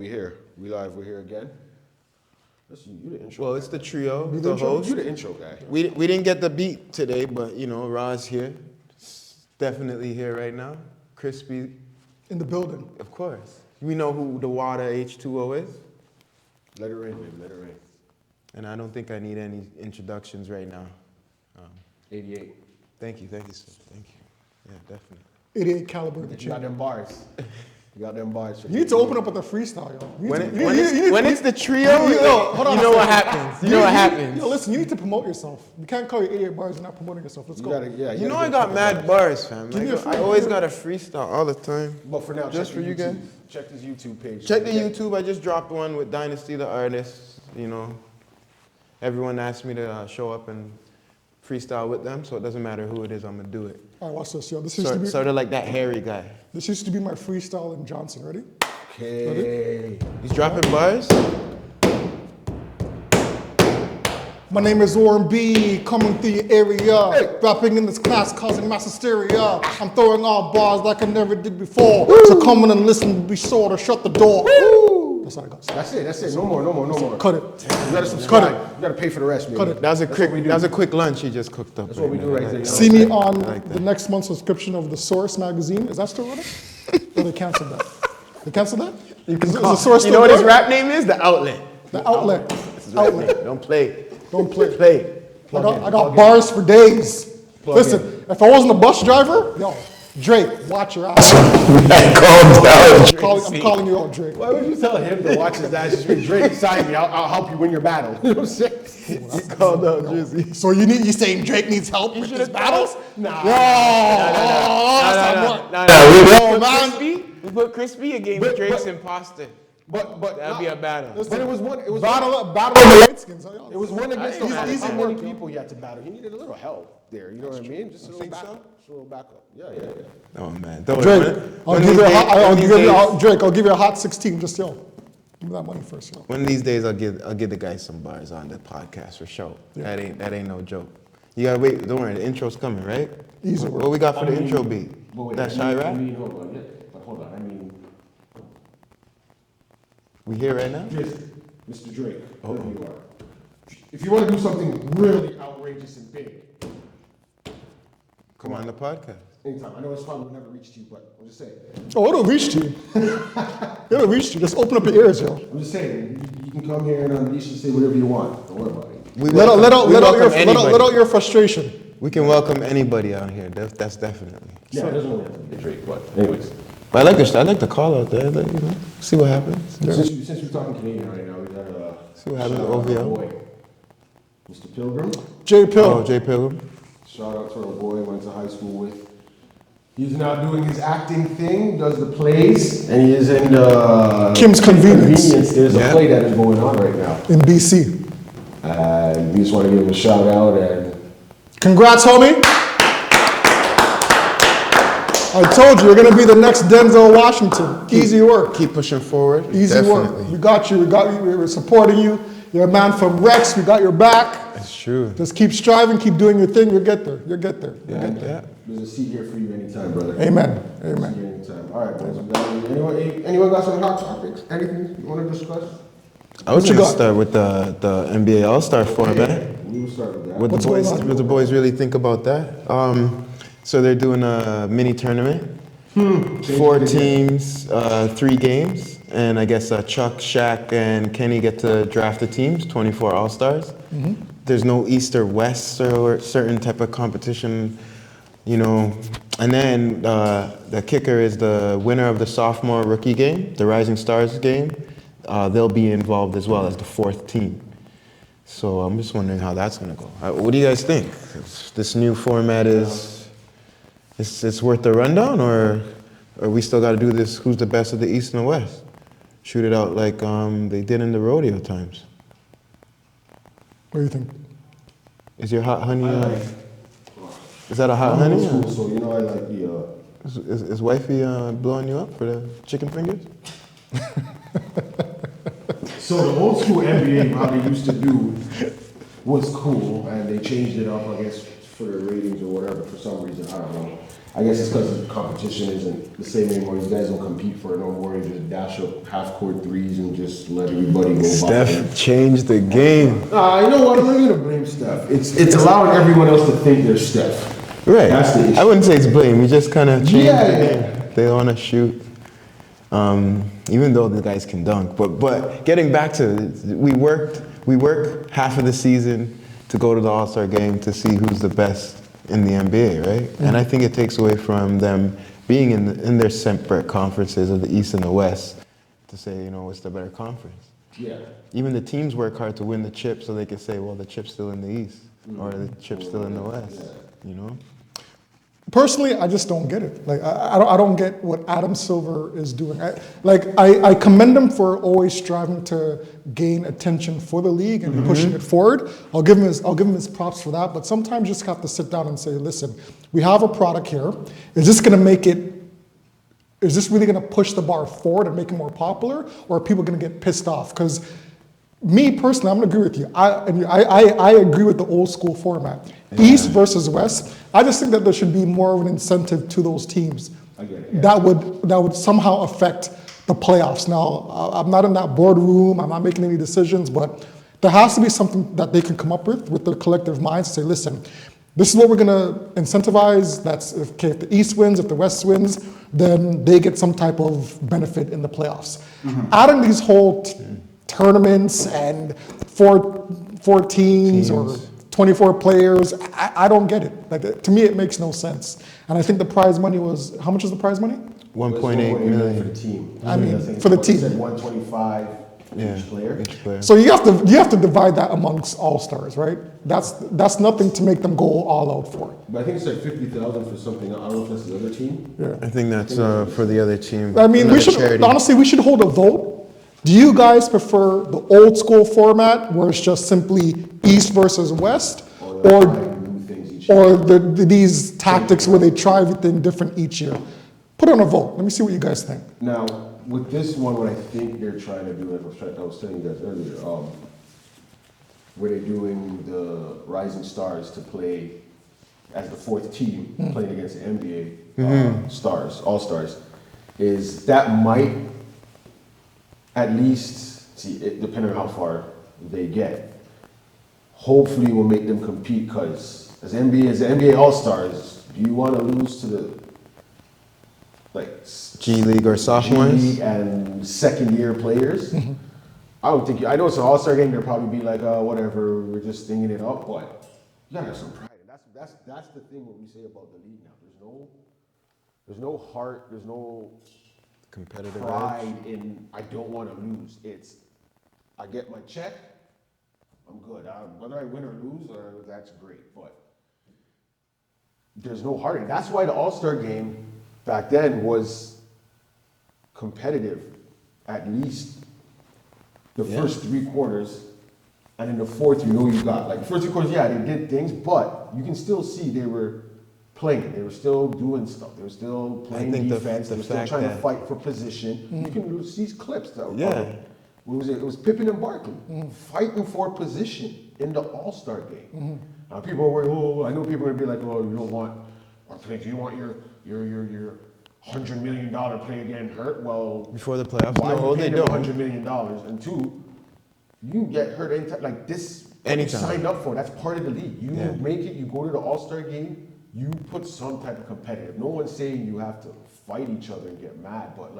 We here. We live. We're here again. Listen, you the intro. Well, it's the trio, the host. You the intro guy. We didn't get the beat today, but you know, Ra's here. It's definitely here right now. Crispy. In the building. Of course. We know who the water H2O is. Let it rain, baby. Let it rain. And I don't think I need any introductions right now. 88. Thank you, sir. Thank you. Yeah, definitely. 88 caliber. You got them bars. You got them bars. You need to open up with a freestyle, yo. When it's the trio, you know what happens. You know what happens. Yo, listen, you need to promote yourself. You can't call your 88 bars and not promoting yourself. Let's go. You know I got mad bars, fam. Like, I always got a freestyle all the time. But for now, just for you guys. Check this YouTube page. Check the YouTube. I just dropped one with Dynasty the Artist. You know, everyone asked me to show up and freestyle with them, so it doesn't matter who it is, I'm gonna do it. All right, watch this, yo. This used to be sort of like that hairy guy. This used to be my freestyle in Johnson. Ready? Okay. He's dropping bars. My name is Warren B, coming through your area, rapping in this class, causing mass hysteria. I'm throwing out bars like I never did before. Woo! So come in and listen, be sure to shut the door. Woo! That's all I got. That's it. No more. Cut it. You gotta subscribe. You gotta pay for the rest, man. Cut it. That was a quick lunch he just cooked up. That's what we do right there. See me on the next month's subscription of The Source magazine. Is that still running? Or they canceled that? They canceled that? You can call. The Source you know what his rap name is? The Outlet. The Outlet. This is rap name. Don't play. Don't play. Play. I got bars for days. Listen, if I wasn't a bus driver, yo, Drake, watch your ass. I'm calling you out, Drake. Why would you tell him to watch his ass? Just be Drake beside me. I'll help you win your battle. You know what I'm saying? He called out Drizzy. So you saying Drake needs help with his battles? Nah. We put Crispy against Drake's imposter. But that'd be a battle. But it was one. It was battle of the light skins. It was one against He's easy how work, many people he had to battle. He needed a little help there. You know what I mean? Just a little backup. Just a little backup. Yeah. Oh man, Drake, I'll give you a hot 16. Just yo, give me that money first, yo. One of these days I'll give the guys some bars on the podcast for sure. Yeah. That ain't no joke. You gotta wait. Don't worry, the intro's coming, right? Easy work. What we got for the intro beat? That shy rap? Hold on. We here right now? Yes, Mr. Drake, wherever you are. If you want to do something really outrageous and big, come on the podcast. Anytime. I know it's probably will never reach you, but I'm just saying. Oh, it'll reach you. It'll reach you. Just open up your ears, yo. I'm just saying, you can come here and unleash and say whatever you want. Don't worry about it. Let out your frustration. We can welcome anybody out here. That's definitely. Yeah, it doesn't only have to be Drake, but anyways. But I like the call out there. Like, you know, see what happens. Since we're talking Canadian right now, we got see what happens to OVO. Boy, Mr. Pilgrim. J. Pilgrim. Oh, J. Pilgrim. Shout out to our boy. Went to high school with. He's now doing his acting thing. Does the plays, and he is in Kim's Convenience. There's a play that is going on right now in BC. We just want to give him a shout out and congrats, homie. I told you, you're going to be the next Denzel Washington. Easy work. Keep pushing forward. Easy Definitely. work. We got you. We're supporting you. You're a man from Rex. We got your back. That's true. Just keep striving. Keep doing your thing. You'll get there. Yeah. There's a seat here for you anytime, brother. Amen. Anytime. All right, boys. Anyone got some hot topics? Anything you want to discuss? I was going to start with the NBA All-Star format. We will start with that. What the boys really think about that? So they're doing a mini tournament, 4 teams, 3 games, and I guess Chuck, Shaq, and Kenny get to draft the teams, 24 All-Stars. Mm-hmm. There's no East or West or certain type of competition, you know. And then the kicker is the winner of the sophomore rookie game, the Rising Stars game. They'll be involved as well as the 4th team. So I'm just wondering how that's going to go. What do you guys think? This new format it's worth the rundown, or we still got to do this, who's the best of the East and the West? Shoot it out like they did in the rodeo times. What do you think? Is your hot honey, is that a hot honey? School, so you know I like the... Is wifey blowing you up for the chicken fingers? So the old school NBA probably used to do was cool, and they changed it up, I guess, for the ratings or whatever, for some reason, I don't know. I guess it's because the competition isn't the same anymore. You guys don't compete for it no more. You just dash up half-court threes and just let everybody go by. Steph changed the game. You know what? I'm not gonna blame Steph. It's allowing everyone else to think they're Steph. Right. That's the issue. I wouldn't say it's blame. You just kind of changed Yeah, the yeah. game. They want to shoot. Even though the guys can dunk. But getting back to it, we work half of the season to go to the All-Star game to see who's the best in the NBA, right? Mm-hmm. And I think it takes away from them being in their separate conferences of the East and the West to say, what's the better conference? Yeah. Even the teams work hard to win the chip so they can say, well, the chip's still in the East or the chip's still in the West, Personally, I just don't get it. Like, I don't get what Adam Silver is doing. I commend him for always striving to gain attention for the league and pushing it forward. I'll give him his props for that. But sometimes you just have to sit down and say, listen, we have a product here. Is this really going to push the bar forward and make it more popular, or are people going to get pissed off? Because me personally, I'm going to agree with you. I agree with the old school format. Yeah. East versus West. I just think that there should be more of an incentive to those teams. I get it, yeah. That would somehow affect the playoffs. Now, I'm not in that boardroom. I'm not making any decisions, but there has to be something that they can come up with their collective minds to say, listen, this is what we're going to incentivize. That's if the East wins, if the West wins, then they get some type of benefit in the playoffs. Adding these whole tournaments and four teams or 24 players, I don't get it. Like, to me, it makes no sense. And I think the prize money was, how much is the prize money? 1.8 million for the team. I mean, for the team. 125 each player. So you have to divide that amongst all stars, right? That's nothing to make them go all out for. But I think it's like 50,000 for something. I don't know if that's the other team. Yeah. I think that's for the other team. I mean, we should hold a vote. Do you guys prefer the old school format where it's just simply East versus West, or these tactics where they try everything different each year? Put on a vote. Let me see what you guys think. Now, with this one, what I think they're trying to do, I was telling you guys earlier, where they're doing the Rising Stars to play as the fourth team playing against the NBA stars, all stars, is that might at least, depending on how far they get, hopefully will make them compete, because as the NBA All-Stars, do you want to lose to the G League or sophomores? G League and second-year players? I don't think I know it's an All-Star game, they'll probably be like, whatever, we're just thinking it up, but you gotta have some pride. That's the thing what we say about the league now. There's no heart, there's no competitive pride in I don't want to lose. It's I get my check, I'm good. Whether I win or lose, that's great. But there's no heart. And that's why the All-Star game back then was competitive, at least the first 3 quarters. And in the fourth, you got like first 3 quarters, they did things, but you can still see they were playing. They were still doing stuff. They were still playing defense. They were still trying to fight for position. You can see clips that were it was Pippen and Barkley fighting for position in the All-Star game. Now people were, I know people are gonna be like, oh, you don't want, do you want your $100 million player getting hurt? Well, before the playoffs, no, they don't. $100 million, and 2, you can get hurt anytime. Like this, anytime. You signed up for. That's part of the league. You make it. You go to the All-Star game. You put some type of competitive. No one's saying you have to fight each other and get mad, but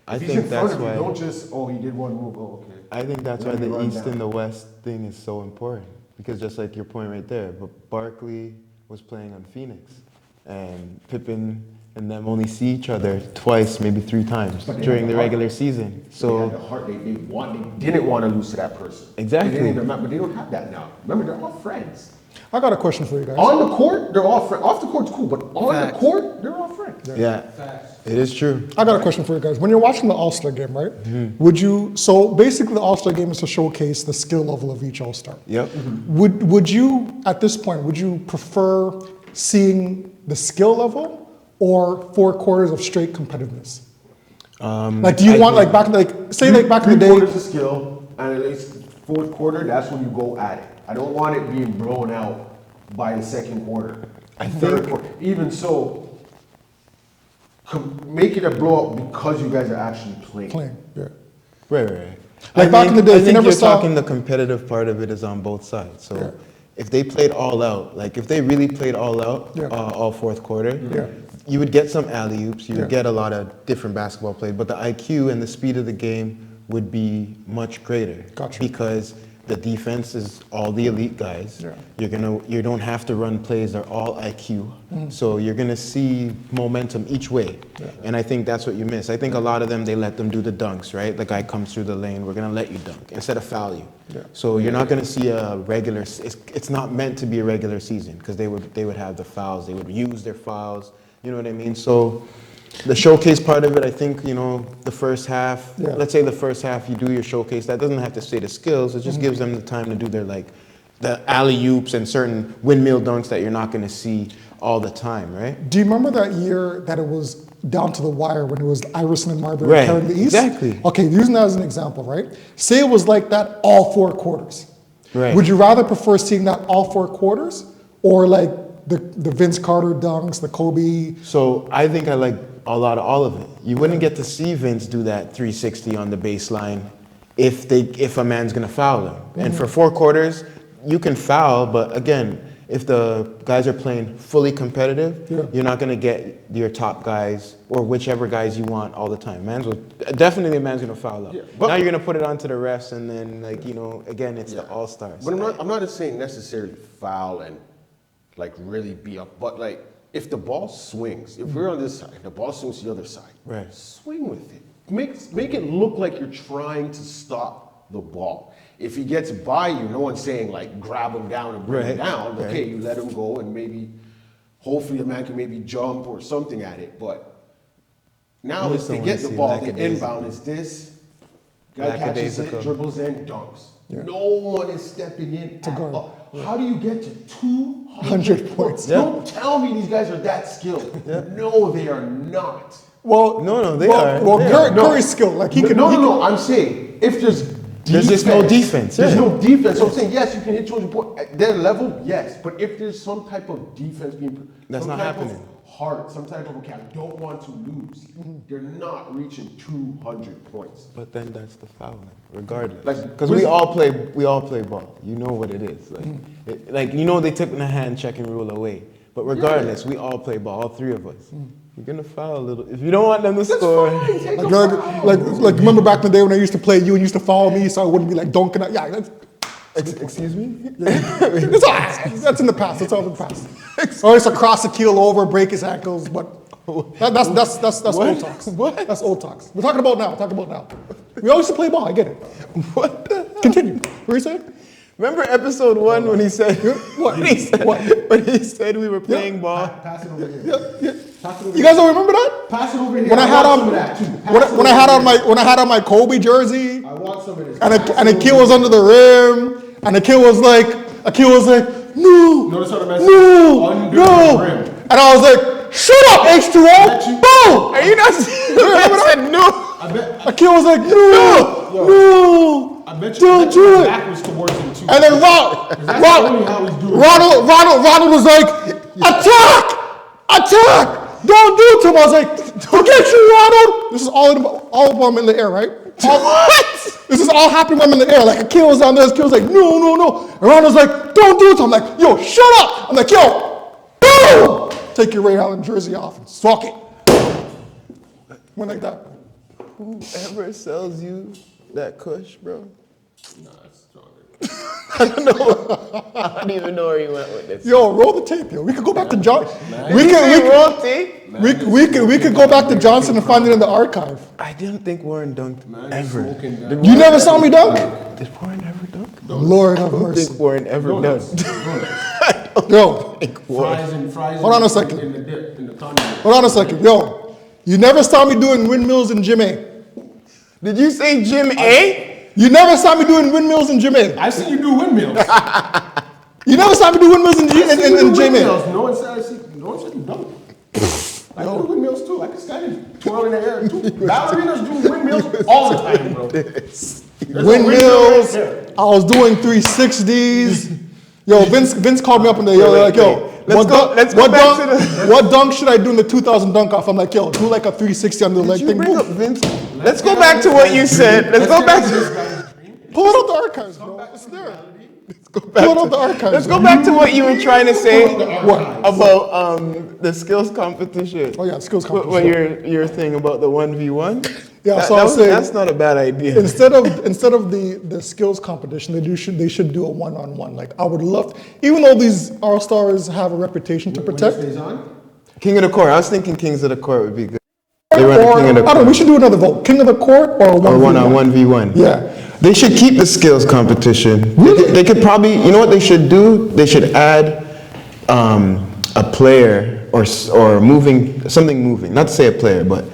if he's in front of you, don't just, he did one move, okay. I think that's why the East and the West thing is so important, because just like your point right there, but Barkley was playing on Phoenix, and Pippen and them only see each other twice, maybe 3 times during the regular season. So they had the heart. They didn't want to lose to that person. Exactly. But they don't have that now. Remember, they're all friends. I got a question for you guys. On the court, they're all friends. Off the court's cool, but on the court, they're all friends. It is true. I got a question for you guys. When you're watching the All-Star game, right? So basically the All-Star game is to showcase the skill level of each All-Star. Yep. Would you, at this point, would you prefer seeing the skill level or 4 quarters of straight competitiveness? Do you want back in the day? 3 quarters of skill, and at least 4th quarter, that's when you go at it. I don't want it being blown out by the 2nd quarter. I think even so, make it a blow up because you guys are actually playing. Yeah. Right. Like back in the day, I if you think never you're saw- talking the competitive part of it is on both sides. So Yeah. if they played all out, like if they really played all out, Yeah. all fourth quarter, Yeah. you would get some alley-oops, you would Yeah. get a lot of different basketball play, but the IQ and the speed of the game would be much greater. Gotcha. Because the defense is all the elite guys. Yeah. You don't have to run plays, they're all IQ. So you're gonna see momentum each way. Yeah. And I think that's what you miss. I think a lot of them, they let them do the dunks, right? The guy comes through the lane, we're gonna let you dunk instead of foul you. Yeah. So you're not gonna see a regular, it's not meant to be a regular season because they would have the fouls, they would use their fouls, you know what I mean? So the showcase part of it, I think, the first half, Yeah. let's say the first half you do your showcase, that doesn't have to say the skills, it just gives them the time to do their the alley-oops and certain windmill dunks that you're not gonna see all the time, right? Do you remember that year that it was down to the wire when it was Iverson and Marbury Right, carrying the East? exactly. Okay, using that as an example, right? Say it was like that all 4 quarters. Right. Would you rather prefer seeing that all 4 quarters or like the Vince Carter dunks, the Kobe? So I think I like a lot of all of it. You wouldn't get to see Vince do that 360 on the baseline if a man's gonna foul him. And for 4 quarters, you can foul, but again, if the guys are playing fully competitive, Yeah. you're not gonna get your top guys or whichever guys you want all the time. Definitely a man's gonna foul up. Yeah, but- now you're gonna put it onto the refs and then again, it's the Yeah. all-stars. But I'm not just saying necessarily foul and like really be up, but like if the ball swings, if we're on this side, the ball swings to the other side, Right. swing with it. Make it look like you're trying to stop the ball. If he gets by you, no one's saying like grab him down and bring him Right. down. Right. Okay, you let him go and maybe, hopefully the man can maybe jump or something at it. But now You it's to don't get wanna the see ball, the lackadaisical. inbound is this. Guy catches it, Lackadaisical. dribbles in, dunks. Yeah. No one is stepping in to guard. How do you get to 100 200 points. Don't tell me these guys are that skilled. No, they are not. Well, No, they well, are. Well, They Curry, are. Curry's skill, like he can. No. I'm saying if there's There's just no defense, There's yeah. no defense. So I'm saying yes, you can hit 200 points at their level, yes. But if there's some type of defense being, That's some not type happening. of heart, some type of okay, I don't want to lose. They're not reaching 200 points. But then that's the fouling, regardless. Like, Because with- we all play ball. You know what it is. Like, they took the hand checking rule away. But regardless, we all play ball, all 3 of us. You're gonna foul a little. If you don't want them to score, Fine, take a Like, foul. like remember back in the day when I used to play you and used to follow me, so I wouldn't be like dunking out. Yeah, excuse me? it's all right. That's in the past. That's all in the past. Or just across the keel over, break his ankles, but that's old talks. What? That's old talks. We're talking about now. We always used to play ball. I get it. What the hell? Continue. What you saying? Remember episode 1 when he said What? When he said, What? when he said we were playing ball? Pass it over here. Yeah. Pass it over You guys don't remember that? Pass it over here. When I had want on some of that, too. Pass when it I over had here. on my Kobe jersey, I want some of this. and Pass a it kid over was here. under the rim, and the kid was like, no, Notice how the man said, no, under no, the rim. and I was like, shut up, H2O, Bet you- boom. Are you not seeing I said no? I bet. A kid was like, no, I bet you. don't do it. Backwards towards him too. And then That's only how he's doing it. Ronald was like, attack, don't do it to him. I was like, forget you, Ronald. This is all of them in the air, right? What? This is all happening when I'm in the air. Like a kid was down there, this kid was like, no. And Ronald's like, don't do it to him. I'm like, yo, shut up. I'm like, yo, boom. Take your Ray Allen jersey off and swalk it. Went like that. Whoever sells you that kush, bro. Nah, that's stronger. I don't even know where you went with this. Yo, roll the tape, yo. We could go back to John. We We could go back to Johnson and find it in the archive. I didn't think Warren dunked Man, ever. smoking that. You never saw me dunk? Did Warren ever dunk? Lord have I don't mercy. think Warren ever dunked. Yo, Fries. Hold on a second. In the dip, in the condiment. hold on a second. Yo, you never saw me doing windmills in Gym A. Did you say Jim A? You never saw me doing windmills in Gym A. I see you do windmills. You never saw me do windmills in Gym A. No one said you don't. I do windmills too. I can stand and twirl in the air too. Ballerinas do windmills all the time, bro. There's a Windmills. windmill right there. I was doing 360s. Yo, Vince called me up in there. Yo, like, yo, Let's go back to the. What dunk should I do in the 2000 dunk off? I'm like, yo, do like a 360 under the leg You thing. bring up Boom. Vince. Let's go back to what you said. Let's go back to. Pull it out the archives, bro. It's there. Pull it out the archives. Let's go back to what you were trying to say What? about the skills competition. Oh yeah, skills What competition. your thing about the 1v1? Yeah, so I was saying that's not a bad idea. instead of the skills competition, they should do a one-on-one. Like I would love, even though these all stars have a reputation to protect. King of the Court. I was thinking Kings of the Court would be good. They run a Or, King of the I don't know, Court. we should do another vote. King of the Court or one Or one on 1v1. Yeah. They should keep the skills competition. They could probably, you know what they should do? They should add a player or something moving. Not to say a player, but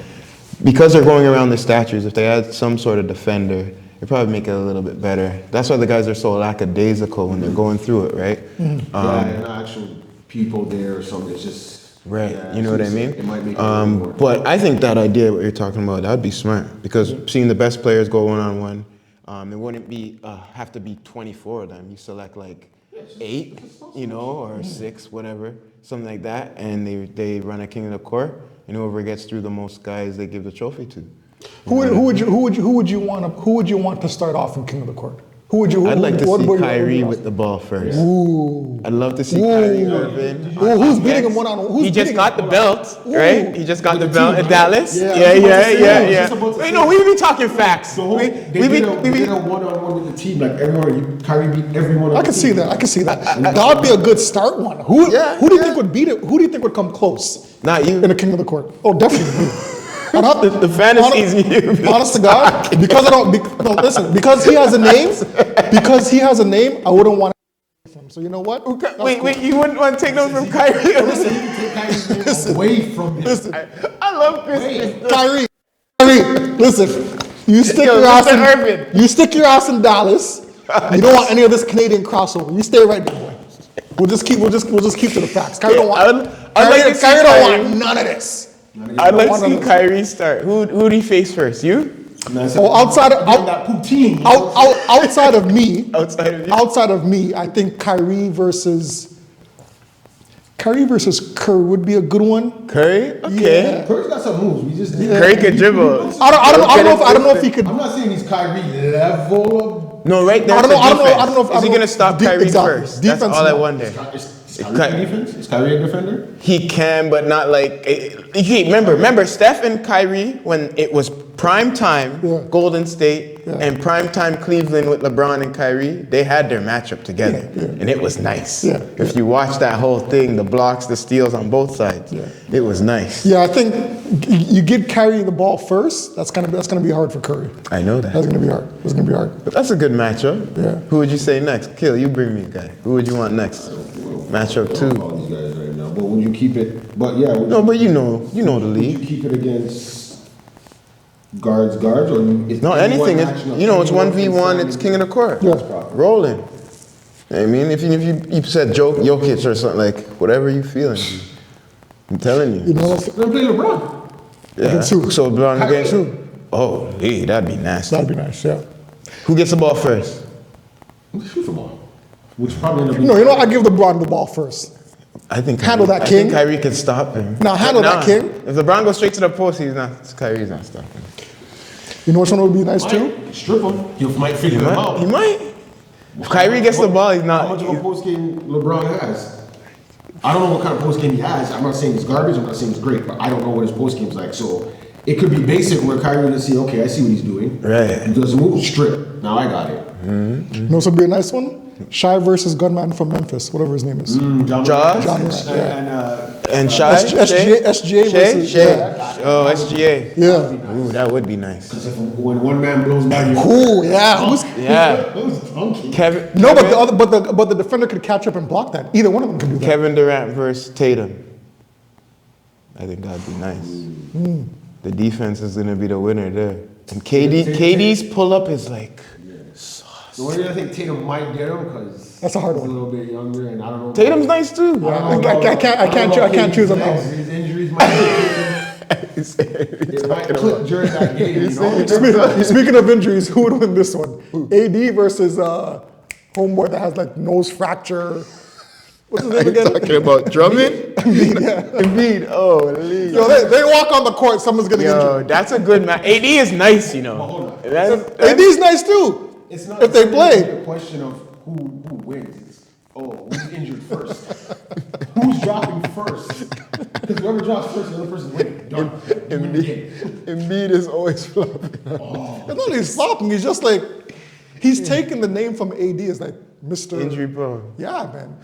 because they're going around the statues, if they add some sort of defender, it'd probably make it a little bit better. That's why the guys are so lackadaisical when they're going through it, right? Yeah, and actual people there or something. It's just Right, yeah, you know what I mean? It might make it a little more. But I think that idea, what you're talking about, that'd be smart because seeing the best players go one-on-one, it wouldn't be have to be 24 of them. You select like 8, you know, or 6, whatever, something like that, and they run a King of the Court, and whoever gets through the most guys, they give the trophy to. Who would you want to start off in King of the Court? Who would you? I'd like to what see would you- Kyrie with the ball first. Ooh. I'd love to see Kyrie Irving. Ooh, who's beating him one-on-one? Who's He just beating got him? the belt, Ooh. right? He just got the belt in right? Dallas. Yeah, Yeah, I was about to yeah, say, yeah, I was yeah. just about to Wait, say. no, we be talking facts. The whole, We they did a one-on-one with the team, like everyone. Kyrie beat everyone. I can see that. I can see that. That would be a good start one. Who do you think would beat it? Who do you think would come close? Not you. In the King of the Court. Oh, definitely. I'd have to- The fantasies you. Honest to God, because I don't. No, listen. Because he has a name. Because he has a name, I wouldn't want to him. So you know what? Wait, you wouldn't want to take them from Kyrie? Listen, you can take Kyrie's name away from him. Listen, I love Chris. Kyrie, listen. You stick Yo, your ass Mr. in. Irvin. You stick your ass in Dallas. You don't want any of this Canadian crossover. You stay right there, boy. We'll just keep to the facts. Kyrie don't want. I'd like to see Kyrie don't Kyrie. want none of this. I'd like to see Kyrie start. Who do you face first? You? Oh, outside of that poutine. outside of me, Outside of you? outside of me, I think Kyrie versus Curry would be a good one. Curry? Okay. Yeah. Curry's got some moves. We just Curry could dribble. I don't know if he could. I'm not saying he's Kyrie level. No, right there. I don't know if Is he gonna stop Kyrie exactly. first? Defense, That's all I no. wonder. Is Kyrie defense? Is Kyrie a defender? He can, but not like. Remember, Steph and Kyrie when it was prime time, Yeah. Golden State, Yeah. and prime time Cleveland with LeBron and Kyrie, they had their matchup together, Yeah. and it was nice. Yeah. If you watch that whole thing, the blocks, the steals on both sides, it was nice. Yeah, I think you give Kyrie the ball first. That's gonna be hard for Curry. I know that. That's gonna be hard. That's gonna be hard. But that's a good matchup. Yeah. Who would you say next? Kill, you bring me a guy. Who would you want next? Matchup All 2. these guys right now. But would you keep it? But yeah. Would No, but you know the Would you league. keep it against guards, or is No, anything. anyone matching up? It's Anyone 1v1. inside? It's king of the court. Yeah. Rolling. I mean, if you said Jokic or something like whatever you feeling, I'm telling you. You know what? Then play LeBron. Yeah. Against who? So LeBron Kyrie. against who? Oh, hey, that'd be nasty. That'd be nice. Yeah. Who gets the ball first? Shoot the ball. Which probably end up No, I give LeBron the ball first. I think Handle that I king. think Kyrie can stop him. Now, handle that king. If LeBron goes straight to the post, Kyrie's not stopping. You know which one would be nice too? strip him. You might figure him out. He might. If Kyrie gets the ball, he's not. How much of a post game LeBron has? I don't know what kind of post game he has. I'm not saying it's garbage. I'm not saying it's great, but I don't know what his post game's like. So it could be basic where Kyrie will see, okay, I see what he's doing. Right. He does a move, strip. Now I got it. You know what would be a nice one? Shy versus Gunman from Memphis, whatever his name is. John Ja? John Morant, yeah. And Shy? SGA versus Shay? Oh, SGA. Yeah. Ooh, that would be nice. When one man blows by you. Cool. Yeah. Yeah. Who's funky? Kevin. No, but the defender could catch up and block that. Either one of them can do that. Kevin Durant versus Tatum. I think that'd be nice. The defense is gonna be the winner there. And KD's pull up is like sauce. The only reason I think Tatum might get him because That's a hard he's one. a little bit younger, and I don't know. Tatum's nice too. I can't choose him. His injuries might. It might clip during that game. You know? Speaking of injuries, who would win this one? AD versus homeboy that has like nose fracture. What's his name again? Talking about drumming? Embiid. Oh, Lee. Yo, they walk on the court, someone's getting injured. That's a good match. AD is nice, you know. AD's nice too. It's not if they play. a question of who wins. It's, who's injured first? Who's dropping first? Because whoever drops first, the other person's winning. Done. Embiid is always flopping. It's not that he's flopping. He's just like, he's taking the name from AD as like Mr. Injury prone. Yeah, man.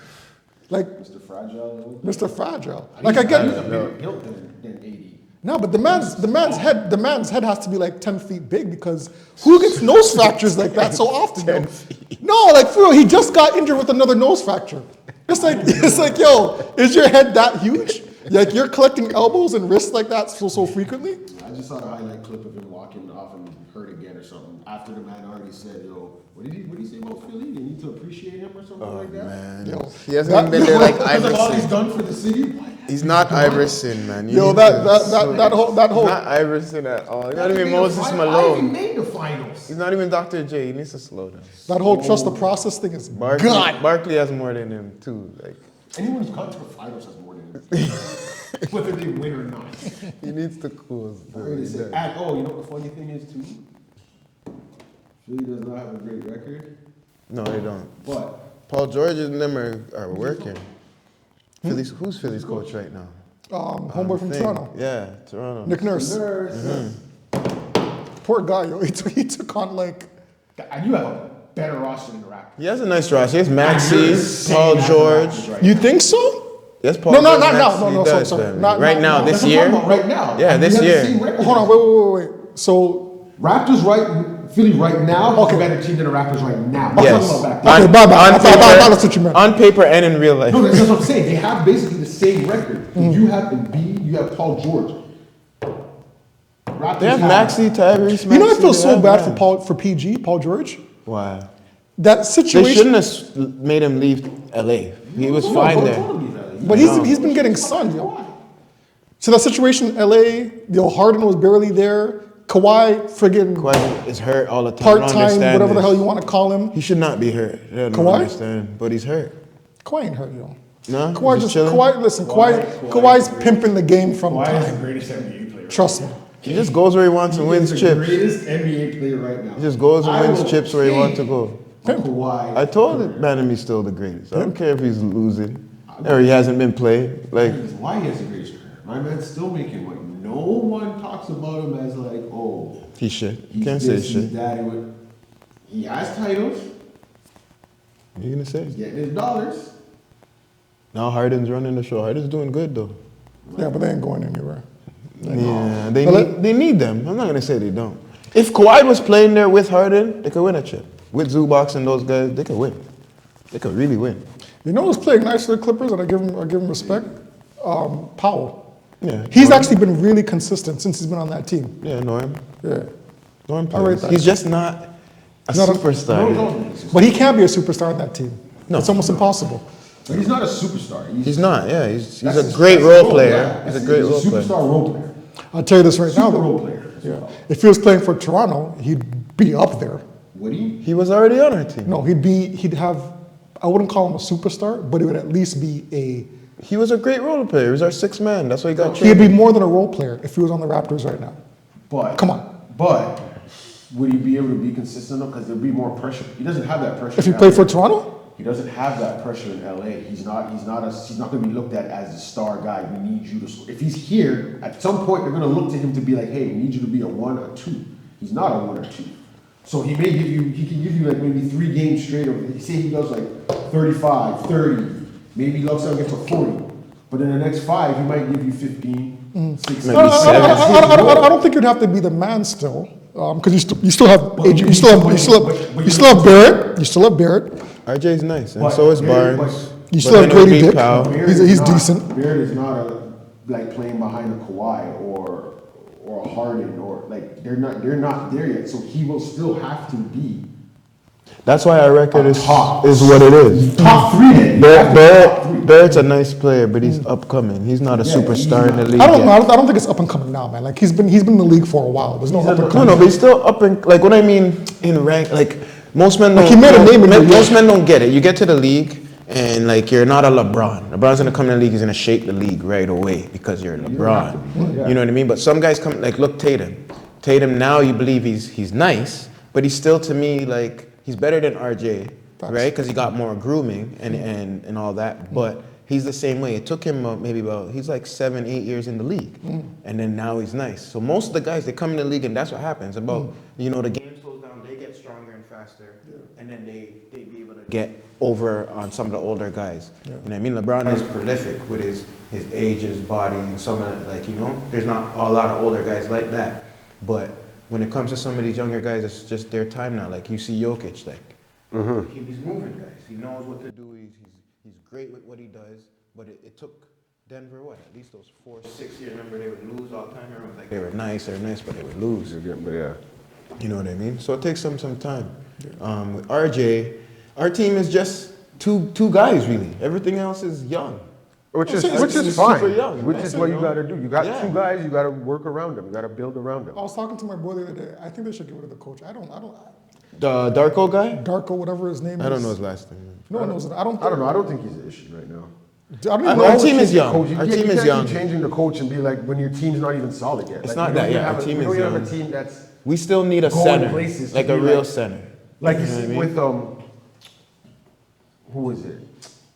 Like Mr. Fragile. Mr. Fragile. Like I get He's a bigger guilt than AD. no, but the man's head has to be like 10 feet big because who gets nose fractures like that so often? 10 feet. No, like for real, he just got injured with another nose fracture. It's like, yo, is your head that huge? Like you're collecting elbows and wrists like that so frequently? I just saw the highlight clip of him walking off and hurt again or something. After the man already said, yo, what did he say about Philly? You need to appreciate him or something like that? Man. Yo, He hasn't even been there like Because of all he's Iverson. done for the city? He's not Iverson, man. Yo, that whole Not Iverson at all. He's not even Moses I even Malone. made the finals. He's not even Dr. J. He needs to slow down. that whole trust the process thing is God. Barkley has more than him too. Like Anyone who's gone to the finals has more than him. Whether they win or not. he needs to cool. I heard it say, and, you know what the funny thing is too? Philly does not have a great record, No, they don't. but Paul George and them are working. Who's Philly's coach right now? Homeboy from Toronto. Yeah, Toronto. Nick Nurse. Poor guy, yo. He took on like and you have a better roster than the Raptors. He has a nice roster. He has And you're Maxey, saying Paul that George. the Raptors right you now. think so? Yes, Paul No, George. not now. Maxey No, does, sorry. man. Not Right now, That's this what I'm year. talking about right now. Yeah, And this you have the year. same record. Hold on, wait. So Raptors right, Philly right now is a better team than the Raptors right now. I'm Yes. talking about back then. okay, bye. I thought that's what you meant. On paper and in real life. No, that's what I'm saying. They have basically the same record. You have Embiid, you have Paul George. Raptors They have Maxey, Tyrese. You know, I Maxey, feel they so have bad that. for Paul George. Why? That They situation. shouldn't have made him leave LA. He was fine there. But he's been getting sunned, yo. So that situation in LA, Harden was barely there. Kawhi, friggin' Kawhi is hurt all the time. I don't part-time, understand whatever the this. hell you want to call him. He should not be hurt. I don't Kawhi? understand, but he's hurt. Kawhi ain't hurt, yo. No? Kawhi He's chilling? Kawhi's pimping the game from Why is the time. greatest NBA player? Trust me. He just goes where he wants and wins He's chips. the greatest NBA player right now. He just goes and I wins will chips where he wants to take go. Kawhi. I told it, man, he's still the greatest. I don't care if he's losing or he hasn't been played. Like, Why he has the greatest career? My man's still making money. No one talks about him as like, he should. he's Can't this, say he's shit. that. He has titles. What you gonna say? He's getting his dollars. Now Harden's running the show. Harden's doing good though. Yeah, but they ain't going anywhere. Yeah, they need them. I'm not gonna say they don't. If Kawhi was playing there with Harden, they could win a chip. With Zubac and those guys, they could win. They could really win. You know who's playing nice for the Clippers, and I give him respect? Powell. Yeah. He's actually been really consistent since he's been on that team. Yeah, Norm. Yeah. Norm I rate plays. that. He's just not a Not a- superstar. But he can't be a superstar on that team. No. It's almost impossible. But he's not a superstar. He's not. Yeah, he's that's a his- great that's his role role, player. yeah. He's That's a great he's role player. superstar role player. I'll tell you this right now, Super role though. player. Yeah. If he was playing for Toronto, he'd be up there. Would he? He was already on our team. No, he'd have, I wouldn't call him a superstar, but he would at least be He was a great role player. He was our sixth man. That's why he got he'd traded. be more than a role player if he was on the Raptors right now. But Come on. But would he be able to be consistent though? Because there'd be more pressure. He doesn't have that pressure. If he in played LA. for Toronto? He doesn't have that pressure in LA. He's not going to be looked at as the star guy. We need you to score. If he's here, at some point they're going to look to him to be like, hey, we need you to be a 1 or 2. He's not a 1 or 2. So he can give you like maybe 3 games straight over. Say he does like 35, 30, maybe Love gets a 40. But in the next 5, he might give you 15, 16. Maybe seven. I don't think you'd have to be the man still, because you still have you still have Barrett, you still have Barrett, RJ's nice, and But so is Barrett- Barnes. you But still have then it'll Grady be Dick. Powell. Barrett He's is not- decent. Barrett is not like playing behind a Kawhi or a Harden or like they're not there yet. So he will still have to be That's why our record is Top. what it is. top 3. Then. You have to be top 3. Barrett's a nice player, but he's upcoming. He's not a Yeah, superstar in the he's league I don't know. yet. I don't think it's up and coming now, man. Like he's been in the league for a while. There's no up and No, coming. no, but he's still up in, like, what I mean in rank, like, most men don't, he made a name in the most league. men don't get it. You get to the league, And like you're not a LeBron. LeBron's gonna come in the league, he's gonna shake the league right away because you're LeBron. You know what I mean? But some guys come like look Tatum. Tatum now you believe he's nice, but he's still to me like he's better than RJ, right? Because he got more grooming and all that. But he's the same way. It took him he's like 7-8 years in the league, and then now he's nice. So most of the guys they come in the league and that's what happens. The game slows down, they get stronger and faster, and then they be able to get over on some of the older guys. You know what I mean? LeBron is prolific with his age, his body, and some of it, like, you know, there's not a lot of older guys like that. But when it comes to some of these younger guys, it's just their time now. Like you see Jokic, like he's moving guys. He knows what to do. He's great with what he does. But it took Denver at least those 4-6 years. Remember they would lose all the time. Everyone's like they were nice, but they would lose. You know what I mean? So it takes them some time. With RJ, our team is just two guys really. Everything else is young. Which is fine. Which is what you got to do. You got two guys. You got to work around them. You got to build around them. I was talking to my boy the other day. I think they should get rid of the coach. The Darko guy? Darko, whatever his name is. I don't know his last name. No one knows it. I don't know. I don't think he's an issue right now. Our team is young. Our team is young. You can't keep changing the coach and be like when your team's not even solid yet. It's not that. Yeah, our team is young. We don't have a team that's. We still need a center, like a real center. Like you see with who is it?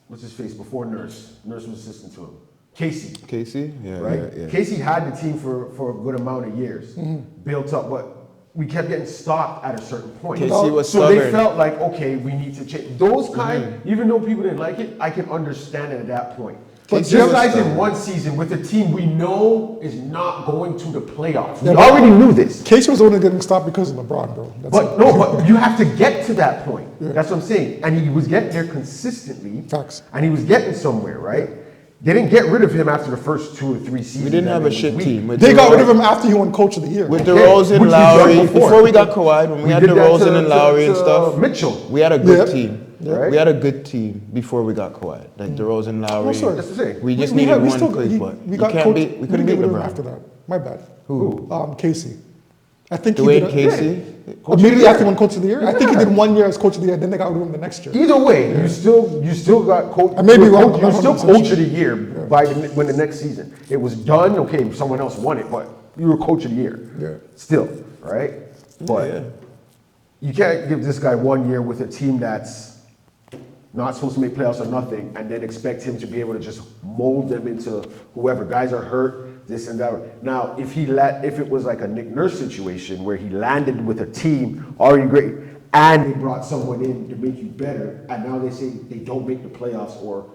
What's his face before Nurse? Nurse was assistant to him. Casey? Yeah, right? Yeah. Casey had the team for a good amount of years, built up, but we kept getting stopped at a certain point. Casey was so stubborn. they felt like, okay, we need to change. Those kind, even though people didn't like it, I can understand it at that point. But just guys in one season with a team we know is not going to the playoffs. We already knew this. Casey was only getting stopped because of LeBron, bro. But you have to get to that point. That's what I'm saying. And he was getting there consistently. Facts. And he was getting somewhere, right? They didn't get rid of him after the first 2 or 3 seasons. We didn't have a shit team. They got rid of him after he won Coach of the Year. With DeRozan and Lowry, before we got Kawhi, when we had DeRozan and Lowry and stuff, Mitchell. we had a good team. Right? We had a good team before we got Kawhi. Like DeRozan, Lowry. That's the thing. We just needed one place, but we couldn't beat LeBron after that. My bad. Who? Casey. I think Dwayne Casey. Immediately after he won Coach of the Year. I think he did 1 year as Coach of the Year, then they got rid of him the next year. Either way, you still got coach. I may be wrong. You still Coach of the Year when the next season it was done. Okay, someone else won it, but you were Coach of the Year. Yeah. Still, right? But you can't give this guy 1 year with a team that's not supposed to make playoffs or nothing, and then expect him to be able to just mold them into whoever. Guys are hurt, this and that. Now, if it was like a Nick Nurse situation where he landed with a team already great, and they brought someone in to make you better, and now they say they don't make the playoffs or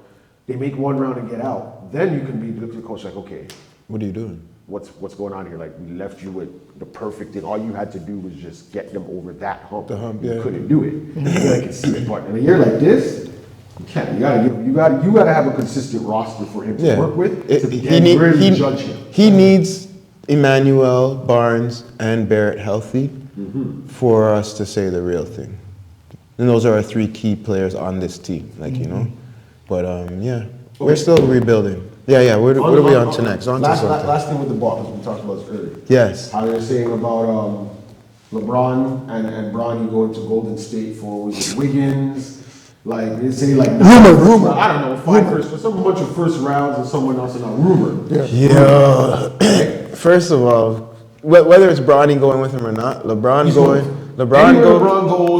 they make one round and get out, then you can look at the coach like, okay, what are you doing? What's going on here? Like, we left you with the perfect thing. All you had to do was just get them over that hump. The hump, You couldn't do it. I can see it. But in a year like this, you can't. You gotta have a consistent roster for him to work with. To judge him. He needs Emmanuel, Barnes, and Barrett healthy for us to say the real thing. And those are our 3 key players on this team. Like you know, but we're still rebuilding. Yeah. What are we on to next? Last thing with the ball, because we talked about this earlier. Yes. How they're saying about LeBron and Bronny going to Golden State for Wiggins. Like they say, like rumor. I don't know, 5 first, for some bunch of first rounds and someone else in a rumor. Yeah. First of all, whether it's Bronny going with him or not, LeBron goes,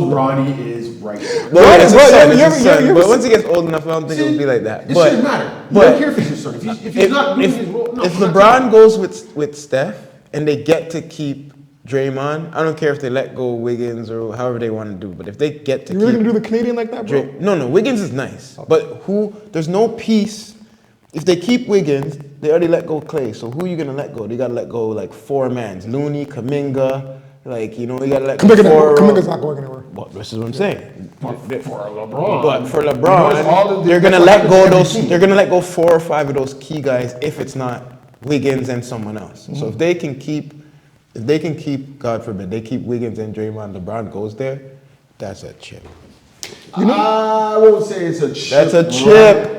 Bronny is right there. But once he gets old enough, I don't think it'll be like that. It shouldn't matter. You don't care if he's your son. If he's not doing his role, if LeBron goes with Steph and they get to keep Draymond, I don't care if they let go Wiggins or however they want to do, but if they get to keep... You're going to do the Canadian like that, bro? No, Wiggins is nice. Okay. But there's no peace. If they keep Wiggins, they already let go Clay, so who are you going to let go? They got to let go like 4 mans. Looney, Kuminga, like, you know, you got to let go 4... Kuminga's not going anywhere. Well, this is what I'm saying. For LeBron. But for LeBron, they're going to let go they're going to let go 4 or 5 of those key guys if it's not Wiggins and someone else. So if they can keep, God forbid, they keep Wiggins and Draymond, LeBron goes there, that's a chip. I won't say it's a chip. That's a chip.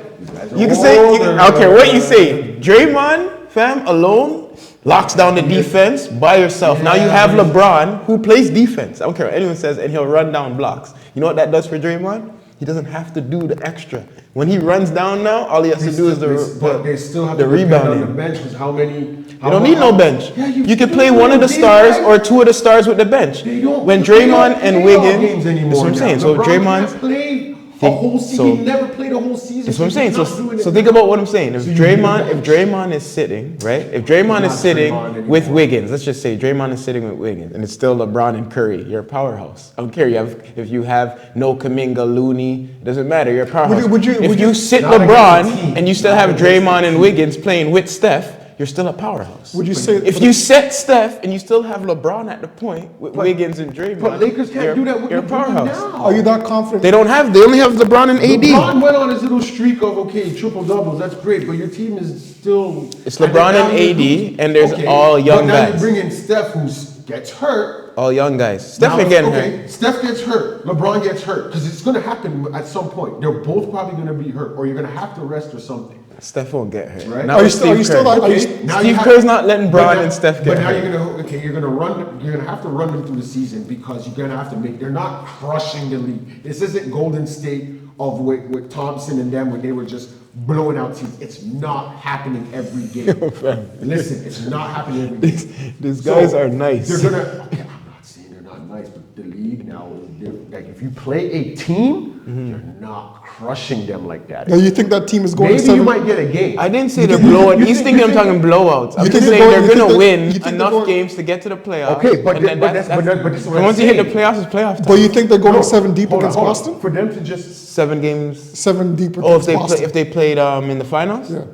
You can say, I don't care what you say. Draymond, fam, alone, locks down the defense by yourself. Now you have LeBron, who plays defense. I don't care what anyone says, and he'll run down blocks. You know what that does for Draymond? He doesn't have to do the extra. When he runs down now, all he has to do is but they still have the to depend on rebounding. the bench because how many? You don't need no bench. Yeah, you can play one of the stars or two of the stars with the bench. When Draymond and Wiggins, that's what I'm saying. So Draymond's a whole season. He never played a whole season. That's what I'm saying. So think about what I'm saying. If Draymond is sitting, right? If Draymond is sitting with Wiggins, let's just say Draymond is sitting with Wiggins, and it's still LeBron and Curry. You're a powerhouse. I don't care. If you have no Kuminga, Looney, it doesn't matter. You're a powerhouse. If you sit LeBron and you still have Draymond and Wiggins playing with Steph, you're still a powerhouse. Would you say if you set Steph and you still have LeBron at the point with Wiggins and Draymond? But Lakers can't do that with you're a powerhouse. now. Are you that confident? They only have LeBron and AD. LeBron went on his little streak of triple doubles. That's great, but your team is still. It's LeBron and AD, and there's all young but now guys. you bring in Steph, who gets hurt. All young guys. Steph again. Okay, Steph gets hurt. LeBron gets hurt because it's going to happen at some point. They're both probably going to be hurt, or you're going to have to rest or something. Steph won't get hurt. Right? Are you still like? Steve Kerr's not letting Bron and Steph get hurt. But now you're gonna have to run them through the season because you're gonna have to make. They're not crushing the league. This isn't Golden State of with Thompson and them when they were just blowing out teams. It's not happening every game. Listen, it's not happening every game. These guys are nice. They're gonna. Okay, I'm not saying they're not nice, but the league now is different. Like if you play a team, you're not crushing them like that. Now you think that team is going? Maybe you might get a game. I didn't say they're blowing. He's thinking I'm talking blowouts. I'm just saying they're going to win enough games to get to the playoffs. Okay, but this is what once you hit the playoffs, it's playoff time. But you think they're going 7 deep against Boston? For them to just 7 games. 7 deep against Boston. If they played in the finals? Yeah.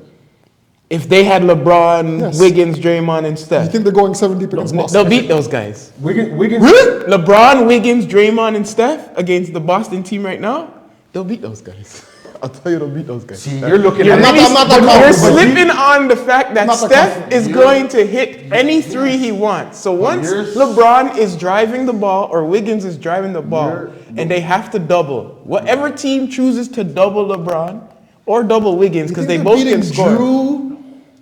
If they had LeBron, Wiggins, Draymond, and Steph. You think they're going 7 deep against Boston? They'll beat those guys. Wiggins. Really? LeBron, Wiggins, Draymond, and Steph against the Boston team right now, they'll beat those guys. I'll tell you they'll beat those guys. See, you're looking at You're slipping on the fact that Steph is going to hit any 3 he wants. So once LeBron is driving the ball or Wiggins is driving the ball and they have to double, whatever team chooses to double LeBron or double Wiggins because they both can score. Drew,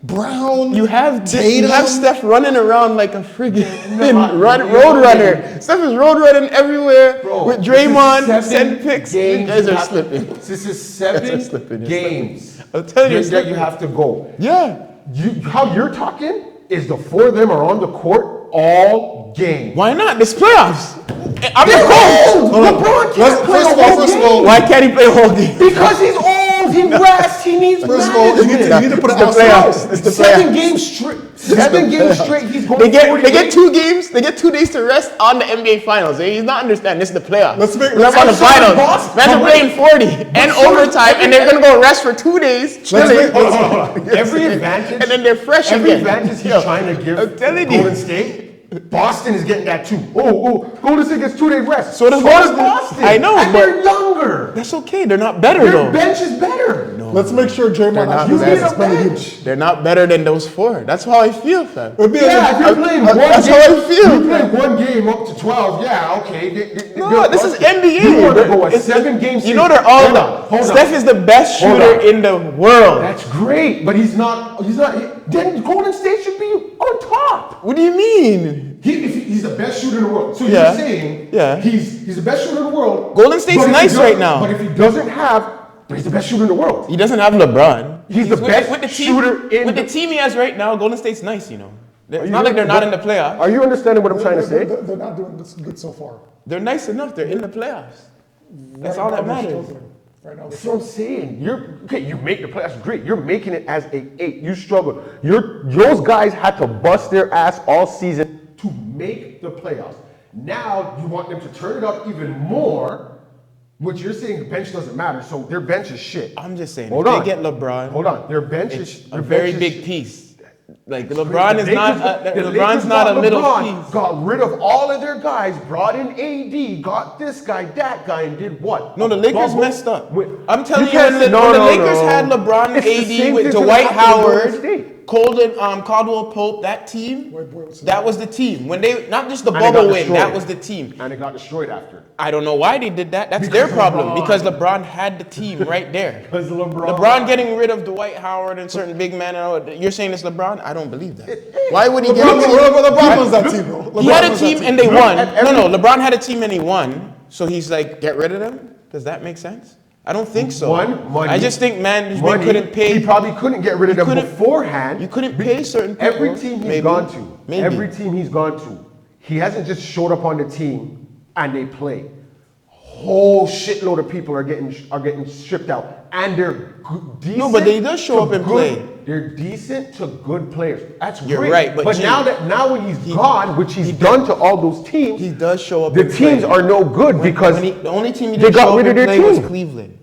Brown, you have Steph running around like a friggin' road runner. Steph is road running everywhere with Draymond, send picks. You guys are slipping. This is 7 games. I'm telling you, that you have to go. Yeah. How you're talking is the 4 of them are on the court all game. Why not? This playoffs. I'm your coach. LeBron can't play a whole game. Why can't he play a whole game? Because he's old. He rests. He needs First of all, you need to put it the playoffs. It's the 7 games straight. 7 games straight. He's going. They get 2 games. They get 2 days to rest on the NBA Finals. He's not understanding. This is the playoffs. Let's on the finals. Man, they're playing 40 and overtime, and they're gonna go rest for 2 days. Chilling. Hold on. Every advantage. And then they're fresh Every again. advantage he's trying to give Golden State. Boston is getting that too. Golden State gets 2 days rest. So does Boston. I know, and but they're younger. That's okay. They're not better though. Their bench is better. No. Let's make sure Draymond has bench. They're not better than those 4. That's how I feel, fam. Yeah, if you're playing one that's game, how I feel. You play 1 game up to 12. Yeah, okay. No, this is NBA. You want to go a 7 game season. You know they're all. Steph is the best shooter in the world. That's great, but he's not. Then Golden State should be on top. What do you mean? He's the best shooter in the world. So you're saying he's the best shooter in the world. Golden State's nice right now. But if he doesn't have, he's the best shooter in the world. He doesn't have LeBron. He's the best shooter in with the team he has right now. Golden State's nice, you know. It's not like they're not in the playoffs. Are you understanding what I'm trying to say? They're not doing good so far. They're nice enough. They're in the playoffs. That's all that matters. Right now, that's what I'm saying. You make the playoffs great. You're making it as a 8. You struggled. Those guys had to bust their ass all season to make the playoffs. Now you want them to turn it up even more, which you're saying the bench doesn't matter. So their bench is shit. I'm just saying. Hold if on. They get LeBron. Hold on. Their bench is a very big piece. Like LeBron is not. LeBron's not a little piece. Got rid of all of their guys, brought in AD, got this guy, that guy, and did what? No, the Lakers messed up. I'm telling you, when the Lakers had LeBron and AD with Dwight Howard, Caldwell Pope, that team, that was the team. When they not just the bubble win, that was the team. And it got destroyed after. I don't know why they did that. That's their problem because LeBron had the team right there. Because LeBron getting rid of Dwight Howard and certain big men. You're saying it's LeBron? I don't believe that. Why would he get a team? LeBron was that team, bro. He had a team and they won. No, LeBron had a team and he won. So he's like, get rid of them? Does that make sense? I don't think so. Money. I just think management Money, couldn't pay. He probably couldn't get rid of them beforehand. You couldn't pay certain people. Every team he's gone to, Maybe. every team he's gone to, he hasn't just showed up on the team and they play. Whole shitload of people are getting stripped out, and they're decent. No, but they does show up and play. They're decent to good players. That's You're great. right, but G, now when he's gone, which he's done to all those teams, he does show up. The teams are no good because the only team he they didn't got show rid up of and their play was team. Cleveland.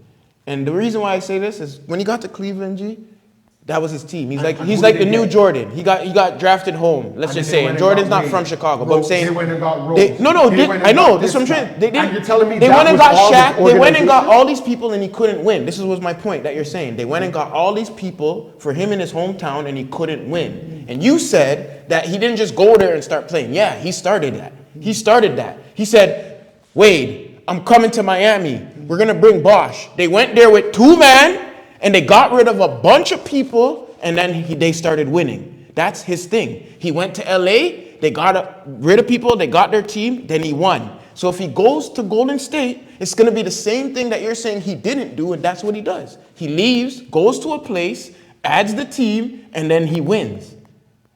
And the reason why I say this is when he got to Cleveland, G, that was his team. He's And like who he's did like they the new get? Jordan. He got drafted home. Let's And just then they say. went and Jordan's got not Wade. from Chicago, but I'm saying They went and got Rose. They, no, They they, went and I know. got This is what I'm this saying. guy. They did. And you're telling me they that went and was got all this Shaq. They went and got organization? all these people, and he couldn't win. This was my point that you're saying. They went and got all these people for him in his hometown, and he couldn't win. And you said that he didn't just go there and start playing. Yeah, he started that. He started that. He said, Wade, I'm coming to Miami. We're gonna bring Bosch. They went there with 2 men. And they got rid of a bunch of people, and then they started winning. That's his thing. He went to LA, they got rid of people, they got their team, then he won. So if he goes to Golden State, it's going to be the same thing that you're saying he didn't do, and that's what he does. He leaves, goes to a place, adds the team, and then he wins.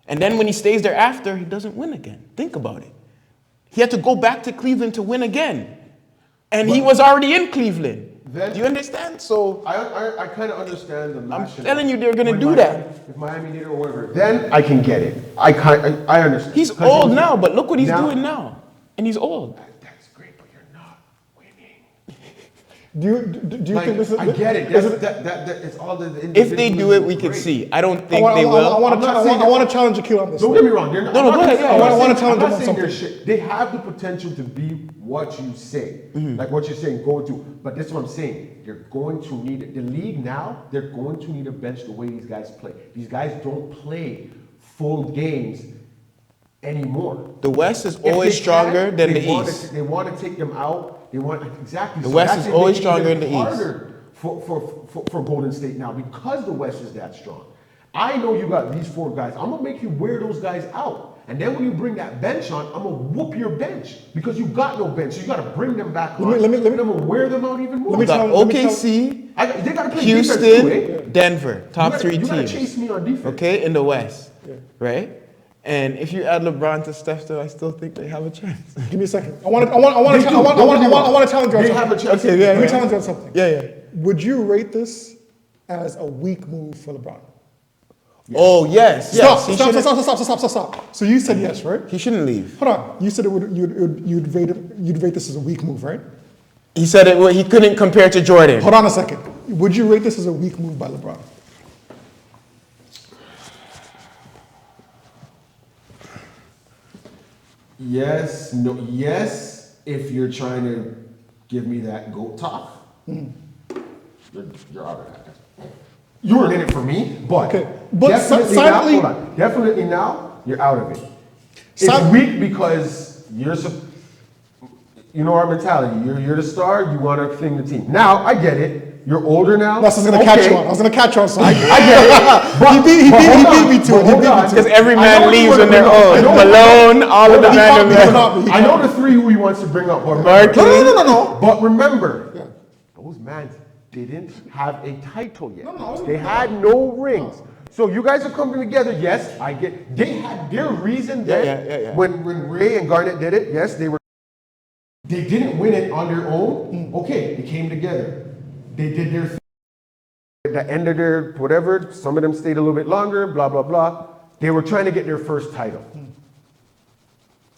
And then when he stays there after, he doesn't win again. Think about it. He had to go back to Cleveland to win again. And he was already in Cleveland. Do you understand? So I kind of understand the match. I'm telling you, they're gonna do Miami, that. If Miami did or whatever, then I can get it. I understand. He's old now, but look what he's doing now. And he's old. That's great, but you're not winning. Do you think this is? I get it. It's all the If they do it, we can see. I don't think they will. I want to challenge Akil on this. Don't get me wrong. They're not, No, go ahead. Yeah, I want to challenge them I'm on not saying something. they're shit. They have the potential to be what you say, like what you're saying, go to. But this is what I'm saying. You're going to need it. The league now. They're going to need a bench the way these guys play. These guys don't play full games anymore. The West is If they always stronger can, than they the want East. they want to take them out. They want exactly. The West that's is always making it stronger than the East. harder for Golden State now because the West is that strong. I know you got these 4 guys. I'm gonna make you wear those guys out. And then when you bring that bench on, I'm gonna whoop your bench because you got no bench. So you gotta bring them back on. Let me- I'm gonna wear them out even more. Let me Got tell- let me OKC, They gotta play Houston, defense too, eh? Denver, top 3 You gotta teams. chase me on defense. Okay, in the West, right? And if you add LeBron to Steph, though, I still think they have a chance. Give me a second. I want to challenge you on They something. have a chance. Okay, yeah, Let me yeah. challenge you on something. Yeah. Would you rate this as a weak move for LeBron? Oh yes, yes. He shouldn't- Stop. So you said yes, right? He shouldn't leave. Hold on. You said you'd rate this as a weak move, right? He said it. He couldn't compare to Jordan. Hold on a second. Would you rate this as a weak move by LeBron? Yes, no, yes, if you're trying to give me that GOAT talk. You're out of that. You weren't in it for me, but, Okay, but definitely, silently- now, hold on. Definitely now, you're out of it. It's Sil- weak because you know our mentality. You're the star, you want to fling the team. Now, I get it. You're older now. That's just gonna catch you on. I was gonna catch you on something. I get it. But, He beat me to it. He beat me to it. Because every I know man what you leaves wanna when they're bring up. I old. know- Malone, all of the He fought random me, men. but not me. I know the 3 who he wants to bring up. But remember, Barkley. No. But remember, those men didn't have a title yet. They had no rings. So you guys are coming together. Yes, I get. They had their reason then. Yeah. When Ray and Garnett did it, yes, they were. They didn't win it on their own. Okay, they came together. They did their thing. At the end of their whatever, some of them stayed a little bit longer. Blah blah blah. They were trying to get their first title.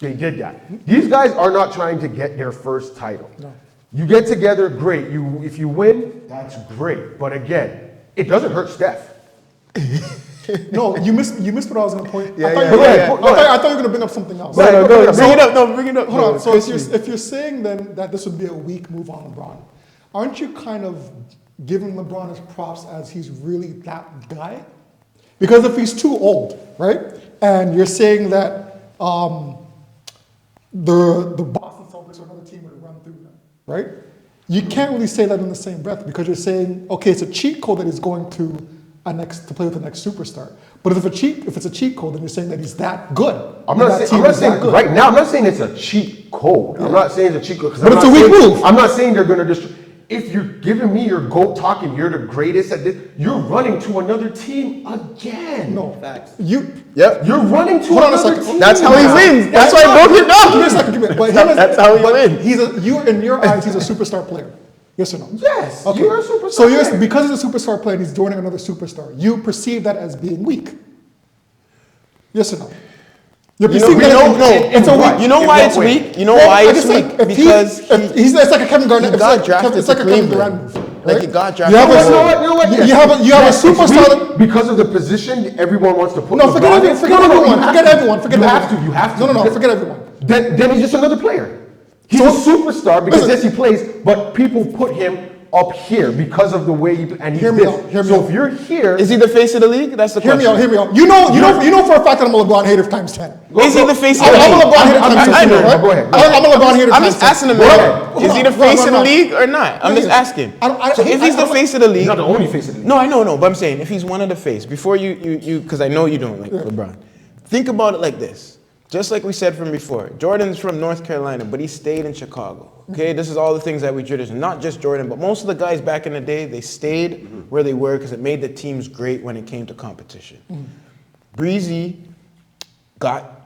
They did that. These guys are not trying to get their first title. No. You get together, great. If you win, that's great. But again, it doesn't hurt Steph. No, you missed what I was gonna point. Yeah, I thought yeah, you were yeah. gonna- I thought you were gonna bring up something else. No, Go ahead. bring it up. No, bring it up. Hold on. So Chris, if you're saying then that this would be a weak move on LeBron, aren't you kind of giving LeBron his props as he's really that guy? Because if he's too old, right, and you're saying that the Boston Celtics or another team would run through them, right? You can't really say that in the same breath because you're saying, okay, it's a cheat code that he's going to play with the next superstar. But if it's a cheat code, then you're saying that he's that good. I'm And not that saying, team is that good. right now. I'm not saying it's a cheat code. I'm not saying it's a cheat code. 'cause But I'm it's not a weak saying- move. I'm not saying they're going to destroy. if you're giving me your GOAT talk and you're the greatest at this, you're running to another team again. No. Facts. Yep. You're running to Hold on a another second. team. That's how he wins. That's why I broke it down. Give me a second. But That's how he wins. In your eyes, he's a superstar player. Yes or no? Yes, Okay. you're a superstar So player. because he's a superstar player and he's joining another superstar, you perceive that as being weak. Yes or no? You're perceiving that as weak. You know why it's weak? You know why it's weak? Because it's like a Kevin Garnett. he got drafted It's like to a Kevin Cleveland. Durant move. Like, right? he got You drafted. have to a- Cleveland. You know what? You have a Yes, superstar. it's weak because of the position everyone wants to put. No, forget LeBron in. everyone. Forget No, everyone. you Forget have everyone. Forget You everyone. have to. You have to. No, forget everyone. Then he's just another player. He's a superstar because yes, he plays, but people put him up here because of the way he and he's Hear me this. out, hear me so out. if you're here, Is he the face of the league? That's the Hear question. me out. You know for a fact that I'm a LeBron hater times 10. Is he the face of the I'm a league? LeBron hater times 10. I know. right? Go ahead. I'm a LeBron hater I'm times just 10. asking him. Go ahead. Is he the face of the league or not? I'm just Yeah. asking. I- So if he's the face of the he's league, not the only face of the league. no, I know, but I'm saying if he's one of the face, before you, because I know you don't like LeBron. Think about it like this. Just like we said from before, Jordan's from North Carolina, but he stayed in Chicago. Okay, this is all the things that we tradition. Not just Jordan, but most of the guys back in the day, they stayed where they were because it made the teams great when it came to competition. Breezy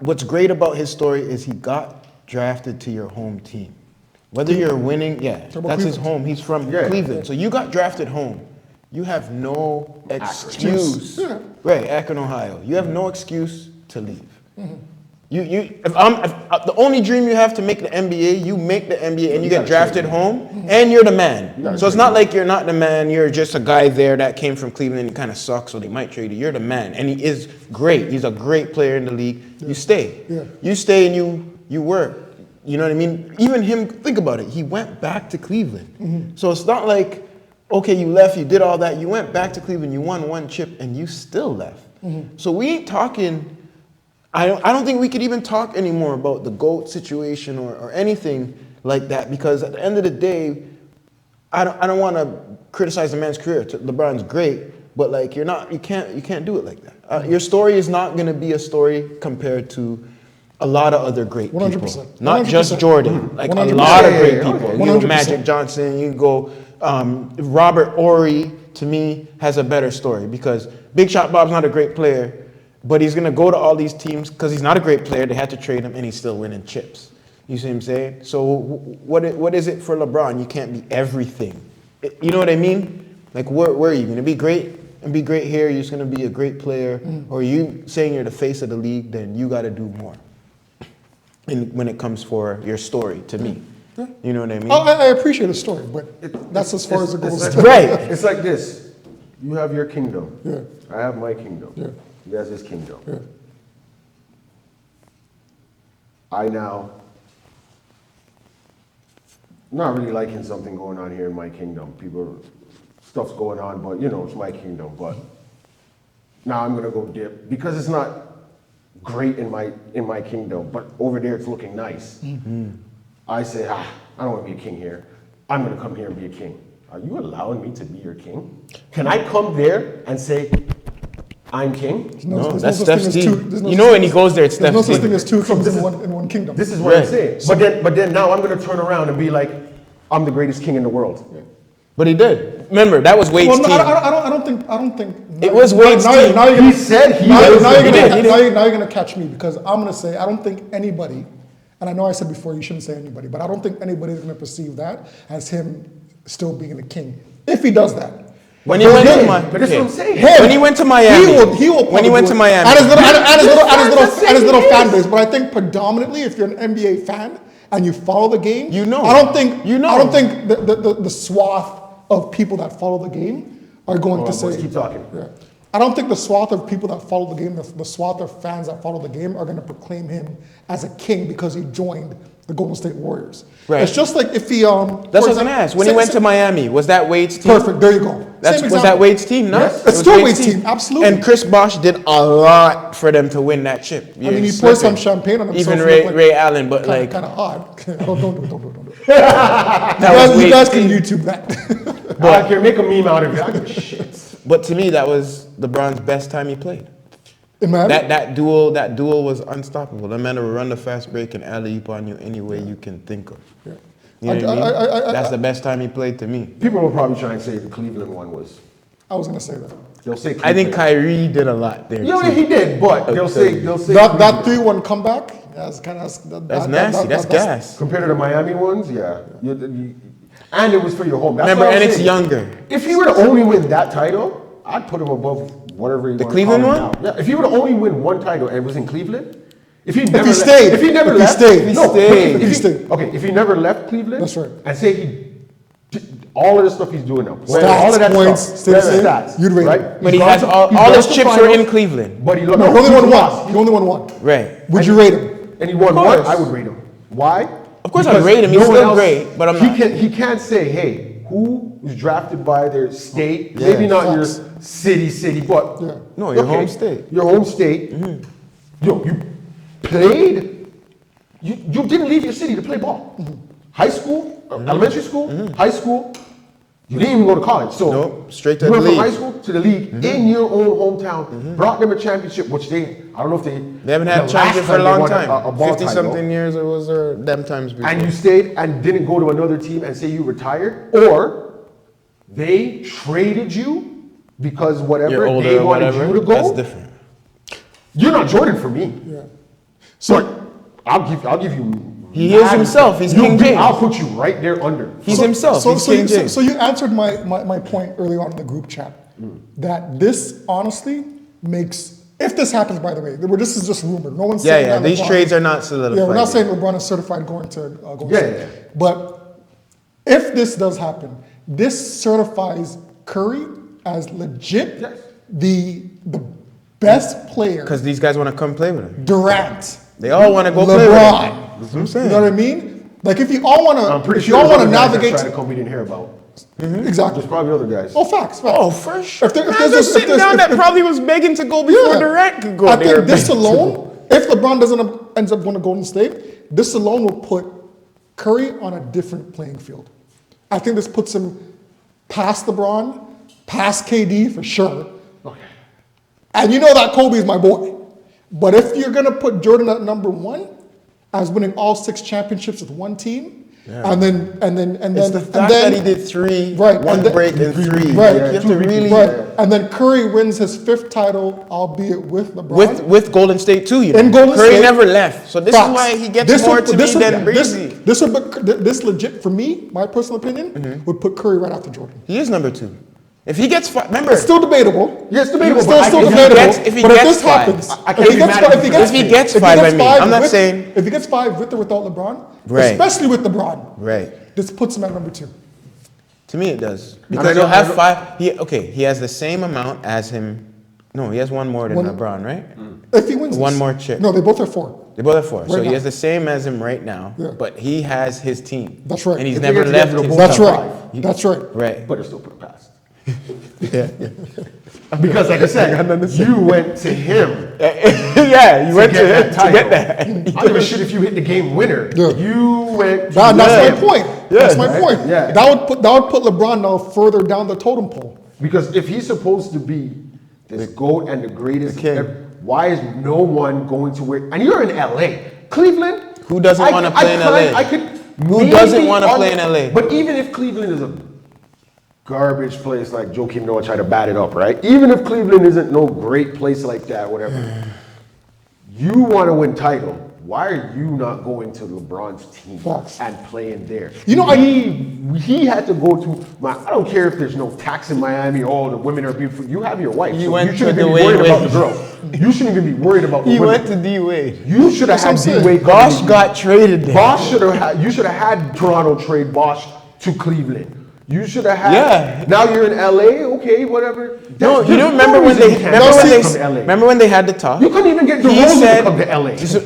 what's great about his story is he got drafted to your home team. Whether you're winning, that's his home. He's from Cleveland. So you got drafted home. You have no excuse. Yeah. Right, Akron, Ohio. You have no excuse to leave. The only dream you have to make the NBA, you make the NBA and you get drafted home and you're the man. So it's not like you're not the man, you're just a guy there that came from Cleveland and kind of sucks, so they might trade you. You're the man. And he is great. He's a great player in the league. You stay. Yeah. You stay and you work. You know what I mean? Even him, think about it. He went back to Cleveland. So it's not like, okay, you left, you did all that. You went back to Cleveland, you won one chip, and you still left. So we ain't talking... I don't think we could even talk anymore about the GOAT situation or anything like that, because at the end of the day, I don't want to criticize the man's career. LeBron's great, but like you can't do it like that. Your story is not going to be a story compared to a lot of other great people. 100%. Not just Jordan, like 100%. a lot of great Yeah, people. okay. You go 100%. Magic Johnson, you go Robert Horry, to me, has a better story because Big Shot Bob's not a great player, but he's going to go to all these teams because he's not a great player. They had to trade him, and he's still winning chips. You see what I'm saying? So what is it for LeBron? You can't be everything. You know what I mean? Like, where are you going to be great and be great here? You're just going to be a great player, or you saying you're the face of the league? Then you got to do more. When it comes for your story, to me, you know what I mean? I appreciate the story, but that's as far as it goes. Right. It's like this. You have your kingdom. Yeah. I have my kingdom. Yeah. He has his kingdom. Yeah. I now, not really liking something going on here in my kingdom. Stuff's going on, but you know, it's my kingdom. But now I'm gonna go dip because it's not great in my kingdom, but over there it's looking nice. I say, I don't want to be a king here. I'm gonna come here and be a king. Are you allowing me to be your king? Can I come there and say, I'm king? No, There's that's such thing Steph's as team. there's no You such know thing when he as- goes there, it's There's no Steph's such thing team. as two kings in one kingdom. This is what I'm Right. saying. But then now I'm gonna turn around and be like, I'm the greatest king in the world. But he did. Remember, that was Wade's Well, no, team. I don't think. It was Wade's team. Now you're He gonna, said he now, was now, the you're did. gonna, He now, did. you're, now you're gonna catch me because I'm gonna say I don't think anybody, and I know I said before you shouldn't say anybody, but I don't think anybody's gonna perceive that as him still being the king. If he does that. When he went to But that's what I'm saying. When he went to Miami. He will when he went to Miami. And his little Yes. fan base. But I think predominantly, if you're an NBA fan and you follow the game, You know. I don't think You know. I don't think the swath of people that follow the game are going to Hold on, say. boys, keep talking. Yeah. I don't think the swath of people that follow the game, the swath of fans that follow the game, are going to proclaim him as a king because he joined the Golden State Warriors. Right. It's just like if he That's what I was going to ask. When he went to Miami, was that Wade's team? Perfect. There you go. Was Same that example. Wade's team? No. Yes. It It's was still Wade's team, absolutely. And Chris Bosh did a lot for them to win that chip. I mean, he poured some champagne on himself. Even and looked like Ray Allen, but like, kind of odd. Don't do it. that was You guys Wade's can team. YouTube that. I can make a meme out of it. I give a shit. But to me, that was LeBron's best time he played. In Miami? That duel was unstoppable. That man would run the fast break and alley-oop on you any way you can think of. Yeah. You know what I mean? That's the best time he played to me. People will probably try and say the Cleveland one was. I was gonna say that. They'll say Cleveland. I think Kyrie did a lot there. Yeah, too. he did, but they'll say That 3-1 comeback. That's kind of That's nasty. That's gas. compared to the Miami ones, yeah. And it was for your home. That's Remember, what I'm and it's saying. younger. If he were to only win that title, I'd put him above whatever. The Cleveland one? Yeah. If he were to only win one title and it was in Cleveland, if he stayed. left, If he stayed. Okay, if he never left Cleveland, That's right. And say he did all of the stuff he's doing now, Stats, all of that points, stuff, stay the same, stats, you'd rate right? him. But He's he gone has to- all he's gone his to chips were finals, in Cleveland. But he No, he only won lost. one. He only won one. Right. Would you rate him? And he won Of one, course. I would rate him. Why? Of course I'd Because rate him. He's no one still else- great, but I'm not. He can't say, hey, who was drafted by their state? Yeah. Maybe not your Facts. city, but Yeah. No, your home state. Your home state. Yo, you played. You didn't leave your city to play ball. High school, elementary school, high school. You didn't even go to college. So Nope, straight to you the went from league. high school to the league in your own hometown. Brought them a championship, which I don't know if They haven't had the championship last for a they long won time. a ball 50 title. something years it was them times before. And you stayed and didn't go to another team and say you retired, or they traded you because whatever You're older they or wanted whatever. you to go. That's different. You're not Jordan for me. Yeah. So I'll give you. He is himself. He's King James. I'll put you right there under. He's himself. So, He's so, King you, so, James. so you answered my point earlier on in the group chat that this honestly makes, if this happens, by the way, this is just rumor. No one's saying that These LeBron- trades are not solidified. Yeah, we're not yet. saying LeBron is certified going to Golden Yeah, State. yeah. But if this does happen, this certifies Curry as legit Yes. the best player. Because these guys want to come play with him. Durant, They all want to go play with him. LeBron. That's what I'm You saying. know what I mean? Like if you all want I'm to, pretty if sure you all there's want to other guys that navigate, try to come we didn't hear about. exactly. There's probably other guys. Oh, facts. Oh, for sure. If there- if Guys there's are a- if sitting there's- down if- that if- probably was begging to go before Durant could go I there. think this alone, if LeBron ends up going to Golden State, this alone will put Curry on a different playing field. I think this puts him past LeBron, past KD for sure. Okay. And you know that Kobe is my boy. But if you're gonna put Jordan at number one, as winning all 6 championships with one team, and then It's the fact that he did 3, Right, one and then- break and 3. Right. You have to really right, and then Curry wins his 5th title, albeit with LeBron. with Golden State too. You know, In Golden Curry State. never left, so this Facts. is why he gets This more would- to this me would- than this- Breezy. This legit for me, my personal opinion, would put Curry right after Jordan. He is number 2. If he gets 5, remember, It's still debatable. Yeah, it's debatable, Still, but still if he debatable. gets- if he but if gets this five, happens, I can't be mad at him. If he gets five, I mean, I'm not saying- if he gets 5 with or without LeBron, Right. especially with LeBron, right? this puts him at number 2. To me, it does I because don't he'll know, have I 5. He has the same amount as him. No, he has one more than One- LeBron, right? If he wins, One this. more chip. No, they both have 4. They both have 4, so Right he now. has the same as him right now. Yeah. But he has his team. That's right. And he's If they never get left together, his they'll That's both right. have 5. That's right. Right. But it's still put it past. Because like I said, you went to him. Yeah, you went to get that to get title. that. I don't give a shit if you hit the game winner. Yeah. You went to That's him. my point. That's my right? point. Yeah. That would put LeBron now further down the totem pole. Because if he's supposed to be this GOAT and the greatest, The king. why is no one going to where? And you're in LA. Cleveland? Who doesn't wanna play in LA? I could Who maybe doesn't wanna play in LA? But even if Cleveland is a garbage place like Joakim Noah tried to bat it up, right? Even if Cleveland isn't no great place like that, whatever, you want to win title. Why are you not going to LeBron's team Facts. and playing there? You know, he had to go to I don't care if there's no tax in Miami. All the women are beautiful. You have your wife. He so went you shouldn't to even the be worried Wade about the Wade. girl. You shouldn't even be worried about the He women. went to D Wade. You should have had That's what I'm D saying. Wade. Bosch got traded there. Bosch should have had. You should have had Toronto trade Bosch to Cleveland. You should have had. Yeah. Now you're in LA. Okay, whatever. No, you There's don't remember no when reason they you can't come to LA. remember when they had the talk. You couldn't even get He DeRozan said to come to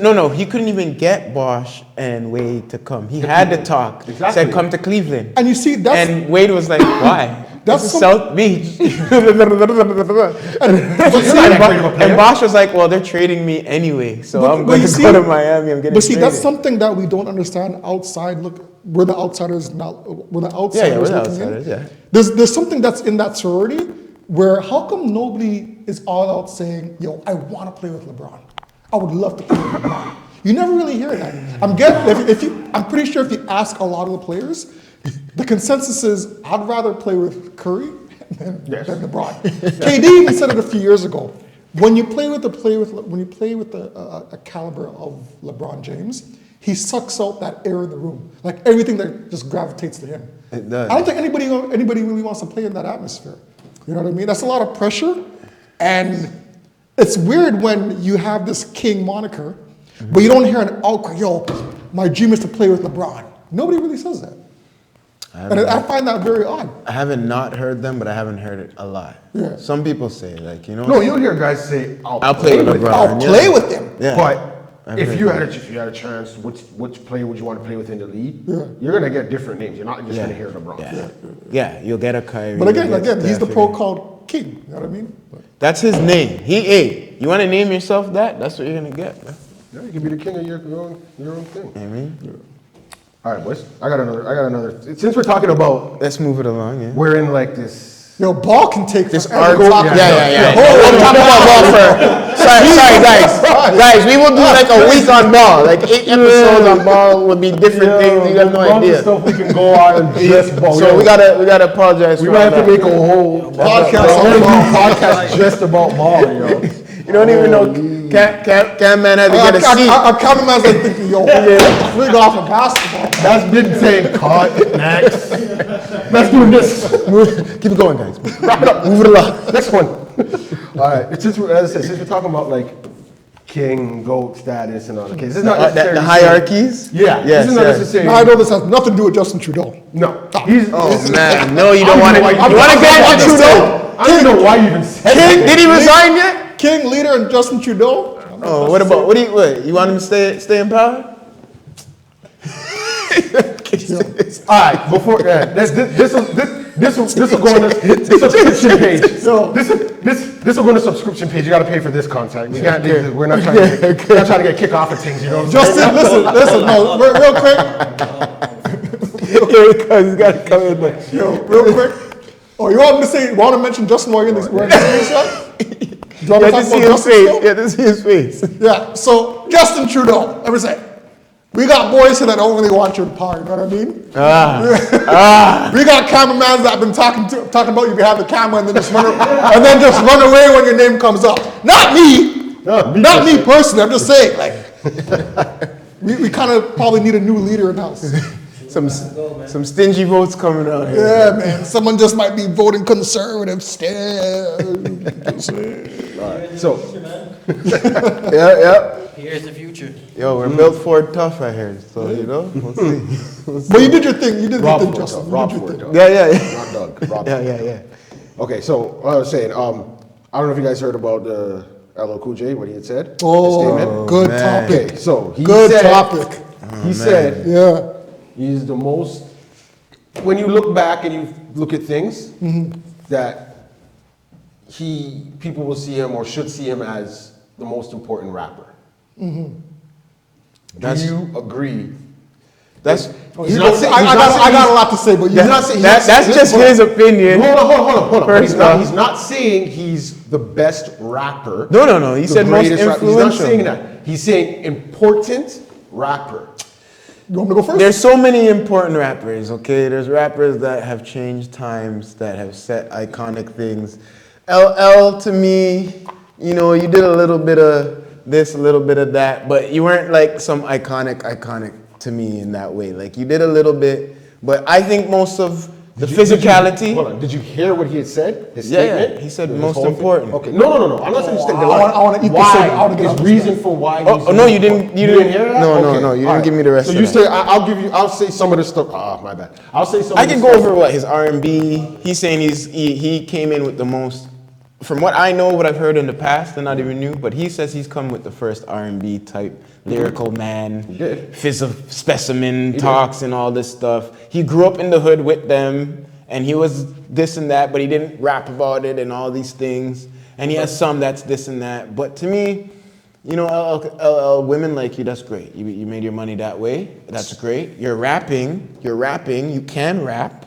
LA. No, he couldn't even get Bosch and Wade to come. He had the talk. Exactly. Said come to Cleveland. And you see, that's And Wade was like, why? That's This is some- South Beach. and And Bosch was like, well, they're trading me anyway, so I'm but going you to see- go to Miami. I'm getting But see, that's traded. something that we don't understand outside. Look, we're the outsiders now. We're the Yeah, outsiders. we're the looking outsiders, in. yeah. There's something that's in that sorority where how come nobody is all out saying, "Yo, I want to play with LeBron. I would love to play with LeBron." You never really hear that. I'm pretty sure if you ask a lot of the players, the consensus is I'd rather play with Curry than LeBron. KD even said it a few years ago. When you play with a caliber of LeBron James, he sucks out that air in the room, like everything that just gravitates to him. It does. I don't think anybody really wants to play in that atmosphere. You know what I mean? That's a lot of pressure, and it's weird when you have this king moniker, but you don't hear an outcry. Yo, my dream is to play with LeBron. Nobody really says that. And I find that very odd. I haven't not heard them, but I haven't heard it a lot. Yeah. Some people say, like, you know. No, you'll hear guys say, I'll play with LeBron. I'll play with him. Yeah. But I've if heard you that. had a chance, which player would you want to play with in the league? You're gonna get different names. You're not just gonna hear LeBron. Yeah, you'll get a Kyrie. But again, you'll get he's the Steph, pro called king. You know what I mean? That's his name. You want to name yourself that? That's what you're gonna get, man. Yeah, you can be the king of your own thing. I mean, All right, boys. I got another. Since we're talking about, let's move it along. Yeah. we're in like this. Yo, ball can take This forever art. talking. Yeah. I'm talking about ball for. Sorry, guys. Guys, we will do like a week on ball. Like 8 episodes on ball would be different things. You have no idea. Stuff we can go on and just ball. So we gotta apologize. We for might have that. to make a whole podcast just about ball, yo. You don't even know. Cam man had to get a seat. Our cameraman's like thinking, yo, flick off of basketball. That's been saying cut next. Let's do this. Keep it going, guys. Wrap it up. Move it along. Next one. All right. Since we're talking about like king, goat status and all that. This is not necessarily The hierarchies. Yeah. Yes, This is not yes. necessarily. Now I know this has nothing to do with Justin Trudeau. No. Oh man, no, you don't want to. why You want to get into Trudeau? I don't even know why you even said King, that. did he resign yet? King, leader, and Justin Trudeau. Oh, what about what? You want him to stay in power? All right, before this will go on the subscription page. This will go on the subscription page. You got to pay for this content. We can't. We're not trying to get kick off of things. You know. Justin, listen, no, real quick. Here he comes. He's got to come in. But Real quick. Oh, you want to mention Justin while you're in this screenshot? Do you want to talk about Justin still? Yeah, to see his face. Yeah, so Justin Trudeau, let me say, we got boys here that don't really want you in power, you know what I mean? We got cameramans that have been talking about you behind the camera and then just run away when your name comes up. Not me. Not me personally, I'm just saying, like, we kind of probably need a new leader in house. Some stingy votes coming out here. Yeah, man, someone just might be voting conservative still. So, Yeah. Here's the future. Yo, we're built Ford tough, I heard. So you know, we'll see. But you did your thing. You did your Rob thing, Ford, Justin. Rob You did your Ford, thing. Yeah. not Doug. Rob. Yeah. Okay, so I was saying, I don't know if you guys heard about LL Cool J, what he had said. Oh, His statement. good man. topic. Okay, so he Good said, topic. He said Yeah. he's the most. When you look back and you look at things, that people will see him or should see him as the most important rapper. Do you agree? That's He's not saying- I got a lot to say, but you He's not saying that's just his opinion. Hold on. First off. He's not saying he's the best rapper. No. He the said most greatest rapper. influential. He's not saying that. He's saying important rapper. You want me to go first? There's so many important rappers, okay? There's rappers that have changed times, that have set iconic things. LL, to me, you know, you did a little bit of this, a little bit of that, but you weren't like some iconic to me in that way. Like, you did a little bit, but I think most of the physicality. Hold on. Did you hear what he had said? His Yeah, statement? he said His most whole thing? important. Okay. No. I'm not saying he's I wanna eat this why? segment. I wanna get His off this reason for why. Oh, no, you didn't hear that? No, Okay. you didn't All right. give me the rest So of you that. say I'll say some of the stuff. My bad. I'll say some. I of the can go stuff. over what his R&B. He's saying he came in with the most. From what I know, what I've heard in the past, and not even new, but he says he's come with the first R&B type lyrical man. He did. Specimen talks and all this stuff. He grew up in the hood with them, and he was this and that, but he didn't rap about it and all these things. And he has some that's this and that. But to me, you know, LL, women like you, that's great. You made your money that way. That's great. You're rapping. You can rap.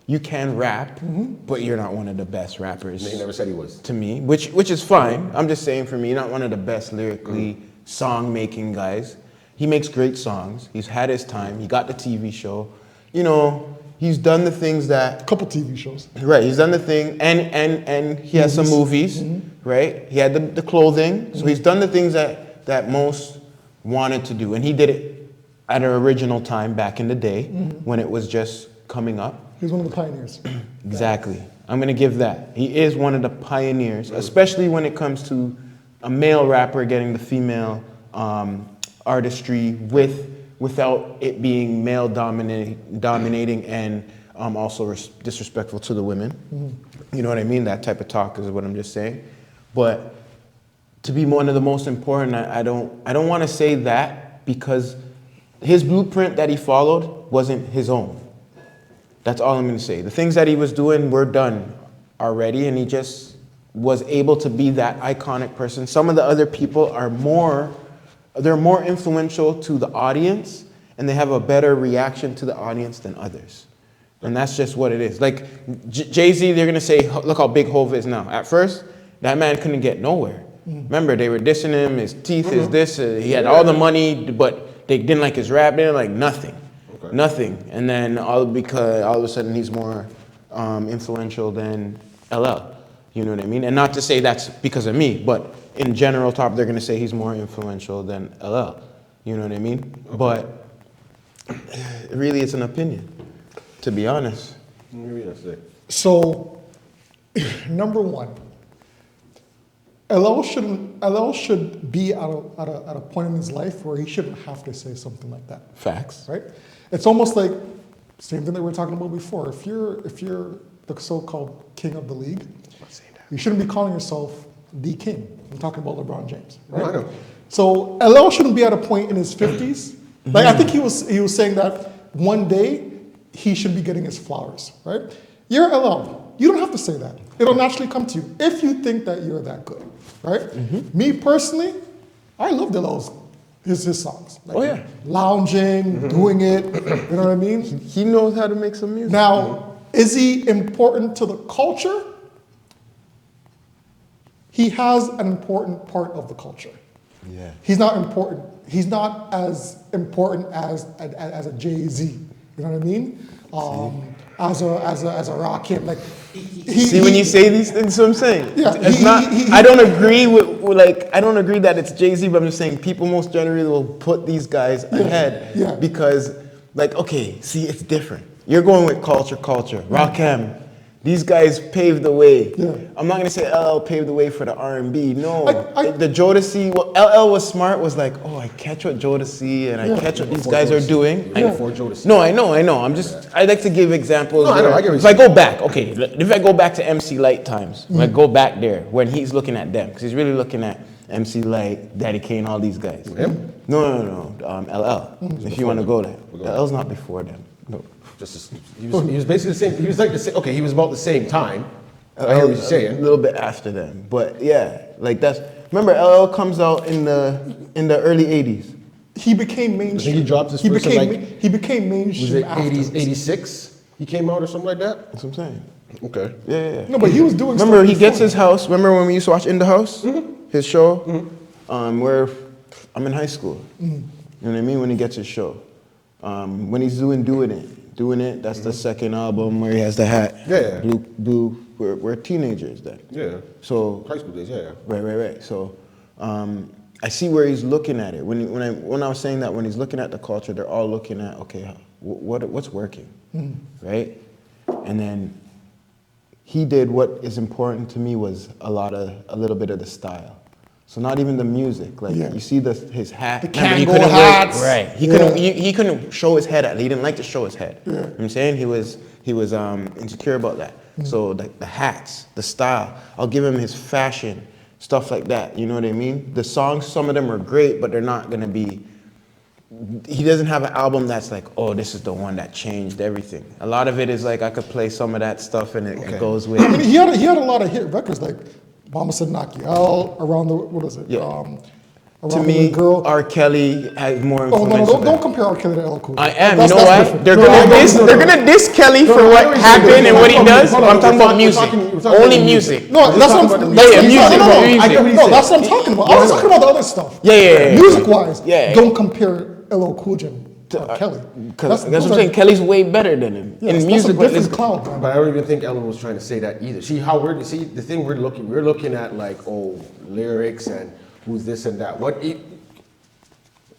But you're not one of the best rappers. He never said he was. To me, which is fine. I'm just saying, for me, you're not one of the best lyrically song-making guys. He makes great songs. He's had his time. He got the TV show. You know, he's done the things that Couple TV shows. right. He's done the thing, and he has some movies. Right. He had the clothing. So he's done the things that most wanted to do, and he did it at an original time back in the day when it was just coming up. He was one of the pioneers. Exactly. I'm going to give that. He is one of the pioneers, especially when it comes to a male rapper getting the female artistry without it being male dominating and also disrespectful to the women. You know what I mean? That type of talk is what I'm just saying. But to be one of the most important, I don't want to say that because his blueprint that he followed wasn't his own. That's all I'm going to say. The things that he was doing were done already, and he just was able to be that iconic person. Some of the other people are they're more influential to the audience, and they have a better reaction to the audience than others. And that's just what it is. Like Jay-Z, they're going to say, look how big Hov is now. At first, that man couldn't get nowhere. Remember, they were dissing him, his teeth, his this, he had all the money, but they didn't like his rap, they didn't like nothing. Nothing. And then all of a sudden he's more influential than LL. You know what I mean? And not to say that's because of me, but in general talk, they're going to say he's more influential than LL. You know what I mean? Okay. But really, it's an opinion, to be honest. Maybe that's it. So, number one, LL should be at a point in his life where he shouldn't have to say something like that. Facts. Right? It's almost like same thing that we were talking about before. If you're the so-called king of the league, you shouldn't be calling yourself the king. I'm talking about LeBron James, right? I know. So LL shouldn't be at a point in his 50s. Like I think he was saying that one day he should be getting his flowers, right? You're LL. You don't have to say that. It'll naturally come to you if you think that you're that good, right? Me personally, I love his songs. Like lounging, doing it, you know what I mean? He knows how to make some music. Now, is he important to the culture? He has an important part of the culture. Yeah. He's not important. He's not as important as a Jay-Z. You know what I mean? As a Rakim, like. When you say these things, what I'm saying. Yeah, I don't agree I don't agree that it's Jay-Z, but I'm just saying people most generally will put these guys ahead because, like, okay, see, it's different. You're going with culture. Rakim. These guys paved the way. Yeah. I'm not gonna say LL paved the way for the R&B. No, the Jodeci. What LL was smart was like, oh, I catch what Jodeci and I catch what these guys are doing. Before Jodeci. No, I know. I like to give examples. No, I know. I get what if I go back, okay, if I go back to MC Light times, if I go back there when he's looking at them, because he's really looking at MC Light, Daddy Kane, all these guys. Him? No. LL. If you want to go there, LL's not before them. No. He was basically the same. He was like the same. Okay, he was about the same time. I hear what you're saying. A little bit after them, but yeah, like that's. Remember, LL comes out in the early '80s. He became mainstream. He dropped his he first became mainstream. Was it 80s, 86? He came out or something like that. That's what I'm saying. Okay. Yeah. No, but he was doing. Remember, he gets his house. Remember when we used to watch In the House, his show, where I'm in high school. You know what I mean? When he gets his show, when he's doing it. That's the second album where he has the hat. Yeah. Blue. We're teenagers then. Yeah. So high school days. Yeah. Right. So I see where he's looking at it. When I was saying that when he's looking at the culture, they're all looking at what's working, right? And then he did what is important to me was a little bit of the style. So not even the music, like you see his hat. The Kangol hats. Right. He couldn't show his head. He didn't like to show his head. Yeah. You know what I'm saying? He was insecure about that. So the hats, the style. I'll give him his fashion, stuff like that. You know what I mean? The songs, some of them are great, but they're not gonna be. He doesn't have an album that's like, oh, this is the one that changed everything. A lot of it is like I could play some of that stuff and it goes with. I mean, he had a lot of hit records like Mama Said Knock You Out, Around the, what is it? Yeah. To around me, a girl. R. Kelly has more Oh influence. no, don't compare R. Kelly to LL Cool J. I am. That's You know what? different. They're No, gonna no, diss. no, They're no. gonna diss Kelly for No, I what know what you're happened saying. and what he Hold on, does. hold on. I'm talking We're about music. we're talking Only about music. No, that's what I'm. Yeah, That's music, no, no, no. music. I get what he's no, saying. that's what I'm talking about. I was talking about the other stuff. Yeah. Music-wise, Yeah. don't compare LL Cool J to R. Kelly. Because that's what I'm saying. Kelly's way better than him in That's music. a But different cloud, man. But I don't even think Ellen was trying to say that either. See how we're the thing we're looking at like lyrics and who's this and that.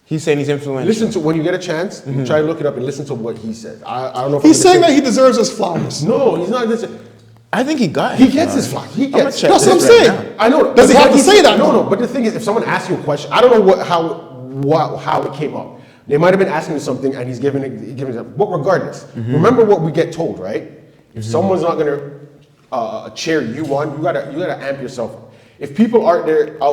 he's saying he's influential. Listen to when you get a chance, try to look it up and listen to what he says. I don't know. If He's I'm saying gonna that say- he deserves his flowers. No, he's not. Listen, I think he got. he gets his flowers. He gets. check That's what I'm this right saying. now. I know. Does he have to say that? No. But the thing is, if someone asks you a question, I don't know how it came up. They might have been asking you something, and he's giving it. But regardless, remember what we get told, right? If someone's not gonna cheer you on, you gotta amp yourself up. If people out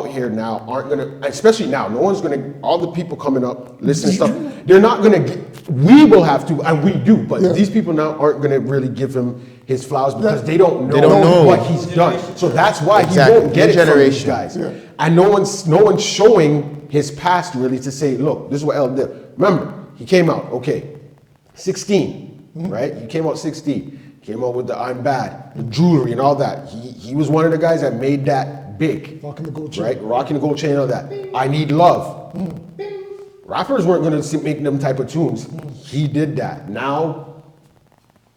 here now aren't gonna, especially now, no one's gonna. All the people coming up, listening to stuff, they're not gonna. We will have to, and we do. But these people now aren't gonna really give him his flowers because they don't know what he's done. So that's why Exactly. he won't get New it from these generation. guys. And no one's showing his past really to say, look, this is what L did. Remember, he came out, okay, 16, right? He came out 16. Came out with the I'm Bad, the jewelry and all that. He was one of the guys that made that big. Rocking the gold chain. Right? Rocking the gold chain and all that. I Need Love. Rappers weren't going to make them type of tunes. He did that. Now,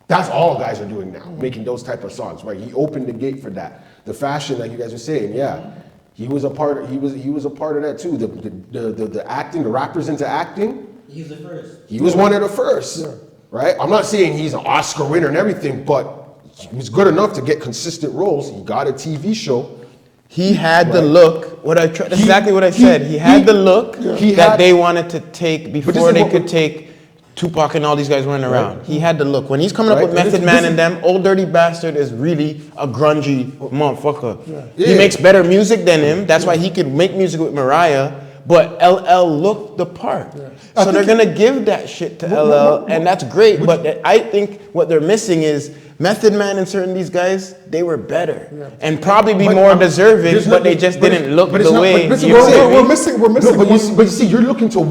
that's all guys are doing now, making those type of songs, right? He opened the gate for that. The fashion, like you guys were saying, yeah. He was a part of that too. The acting, the rappers into acting. He's the first. He was one of the first, right? I'm not saying he's an Oscar winner and everything, but he was good enough to get consistent roles. He got a TV show. He had the look. That's exactly what I said. He had the look that they wanted to take before they could take Tupac and all these guys running around. He had the look. When he's coming up Right. with Method Man and them, Old Dirty Bastard is really a grungy motherfucker. Yeah. He makes better music than him. That's why he could make music with Mariah. But LL looked the part. So they're gonna give that shit to LL, and that's great. But I think what they're missing is Method Man and certain these guys, they were better. And probably be more deserving, but they just didn't look the way. You know what I mean? We're missing. No, but you see, you're looking to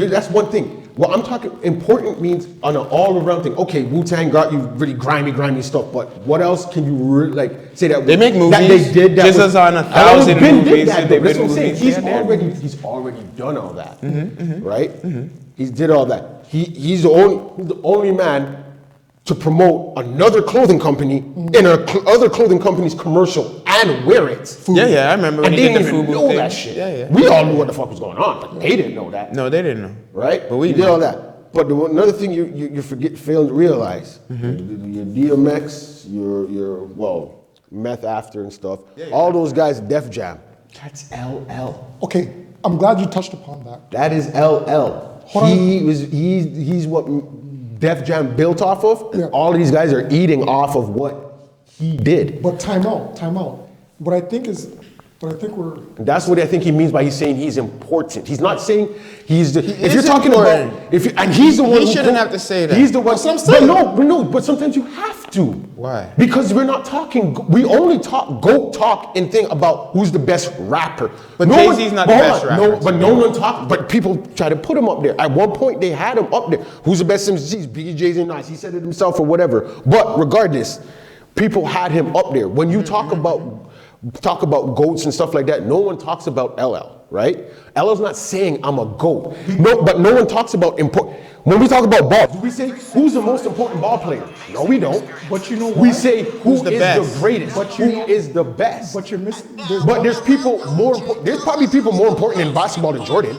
that's one thing. Well, I'm talking important means on an all-around thing. Okay, Wu-Tang got you really grimy stuff, but what else can you say that They make movies. that they did that Just was- as on LL 1,000 Ben movies did that, that though. they've That's been what I'm saying. movies. He's already done all that, right? He did all that. He's the only man to promote another clothing company in other clothing company's commercial and wear it. Yeah, I remember when And he they did the didn't even FUBU know thing. that shit. Yeah. We all knew what the fuck was going on, but they didn't know that, No, they didn't know. right? But we did knew. all that. But another thing you failing to realize, your DMX, your Meth After and stuff, all those guys, Def Jam, that's LL. Okay, I'm glad you touched upon that. That is LL. Hold on. He's what Def Jam built off of. Yeah. All of these guys are eating off of what he did. But time out. What I think we're. That's what I think he means by he's saying he's important. He's not saying he's the. If is you're talking important. about, and he's the one. He who shouldn't have to say that. He's the one. That's what I'm saying. But no. But sometimes you have to. Why? Because we're not talking. We only talk and think about who's the best rapper. But No Jay-Z's one- not the hold best on, rapper, No, but no one talk. But people try to put him up there. At one point, they had him up there. Who's the best MCs? Biggie, Jay-Z, Nas. He said it himself or whatever. But regardless, people had him up there. When you talk about goats and stuff like that, no one talks about LL, right? LL's not saying I'm a goat. No, but no one talks about important. When we talk about ball, do we say who's the most important ball player? No, we don't. But you know We why? say who's the the best? greatest. But Who is the best? But you're missing. But there's people more. There's probably people more important in basketball than Jordan,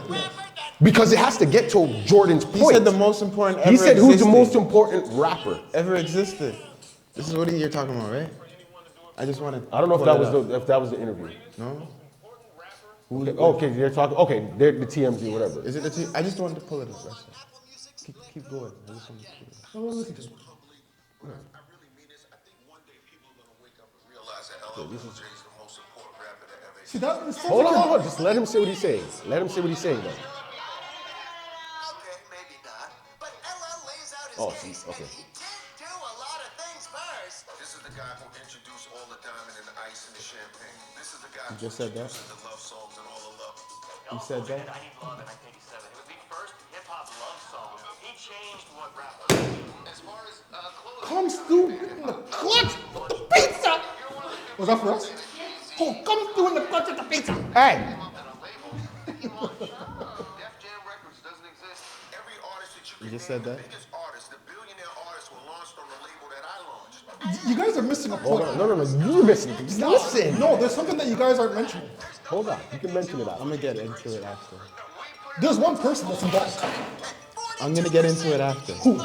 because it has to get to Jordan's point. He said the most important ever He said who's the existed. most important rapper. Ever existed. This is what you're talking about, right? I just wanted. I don't know if that was the interview. No. Okay, they're talking. Okay, they're the TMZ, whatever. Is it the T? I just wanted to pull it up. That's all. Keep going. I just wanted to pull it up. I really mean this. I think one day people are gonna wake up and realize that LL Cool J is the most important rapper that ever See existed. that? Hold on. Just let him say what he's saying. Let him say what he's saying, though. Okay, maybe not. But LL lays out his Oh, case, okay. and he did do a lot of things first. This is the guy who introduced all the diamond and the ice and the champagne. This is the guy who just said that? introduced the love songs and all the love. You said that? I Need Love in 1987. It was the first hip-hop love song. He changed what rap was. As far as clothes, Comes through in the clutch with the pizza. Was that for us? Oh, comes through in the clutch with the pizza. Hey, and a label, he launched Def Jam Records doesn't exist. Every artist that you You can just name, said that? the biggest artists, the billionaire artists were launched on the label that I launched. You guys are missing a hold point. on. No. You're missing. Just listen. No, there's something that you guys aren't mentioning. Hold on. You can mention it I'm gonna get into it after. There's one person that's involved. I'm gonna get into it after. Who?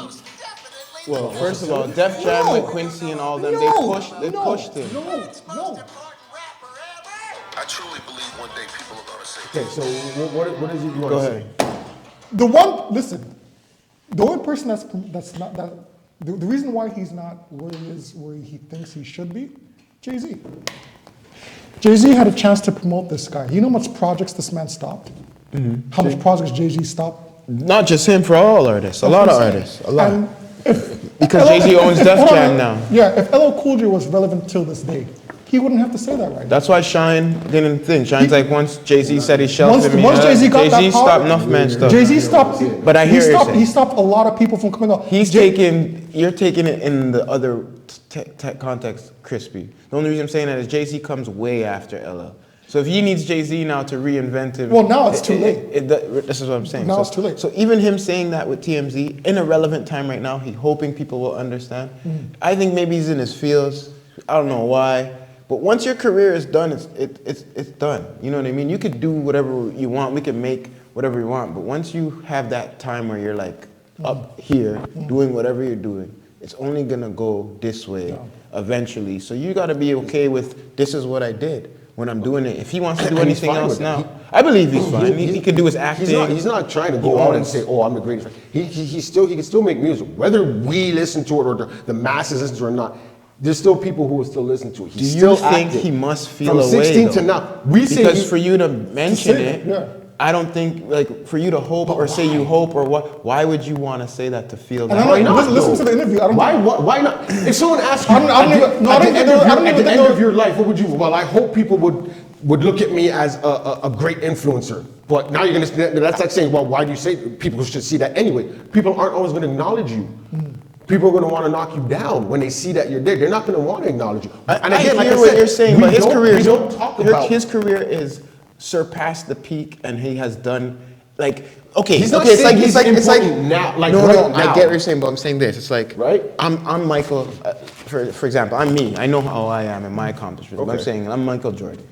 Well, first of all, Def Jam No. with Quincy and all them, they pushed him. No. I truly believe one day people are going to say, Okay, so what is it you want Go to say? ahead. The one, listen, the only person that's not that the reason why he's not where he is, where he thinks he should be, Jay-Z. Jay-Z had a chance to promote this guy. You know how much projects this man stopped? How much projects Jay-Z stopped? Not just him, for all artists. A lot of artists. A lot. And if Because LL Jay-Z owns Def hold on, Jam now. Yeah, if LL Cool J was relevant till this day, he wouldn't have to say that right now. That's why Shine didn't think. Shine's like, once Jay-Z said he's shelving me, Once Jay-Z got that Jay-Z power, stopped enough man stuff. Jay-Z stopped. But I hear what you're saying. He stopped a lot of people from coming out. You're taking it in the other context, Crispy. The only reason I'm saying that is Jay-Z comes way after LL. So if he needs Jay-Z now to reinvent it. Well, now it's too late. This is what I'm saying. Now it's too late. So even him saying that with TMZ, in a relevant time right now, he's hoping people will understand. I think maybe he's in his feels. I don't know why. But once your career is done, it's done. You know what I mean? You could do whatever you want. We can make whatever you want. But once you have that time where you're like up here doing whatever you're doing, it's only gonna go this way eventually. So you gotta be okay with this is what I did when I'm doing it. If he wants to do And he's anything fine else with it. now, I believe he's fine. He could do his acting. He's not trying to go out and say, "Oh, I'm the greatest." He can still make music, whether we listen to it or the masses listen to it or not. There's still people who will still listen to it. Do He's you still think active. he must feel From a way 16 to though? now? We say Because for you to mention say it, it, yeah. I don't think like for you to hope or say you hope or what. Why would you want to say that to feel And that? I'm way? like, listen to the interview. I don't Why not? If someone asks you I don't even- no, I at don't the even end of know- I your- don't at even the end know- of your life, what would you? Well, I hope people would look at me as a great influencer. But now you're gonna. That's like saying, well, why do you say people should see that anyway? People aren't always going to acknowledge you. People are going to want to knock you down when they see that you're there. They're not going to want to acknowledge you. I hear what you're saying, we but his don't- career we don't talk about his career is surpassed the peak, and he has done like okay. He's not okay, it's saying like he's it's like important now, like no, right no. now. I get what you're saying, but I'm saying this. It's like Right? I'm Michael. For example, I'm me. I know how I am and my accomplishments. But I'm Okay. saying I'm Michael Jordan.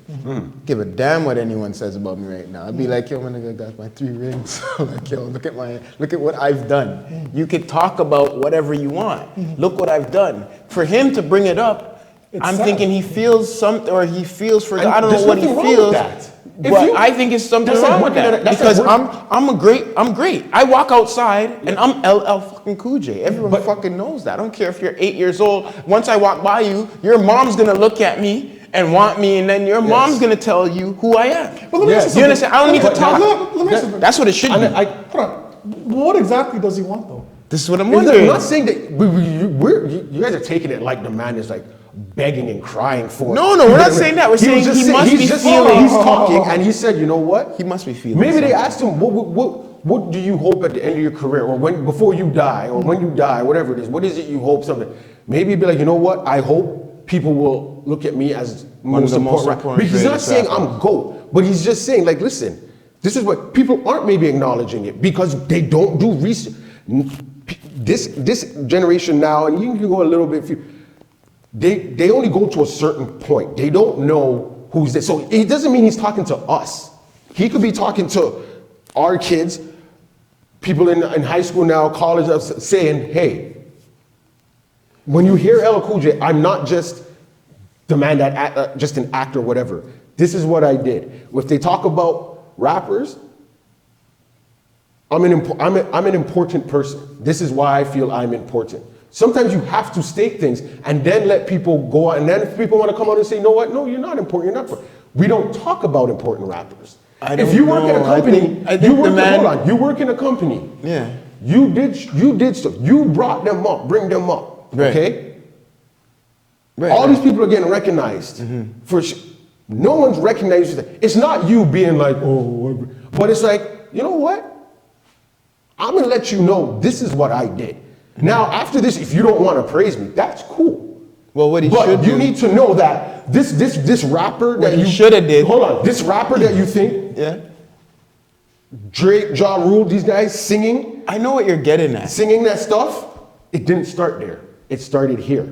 Give a damn what anyone says about me right now. I'd be like, yo, man, I got my 3 rings. Like, yo, look at what I've done. You could talk about whatever you want. Look what I've done. For him to bring it up, I'm sad. thinking he feels something, or he feels for. And I don't know there's what he nothing wrong with feels. that. If But you- I think it's something that's like wrong with working that at a- that's because like work- I'm great. I walk outside and I'm LL fucking Cool J. Everyone fucking knows that. I don't care if you're 8 years old. Once I walk by you, your mom's gonna look at me and want me, and then your mom's gonna tell you who I am. But let me ask You understand? I don't need to talk. Let me ask you something. That's what it should be. I, Hold on. What exactly does he want though? This is what I'm I'm wondering. not saying that you guys are taking it like the man is like begging and crying for. No, we're not saying that. We're saying he must be feeling. He's talking, and he said, "You know what? He must be feeling Maybe they something. asked him, "What do you hope at the end of your career, or before you die, or when you die, whatever it is? What is it you hope?" Something. Maybe he'd be like, "You know what? I hope people will look at me as One of the most important." important He's not greatest saying rappers. I'm GOAT, but he's just saying, like, listen, this is what people aren't maybe acknowledging it because they don't do research. This generation now, and you can go a little bit. They only go to a certain point. They don't know who's this. So it doesn't mean he's talking to us. He could be talking to our kids, people in high school now, college, saying, "Hey, when you hear LL Cool J, I'm not just the man that just an actor, whatever. This is what I did." If they talk about rappers, I'm an important person. This is why I feel I'm important. Sometimes you have to state things and then let people go out. And then if people want to come out and say, "You know what? No, you're not important. You're not important." We don't talk about important rappers. If you work in a company, you work in a company. Yeah. You did stuff. You brought them up, bring them up. Right. Okay? Right, All right. these people are getting recognized. No one's recognized. It's not you being like, "Oh, But it's like, you know what? I'm gonna let you know this is what I did. Now, after this, if you don't want to praise me, that's cool. Well, what he But should you do. need to know that this rapper that he you shoulda did. Hold on, this rapper that you think Yeah. Drake, Ja Rule, these guys singing I know what you're getting at. that stuff, it didn't start there. It started here.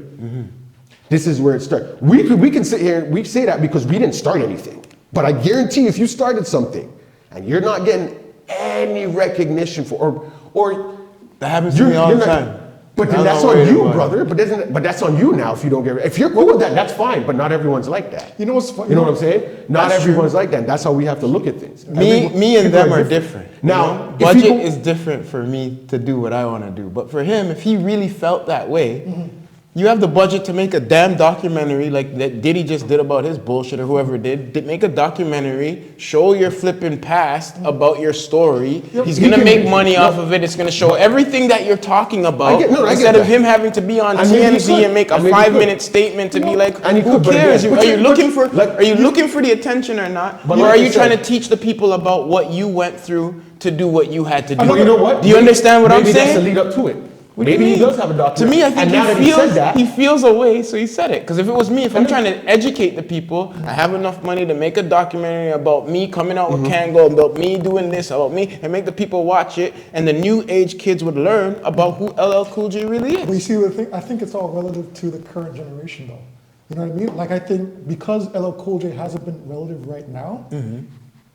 This is where it started. We can sit here and we say that because we didn't start anything. But I guarantee if you started something and you're not getting any recognition for or That happens to me all the time. But then I'm that's not on worried you, about it. brother. But that's on you now if you don't get it. If you're cool with that, that's fine. But not everyone's like that. You know what's funny? You know what I'm saying? Not That's everyone's like that. That's how we have to look at things. Me and People them are different. Now, you know? if Budget people- is different for me to do what I want to do. But for him, if he really felt that way, you have the budget to make a damn documentary like that Diddy just did about his bullshit or whoever did. Make a documentary, show your flipping past about your story. He's He gonna can make make- money no. off of it. It's gonna show everything that you're talking about. I get instead of that. him having to be on And maybe he TMZ could. and make a And maybe he 5-minute could. statement to be like, And he who could, but cares? again, Are you but looking you- for like, are you looking for the attention or not? But Or like are I you trying said- to teach the people about what you went through to do what you had to do? But you know what? Do you understand what I'm Maybe that's the saying? lead up to it. What do you Maybe he mean? does have a To documentary. me, I think and now that he he feels said that, he feels a way, so he said it. Because if it was me, if I'm trying to educate the people, I have enough money to make a documentary about me coming out with Kango, about me doing this, about me, and make the people watch it, and the new age kids would learn about who LL Cool J really But you is. see, the thing, I think it's all relative to the current generation, though. You know what I mean? Like, I think because LL Cool J hasn't been relative right now,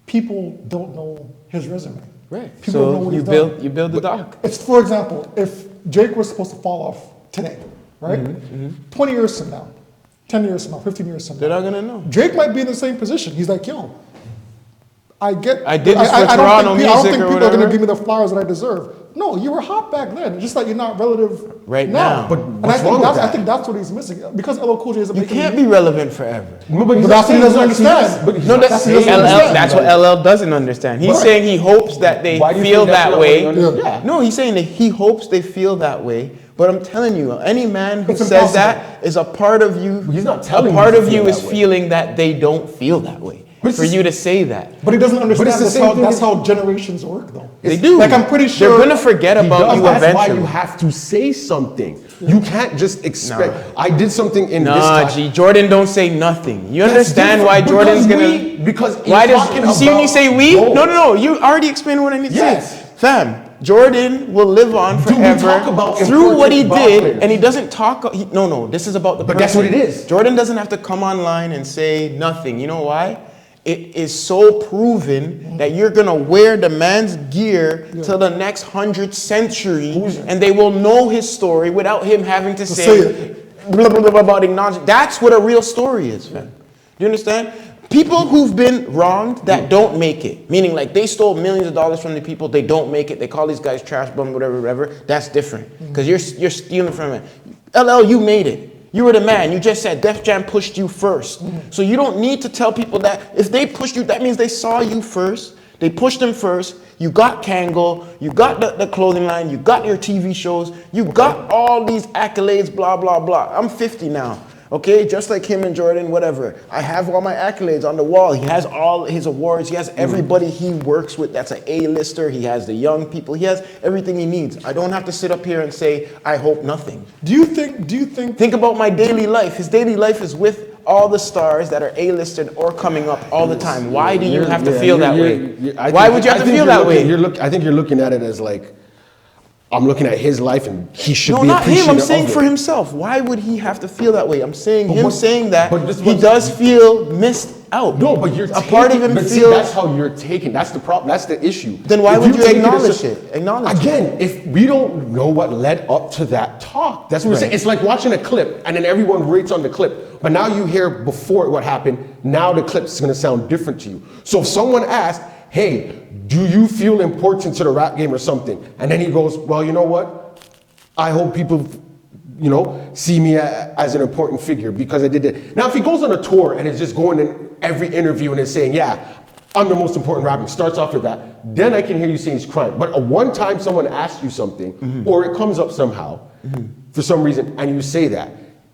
people don't know his resume. Right. People don't know So what you he's build done. you build the doc. It's, for example, if Drake was supposed to fall off today, right? 20 years from now, 10 years from now, 15 years from now. They're not gonna know. Drake might be in the same position. He's like, yo, I did this for I don't Toronto think, I don't music think or people are going whatever. to give me the flowers that I deserve. No, you were hot back then. It's just that you're not relative Right now. But And I what's think wrong that's, with I that? think that's what he's missing. Because LL Cool J isn't You making can't be relevant forever. No, But that's what he doesn't understand. But he's No, not that's saying LL that. that's what LL doesn't understand. He's Right. saying he hopes that they Why do you feel think that's that not way. what he understands? No, he's saying that he hopes they feel that way. But I'm telling you, any man who It's says impossible. that is a part of you. He's not telling a part you of to you feel is that way. feeling that they don't feel that way. But it's For the- you to say that, But he doesn't understand it's the that's, same how, thing that's as- how generations work, though. they do. Like, I'm pretty sure- they're gonna forget He about does. you That's eventually. why you have to say something. You can't just expect. I did something in this Nah, time. G. Jordan don't say nothing. You That's understand why different. Jordan's Because gonna? we- because why you're does talking you see when you about say we? goals. No. You already explained what I need to Yes. say, fam. Jordan will live on Do we forever talk about through what he important ball did, players? and he doesn't talk. No. This is about the. But that's person. what it is. Jordan doesn't have to come online and say nothing. You know why? It is so proven that you're gonna wear the man's gear till the next 100 centuries, and they will know his story without him having to say say it. blah, blah, blah, about acknowledging. That's what a real story is, man. Do you understand? People who've been wronged that don't make it, meaning like they stole millions of dollars from the people, they don't make it. They call these guys trash bum, whatever. That's different because you're stealing from it. LL, you made it. You were the man. You just said Def Jam pushed you first. So you don't need to tell people that if they pushed you, that means they saw you first. They pushed them first. You got Kango. You got the clothing line. You got your TV shows. You got all these accolades, blah, blah, blah. I'm 50 now. Okay, just like him and Jordan, whatever. I have all my accolades on the wall. He has all his awards. He has everybody he works with that's an A-lister. He has the young people. He has everything he needs. I don't have to sit up here and say, I hope nothing. Do you think, Think about my daily life. His daily life is with all the stars that are A-listed or coming up all the time. Why do you have to feel that way? Why would you have to feel that way? I think you're looking at it as like, I'm looking at his life and he should No, be not him. appreciative I'm saying of for it. himself. Why would he have to feel that way? I'm saying him what- saying that but this he was- does feel missed out. No, but you're a part of him but see, feels. that's how you're taking. That's the problem. That's the issue. Then why If would you take acknowledge as a- it? Acknowledge it. Again, if we don't know what led up to that talk, that's what we're saying. It's like watching a clip and then everyone rates on the clip. But now you hear before what happened, now the clip's gonna sound different to you. So if someone asks, hey, do you feel important to the rap game or something? And then he goes, well, you know what? I hope people, see me as an important figure because I did it. Now, if he goes on a tour and is just going in every interview and is saying, yeah, I'm the most important rapper, starts off with that, then I can hear you saying he's crying. But a one time someone asks you something, or it comes up somehow, for some reason, and you say that,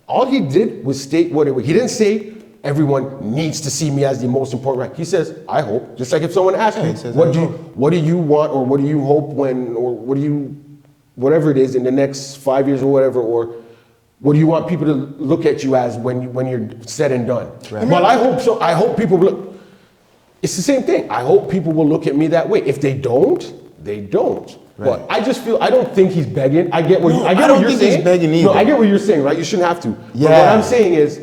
all he did was state what it was. He didn't say everyone needs to see me as the most important. He says, I hope. Just like if someone asks he you, says, what "I do you, hope." what do you want, or what do you hope when, or what do you, whatever it is in the next 5 years or whatever, or what do you want people to look at you as when you're said and done? Right. Well, I hope so. I hope people look. It's the same thing. I hope people will look at me that way. If they don't, they don't. Right. But I just feel, I don't think he's begging. I get what No, I get I don't what you're think he's saying. begging No, either. I get what you're saying, right? You shouldn't have to. But what Yeah. I'm saying is,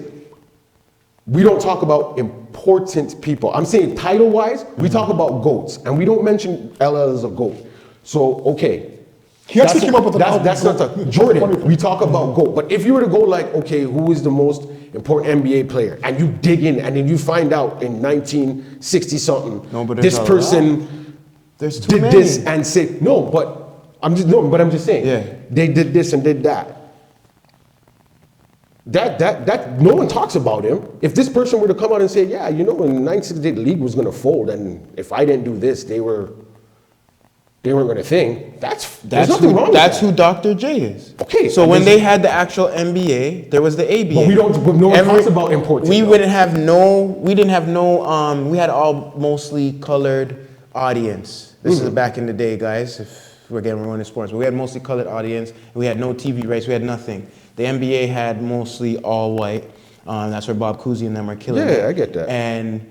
we don't talk about important people. I'm saying title-wise, we talk about GOATs, and we don't mention LL as a GOAT. So, okay. He actually came up with an album, That's not GOAT. the, Jordan, we talk about GOAT. But if you were to go like, okay, who is the most important NBA player? And you dig in, and then you find out in 1960-something, No, but there's this a person There's too did many. this and say, no, but I'm just saying, Yeah. they did this and did that. That no one talks about him. If this person were to come out and say, yeah, you know, in 1968 the league was going to fold, and if I didn't do this, they weren't going to think. There's nothing wrong with That's that. who Dr. J is. Okay, So and when there's- they had the actual NBA, there was the ABA. But no one talks about important. We though. wouldn't have no. We didn't have no. We had all mostly colored audience. This is back in the day, guys. If we're running sports, but we had mostly colored audience. We had no TV rights. We had nothing. The NBA had mostly all white. That's where Bob Cousy and them are killing it. Yeah, I get that. And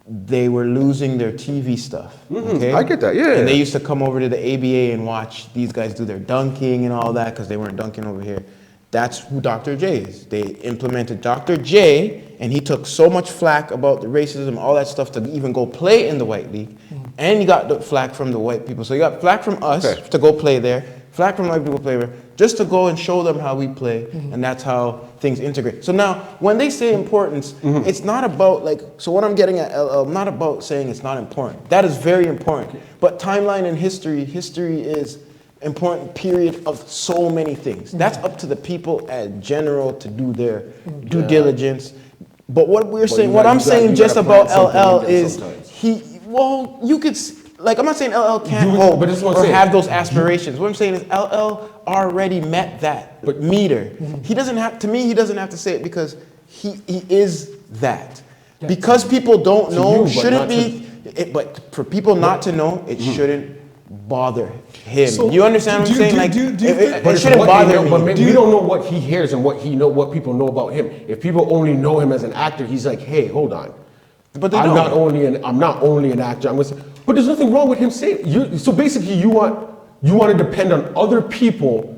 they were losing their TV stuff. Okay? I get that, yeah. And they used to come over to the ABA and watch these guys do their dunking and all that because they weren't dunking over here. That's who Dr. J is. They implemented Dr. J, and he took so much flack about the racism, all that stuff, to even go play in the white league. And he got the flack from the white people. So he got flack from us Okay. to go play there, flack from white people to play there, just to go and show them how we play, and that's how things integrate. So now, when they say importance, it's not about like, so what I'm getting at, LL, not about saying it's not important. That is very important. But timeline and history is important period of so many things. That's up to the people at general to do their due diligence. But what we're saying, you what gotta- I'm you gotta- saying you just gotta about plant something LL in them is sometimes. you could, like, I'm not saying LL can't Do it, hope but this is what I'm or saying. have those aspirations. What I'm saying is LL already met that meter. He doesn't have, to me, he doesn't have to say it because he is that. Because people don't know, you, but shouldn't not be, but for people not to know, it shouldn't bother him. So, you understand what I'm do you- saying? Like, do you think- it But it's shouldn't what they bother know, me. but maybe we don't know what he hears and what people know about him. If people only know him as an actor, he's like, hey, hold on. But they I'm don't. I'm not only an actor. But there's nothing wrong with him saying. So basically, you want to depend on other people.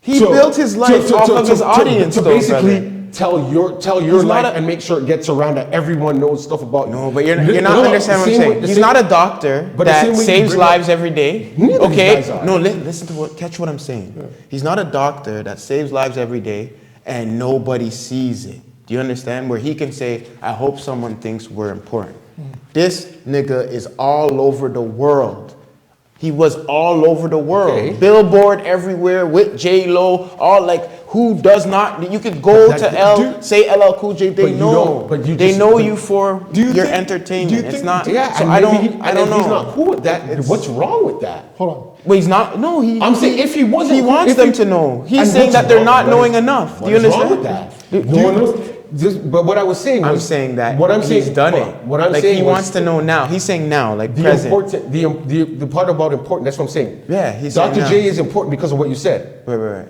He built his life off of his audience, to though, basically brother. tell your He's not life a- and make sure it gets around that everyone knows stuff about you. No, but you're not No, understanding what I'm the same saying. way- the He's same- not a doctor but the same that way you saves bring up- lives every day. Neither of these Okay? guys are. No, listen to catch what I'm saying. He's not a doctor that saves lives every day and nobody sees it. Do you understand? Where he can say, I hope someone thinks we're important. This nigga is all over the world. He was all over the world. Okay. Billboard everywhere with J-Lo, all like, who does not, you could go But to that- say LL Cool J, they But you know. don't- but you they just- know but- you for Do you your think- entertainment. do you It's think- not, Yeah, so and I maybe don't and know. if he's not cool with that, what's wrong with that? Hold on. But he's not, no, I'm saying if he wasn't, he wants if them he- to know. He's and saying what's that they're wrong- not what knowing is- enough. Do what you is wrong understand? with that? No one knows. But what I was saying was, I'm saying that what I'm he's saying, done hold it. on. What I'm like saying he was, wants to know now. He's saying now, like the present. important, the part about important. That's what I'm saying. Yeah, he's saying Dr. now. J is important because of what you said. Right.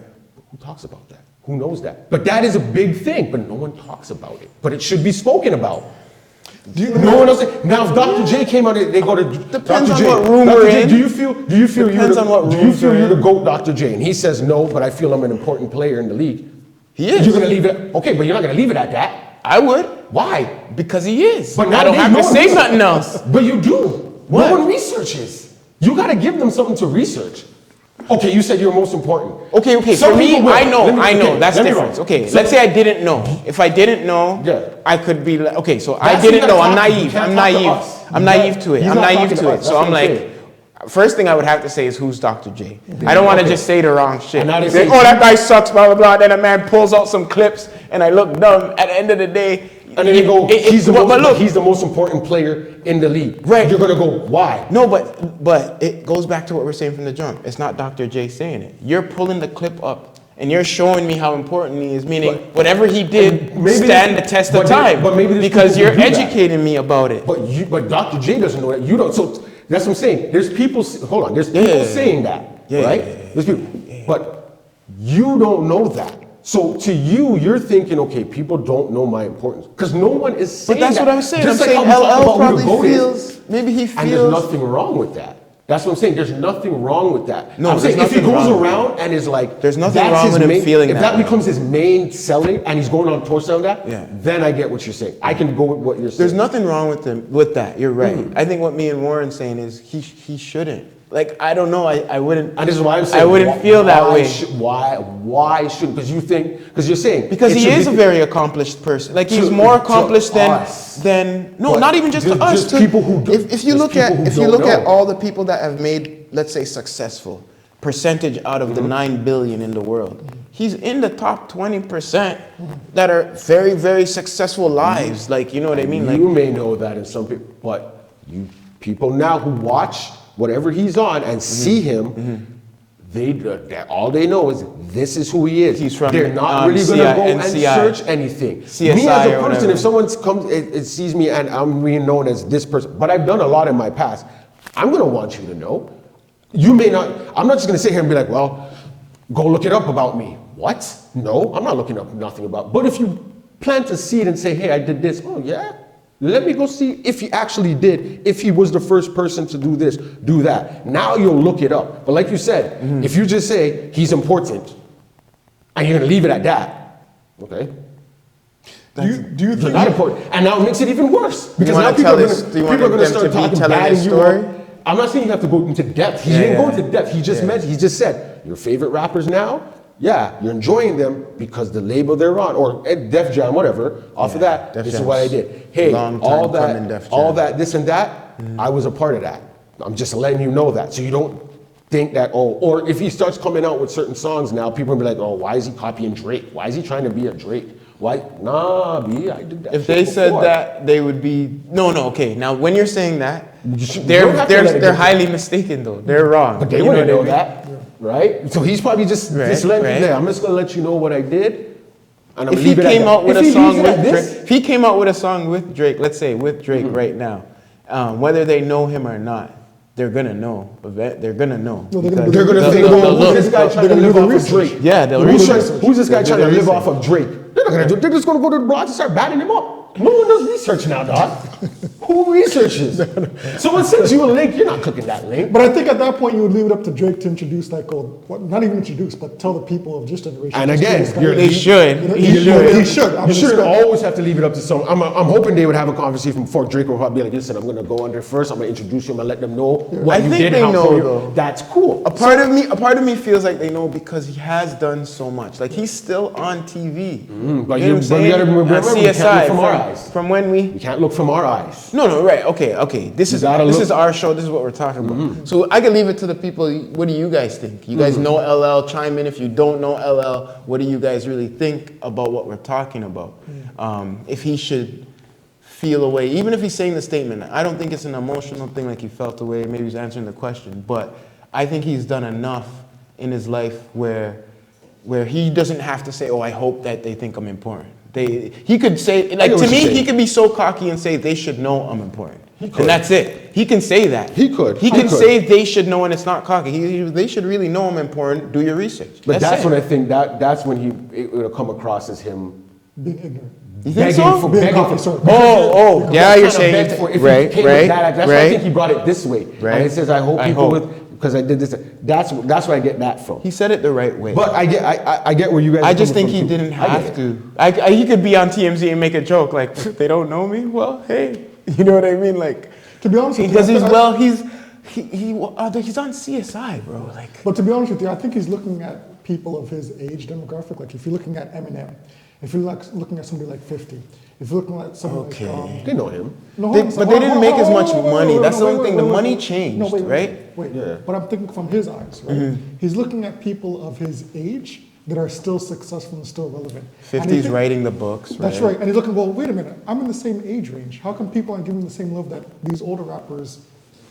Who talks about that? Who knows that? But that is a big thing. But no one talks about it. But it should be spoken about. Do you No one else. Now, if Dr. J came out, they go to Depends Dr. on J. what room Dr. we're J, in. do you feel Depends on what do you rooms feel we're you're the in. GOAT, Dr. J? And he says no, but I feel I'm an important player in the league. He is. You're gonna leave it. Okay, but you're not gonna leave it at that. I would. Why? Because he is. But I don't nowadays, have no to one say research- nothing else. But you do. What? No one researches. You got to give them something to research. Okay, you said you're most important. Okay. Some For me, people will. I know. Okay, That's let me different. wrong. Okay, So- let's say I didn't know. If I didn't know, Yeah. I could be like, okay, so I That's what you didn't know. gotta I'm talk to. You naive. can't I'm talk to naive. us. I'm You naive can't- to it. he's I'm not naive talking to to it. us. So That's I'm what I'm like, saying. first thing I would have to say is who's Dr. J. I don't want to Okay. just say the wrong shit. And now they Say, say- oh, that guy sucks, blah, blah, blah. Then a man pulls out some clips and I look dumb. At the end of the day, And then you go, he's the look, most important player in the league. Right. You're gonna go, why? no, but it goes back to what we're saying from the jump. It's not Dr. J saying it. You're pulling the clip up and you're showing me how important he is, meaning whatever he did maybe stand the test of but time. but maybe there's because people you're who do that. educating me about it. But Dr. J doesn't know that. You don't. So that's what I'm saying. There's people. Hold on. There's people saying that, right? There's people, but you don't know that. So to you, you're thinking, okay, people don't know my importance because no one is saying But that's that. what I'm saying. Just I'm like saying how we talk LL about who the probably GOAT is, feels, maybe he and there's feels. nothing wrong with that. That's what I'm saying. There's nothing wrong with that. No, I'm saying there's if he nothing goes wrong with around and is like, There's nothing that's wrong his with him main, feeling if that that way. becomes his main selling and he's going on tour selling that, Yeah. then I get what you're saying. I can go with what you're saying. There's nothing wrong with that. You're right. I think what me and Warren's saying is he shouldn't. Like, I don't know. I wouldn't. And this is why I'm saying I wouldn't feel that way. Why should? Because you think, because you're saying Because it he should is be- a very accomplished person. Like, he's To- more to accomplished us. than no, But not even just to just- us. just to- people who do- if you just look at people who if you don't look at know. all the people that have made, let's say, successful percentage out of the 9 billion in the world, he's in the top 20% that are very, very successful lives. Like, you know what I mean? Like, you may know that in some people, but you people now who watch whatever he's on and see him, all they know is this is who he is. He's from, They're not really going to go and NCI. search anything. CSI me as a or person, whatever. if someone comes and sees me and I'm being known as this person, but I've done a lot in my past, I'm going to want you to know. You may not. I'm not just going to sit here and be like, well, go look it up about me. What? No, I'm not looking up nothing about. But if you plant a seed and say, hey, I did this. Oh yeah. Let me go see if he actually did, if he was the first person to do this, do that. Now you'll look it up. But like you said, if you just say he's important and you're gonna leave it at that, okay? Do you You're think not important. And now it makes it even worse. Because wanna now people tell are this- gonna, do you people want are gonna them to start be talking telling bad this you story? up. I'm not saying you have to go into depth. He didn't go into depth. He just meant, he just said, your favorite rappers now, yeah, you're enjoying them because the label they're on, or Def Jam, whatever, off of that, Def this is Jam's what I did. Hey, long time all coming Def Jam. that, this and that, I was a part of that. I'm just letting you know that. So you don't think that, oh, or if he starts coming out with certain songs now, people will be like, oh, why is he copying Drake? Why is he trying to be a Drake? Why? Nah, B, I did that. if shit they said before. that, they would be okay. Now, when you're saying that, You don't have to let it they're get- highly mistaken though. They're wrong. But they You wouldn't know what I mean? that, right? So he's probably just letting right. you there. I'm just gonna let you know what I did, and I'm If gonna he leave it at came that. out with If a he song leaves it with at Drake, this, if he came out with a song with Drake, let's say with Drake right now, whether they know him or not, they're gonna know. They're gonna know. No, they're gonna because be- they're gonna they'll- think, they'll oh, look. who's this guy trying to They're gonna live do off the of Drake? research. Yeah, they'll Who's research. this guy They'll do trying to their live off research. of Drake? They're not gonna do. They're just gonna go to the blog and start batting him up. No one does research now, dog. Who researches? Someone sends you a link, you're not clicking that link. But I think at that point you would leave it up to Drake to introduce, like, not even introduce, but tell the people of this generation. And this again, guy- you're- They should. You know, He he should. should. I You mean, shouldn't it's- always have to leave it up to someone. I'm hoping they would have a conversation before Drake will probably be like, listen, I'm gonna go under first. I'm gonna introduce you. I'm gonna let them know what I you think did. they how know, far you- though. That's cool. A part of me feels like they know because he has done so much. Like, he's still on TV. but You know you- what I'm but saying? we gotta remember, On we can't look CSI from our eyes. from when we. You can't look from our eyes. No, right, okay. This is gotta look- our show. This is what we're talking about. So I can leave it to the people. What do you guys think? You guys know LL? Chime in if you don't know LL. What do you guys really think about what we're talking about? If he should feel away, even if he's saying the statement, I don't think it's an emotional thing like he felt away. Maybe he's answering the question, but I think he's done enough in his life where he doesn't have to say, "Oh, I hope that they think I'm important." He could say, like, know to what me, you're he saying. could be so cocky and say they should know I'm important. could. And that's it. He can say that. He could. He He can could. say they should know, and it's not cocky. They should really know I'm important. Do your research. But that's it. when I think that's when it would come across as him being ignorant. You think begging so? for Being begging cocky, for. sorry. Oh, yeah, you're saying If he right, came with right, that, that's why I right. think he brought it this way. Right. And it says, "I hope I people hope. with because I did this." That's where I get that from. He said it the right way. But I get where you guys. I are just coming think he from, too. didn't I get have it. to. He could be on TMZ and make a joke like, they don't know me. Well, hey, you know what I mean? Like, To be honest with you, because I- he's on CSI, bro. Like, But to be honest with you, I think he's looking at people of his age demographic. Like if you're looking at Eminem, if you're looking at somebody like 50, if you're looking at somebody Okay. like They know him. no, They- hold on, but hold they on, didn't hold on, make as hold on, much hold on, money. hold on, That's the wait, only wait, thing. wait, The wait, money wait. changed, No, right? Wait, Yeah. but I'm thinking from his eyes, right? He's looking at people of his age that are still successful and still relevant. And he 50s think- writing the books, right? That's right. And he's looking, well, wait a minute, I'm in the same age range. How come people aren't giving the same love that these older rappers,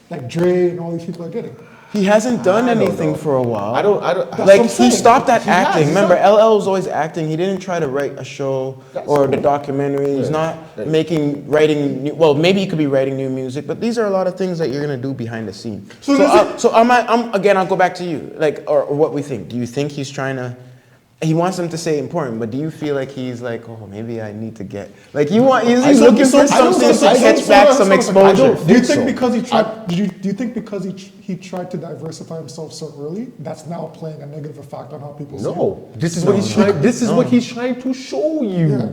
like Dre and all these people are getting? He hasn't done I don't anything know. for a while. I don't. what Like I'm he saying. stopped at He has, acting. he's Remember, not- LL was always acting. He didn't try to write a show or the documentary. He's not writing new, well, maybe he could be writing new music, but these are a lot of things that you're gonna do behind the scenes. Again, I'll go back to you, like, or what we think. Do you think he's trying to? He wants them to say important, but do you feel like he's like, oh, maybe I need to get like he's looking for something to catch back some exposure? Do you think so. because he tried? Do you think because he tried to diversify himself so early, that's now playing a negative effect on how people see him? No, this is what he's trying. This is what he's trying to show you. Yeah.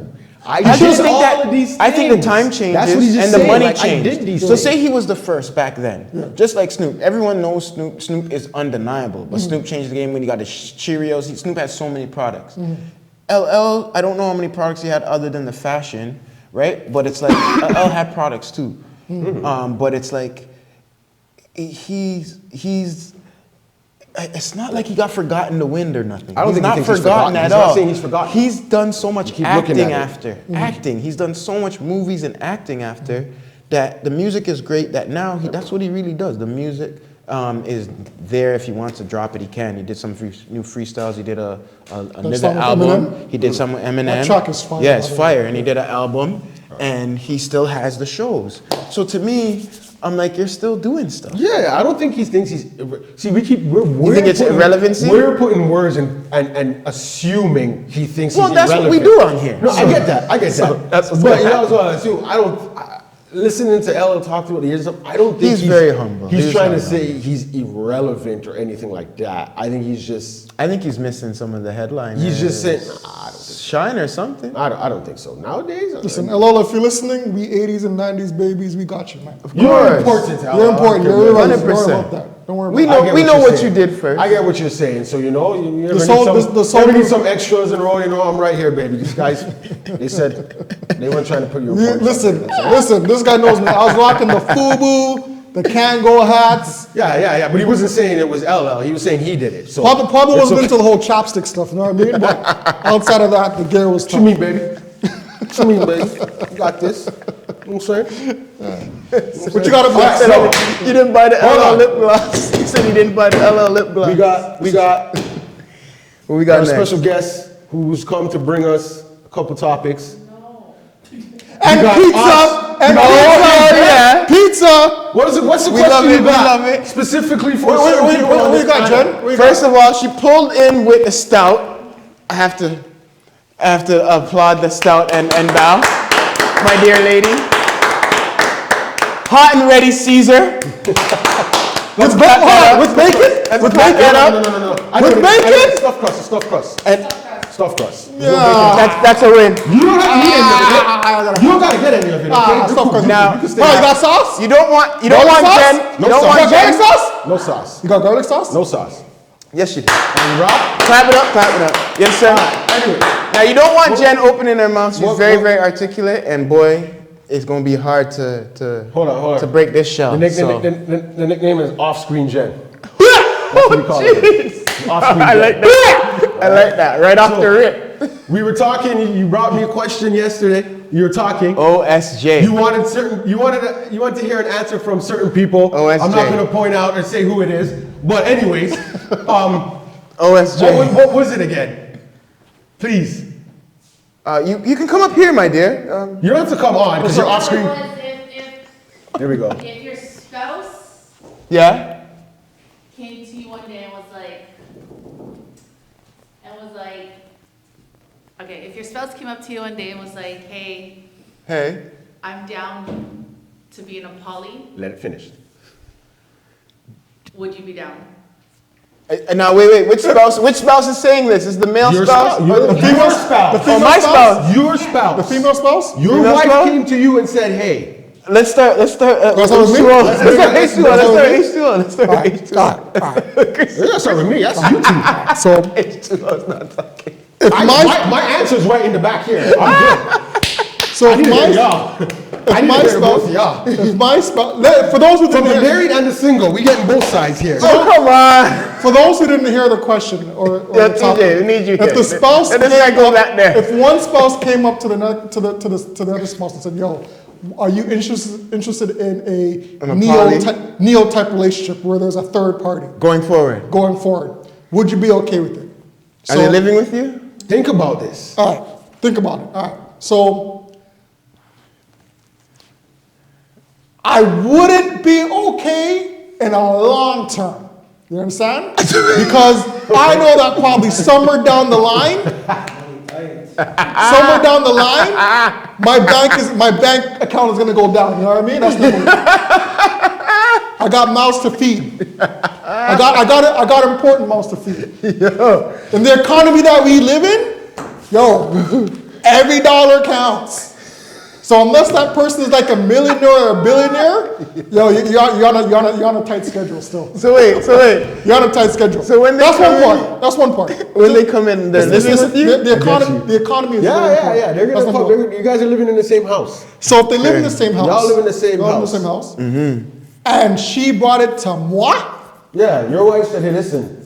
I I did just think all that of these I think the things. time That's what changes he's just and the saying, money like, I changed. did these So things. say he was the first back then, just like Snoop. Everyone knows Snoop. Snoop is undeniable, but Snoop changed the game when he got the Cheerios. Snoop has so many products. LL, I don't know how many products he had other than the fashion, right? But it's like LL had products too. But it's like he's. It's not like he got forgotten in the wind or nothing. I don't he's think he not thinks he's forgotten forgotten. at He's not all. saying he's forgotten. He's done so much keep looking acting at it. after acting. He's done so much movies and acting after that. The music is great. That now that's what he really does. The music is there. If he wants to drop it, he can. He did some new freestyles. He did a song nigga with album. Eminem? He did some with Eminem. That track is fire, Yeah, by it's the way. fire. And he did an album, and he still has the shows. So to me, I'm like, you're still doing stuff. Yeah, I don't think he thinks he's. See, we're think it's putting- irrelevancy? We're putting words and assuming he thinks Well, he's that's what we irrelevant. do on here. No, I get that. I get So that. that's what's but gonna you know, happen. so I assume I don't. Listening to LL talk throughout the years, I don't think He's very humble. He's He's trying to very say he's irrelevant or anything like that. I think he's just. I think he's missing some of the headlines. He's just saying. Nah, I don't think. Shine or something. I don't think so. Nowadays, Listen, LL, if you're listening, we 80s and 90s babies, we got you, man. you're course. important. LL. You're important. I don't You're care, right. man. Don't worry 100%. about that. Don't worry We about know- that. we know you're what saying. you did first. I get what you're saying. So you know, you ever soul- need some, the soul- ever need some extras and roll. You know, I'm right here, baby. These guys, they said they weren't trying to put you. in points. Listen, this guy knows me. I was rocking the FUBU, the Kango hats. Yeah. But he wasn't saying it was LL. He was saying he did it. So Probably it's wasn't okay. into the whole chapstick stuff, you know what I mean? But outside of that, the gear was What tough. you mean, baby? What you mean, baby? You got this. You know what I'm saying? What you got to Said, so, you didn't buy the Hold LL on. lip gloss. He said he didn't buy the LL lip gloss. We got What we got our next? special guest who's come to bring us a couple topics. and got pizza, us. and No, pizza, yeah. Pizza. What's the question love it, you we got love it. specifically for Wait, certain people on what this you got, panel? Jen? What you got? First of all, she pulled in with a stout. I have to applaud the stout and bow, my dear lady. Hot and ready, Caesar. With bacon? With bacon? With bacon? No. With bacon? Stuffed crust. Stuffed crust. That's a win. You don't have to eat any of it. You don't gotta get any of it, okay? Stuffed crust. Now- you can stay Oh, you out. got sauce? You don't want Garlic sauce? Jen. No You don't sauce. want You got garlic Jen. sauce? No sauce. You got garlic sauce? No sauce. Yes, you do. And rock? Clap it up, clap it up. Yes, sir. Anyway. Now you don't want Jen opening her mouth. She's What- very, what- very articulate, and boy, it's gonna be hard to Hold on. to break this shell. The nickname is Off-Screen Jen. That's what we call it. Off-screen I Jen. like that. I like that. Right off the rip. We were talking. You brought me a question yesterday. You were talking. OSJ. You wanted to hear an answer from certain people. OSJ. I'm not going to point out or say who it is. But anyways, OSJ. what was it again? Please. You can come up here, my dear. You don't have to come on because you're off screen. If There we go. your spouse Yeah. came to you one day and was like, okay, if your spouse came up to you one day and was like, hey, Hey. I'm down to be in a poly, Let it finish. would you be down? Now wait. Which spouse is saying this? Is the male Your spouse? spouse. Your female spouse. Oh, my spouse. Your spouse. The female spouse? Your Female wife spouse? came to you and said, "Hey, Let's start. Let's start with me? H2O. Let's Let's start start H2O. with Let's start H2O. that's not with me. That's you two." So, H2O is not talking. if My answer's right in the back here. I'm good. so I if need to hear my, y'all. I if need my to hear both spouse, of y'all. if my spouse, for those who From didn't the hear, married and the single, we getting both sides here. Oh, come on. for those who didn't hear the question or Yeah, the topic, TJ, we need you if here. the spouse Let this guy came go up- back there. if one spouse came up to the other spouse and said, "Yo, are you interested in a In a poly? neo type relationship where there's a third party Going forward. going forward? Would you be okay with it? Are they living with you? Think about this. All right, think about it. All right, so I wouldn't be okay in a long term. You understand? Because I know that probably somewhere down the line, my bank account is gonna go down. You know what I mean? That's number one. I got mouths to feed. I got important mouths to feed. Yo. In the economy that we live in, every dollar counts. So unless that person is like a millionaire or a billionaire, you're on a tight schedule still. So wait. You're on a tight schedule. So when they That's one part. When they come in, they're living with you? The economy is very important. Yeah. They're That's number one. you guys are living in the same house. So if they live in the same house, Y'all live in the same y'all live in the house. same house, and she brought it to moi. Yeah, your wife said, hey, listen,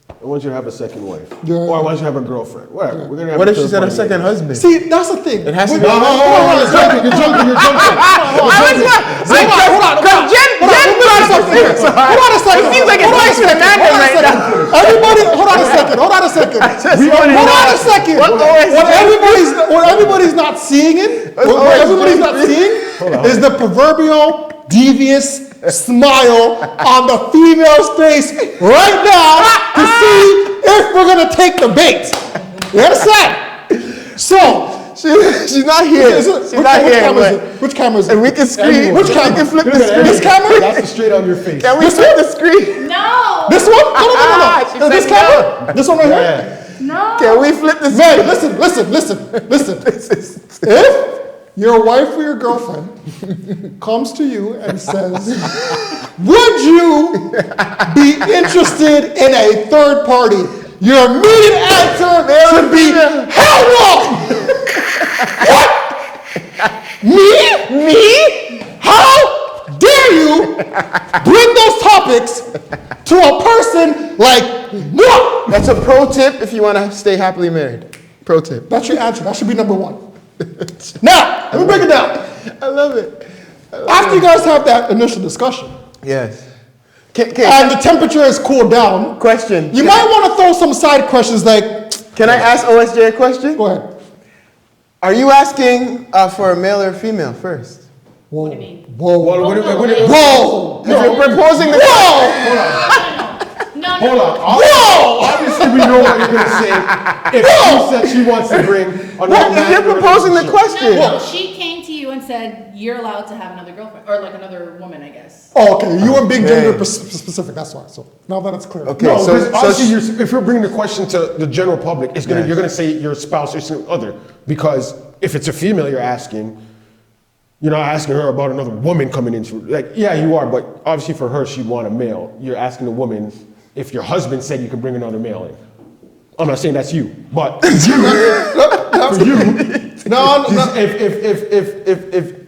I want you to have a second wife. Yeah. Or I want you to have a girlfriend. Whatever. We're gonna have What a if she third said a party second later. husband? See, that's the thing. It has to be. No, you're jumping. Hold on a second. Hold on a second. It seems like advice from Amanda right now. Everybody, hold on a second. Hold on a second. What everybody's not seeing is the proverbial devious smile on the female's face right now to see if we're gonna take the bait. You understand? So She's not here. She's not here. Which camera is it? And we can screen. Which camera? We can flip the screen. This camera? That's straight on your face. Can we flip the screen? No. This one? No. She This said camera? This one right here? No. Can we flip the screen? Man, listen. If your wife or your girlfriend comes to you and says, would you be interested in a third party? Your immediate answer should be, hell no! What? Me? How dare you bring those topics to a person like moi? That's a pro tip if you want to stay happily married. Pro tip. That's your answer. That should be number one. Now, let me break it down. I love it. After you guys have that initial discussion, Yes. and the temperature has cooled down, Question. you might want to throw some side questions like, Can I ask OSJ a question? go ahead. Are you asking for a male or a female first? Whoa. What do you mean? Whoa. Well, what if- Whoa. If you're proposing the No. Hold on. Obviously, we know what you're going to say. If she said she wants to bring another man if you're to a proposing the relationship. question. No, she came to you and said you're allowed to have another girlfriend or like another woman, I guess. Oh, okay. You weren't being gender Okay. specific. That's why. So now that it's clear. Okay, No, so, because so obviously, if you're bringing the question to the general public, it's gonna Yes. you're gonna say your spouse or some other. Because if it's a female you're asking, you're not asking her about another woman coming into like, yeah, you are, but obviously for her she'd want a male. You're asking a woman if your husband said you can bring another male in. I'm not saying that's you, but for you, No.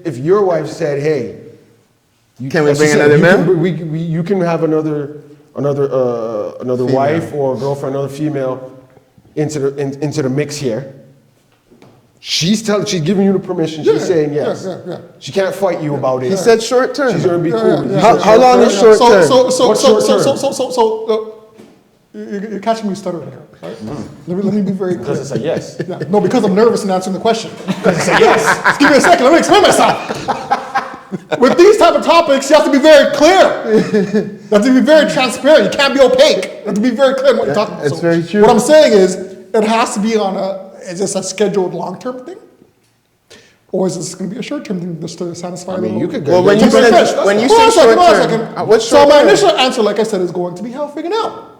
if your wife said, hey, Can we as she bring said, another you man? can- you can have another wife or girlfriend, another female into the mix here. She's giving you the permission. She's saying yes. Yeah. She can't fight you about it. he said short term. She's gonna be cool. with it. How long is short term? What's short term? You're catching me stuttering here. Right? Let me be very clear. Because it's a yes. Yeah, no, because I'm nervous in answering the question. Because it's a yes. Just give me a second. Let me explain myself. With these type of topics, you have to be very clear. You have to be very transparent. You can't be opaque. You have to be very clear in what you're talking about. it's very true. What I'm saying is, it has to be on is this a scheduled long-term thing? Or is this going to be a short-term thing just to satisfy a little? You could Well, when you Hold on a said second, when you hold on say a second, short hold on a term, second. what's So short my term? initial answer, like I said, is going to be hell figuring out.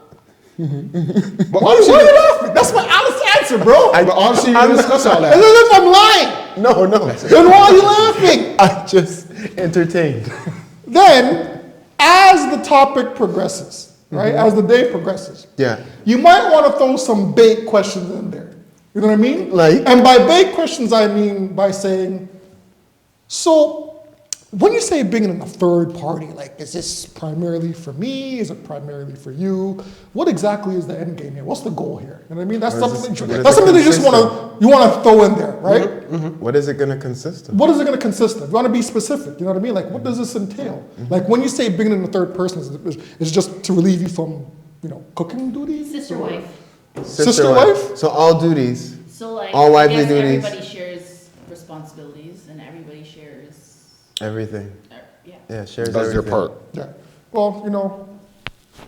But Why are you laughing? That's my honest answer, bro. But obviously you didn't discuss all It's that. as if I'm lying. No. Then why are you laughing? I just entertained. Then, as the topic progresses, right, as the day progresses, Yeah. you might want to throw some bait questions in there. You know what I mean? Like? And by bait questions, I mean by saying, so when you say bringing in a third party, like, is this primarily for me? Is it primarily for you? What exactly is the end game here? What's the goal here? You know what I mean? That's something that you just want to throw in there, right? What is it going to consist of? What is it going to consist of? You want to be specific. You know what I mean? Like, what does this entail? Like, when you say bringing in a third person, is it just to relieve you from, cooking duties? Sister wife. Sister wife? So all duties. So like, All I wifely guess duties. everybody shares responsibilities and everybody shares, Everything. yeah. Yeah, shares Does their everything. part. Yeah. Well,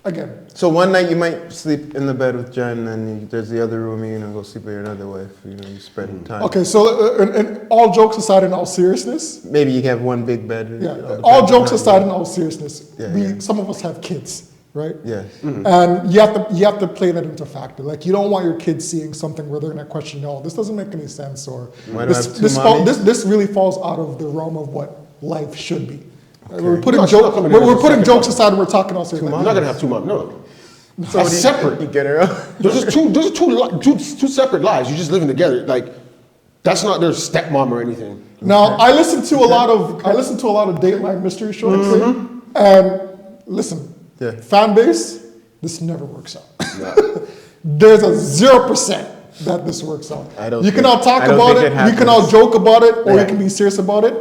again, So one night you might sleep in the bed with Jen, and there's the other room, you're going to go sleep with your other wife. You spend time. okay, so and all jokes aside in all seriousness, Maybe you have one big bed. yeah, depends all on jokes how aside in all seriousness, Yeah. some of us have kids, right? Yes. And you have to play that into factor. Like, you don't want your kids seeing something where they're going to question, oh, this doesn't make any sense, or Why do I have two mommies? this really falls out of the realm of what life should be. We're putting, No, she's not coming in we're as a putting second jokes mom. aside and we're talking all serious. You're not gonna have two moms. No. So That's separate. You get her out. Those are two separate lives. You're just living together. Like, that's not their stepmom or anything. Now, I listen to a lot of Dateline mystery shows, and listen, Yeah. fan base, this never works out. There's a 0% that this works out. You can all talk about it, you can all joke about it, or you can be serious about it.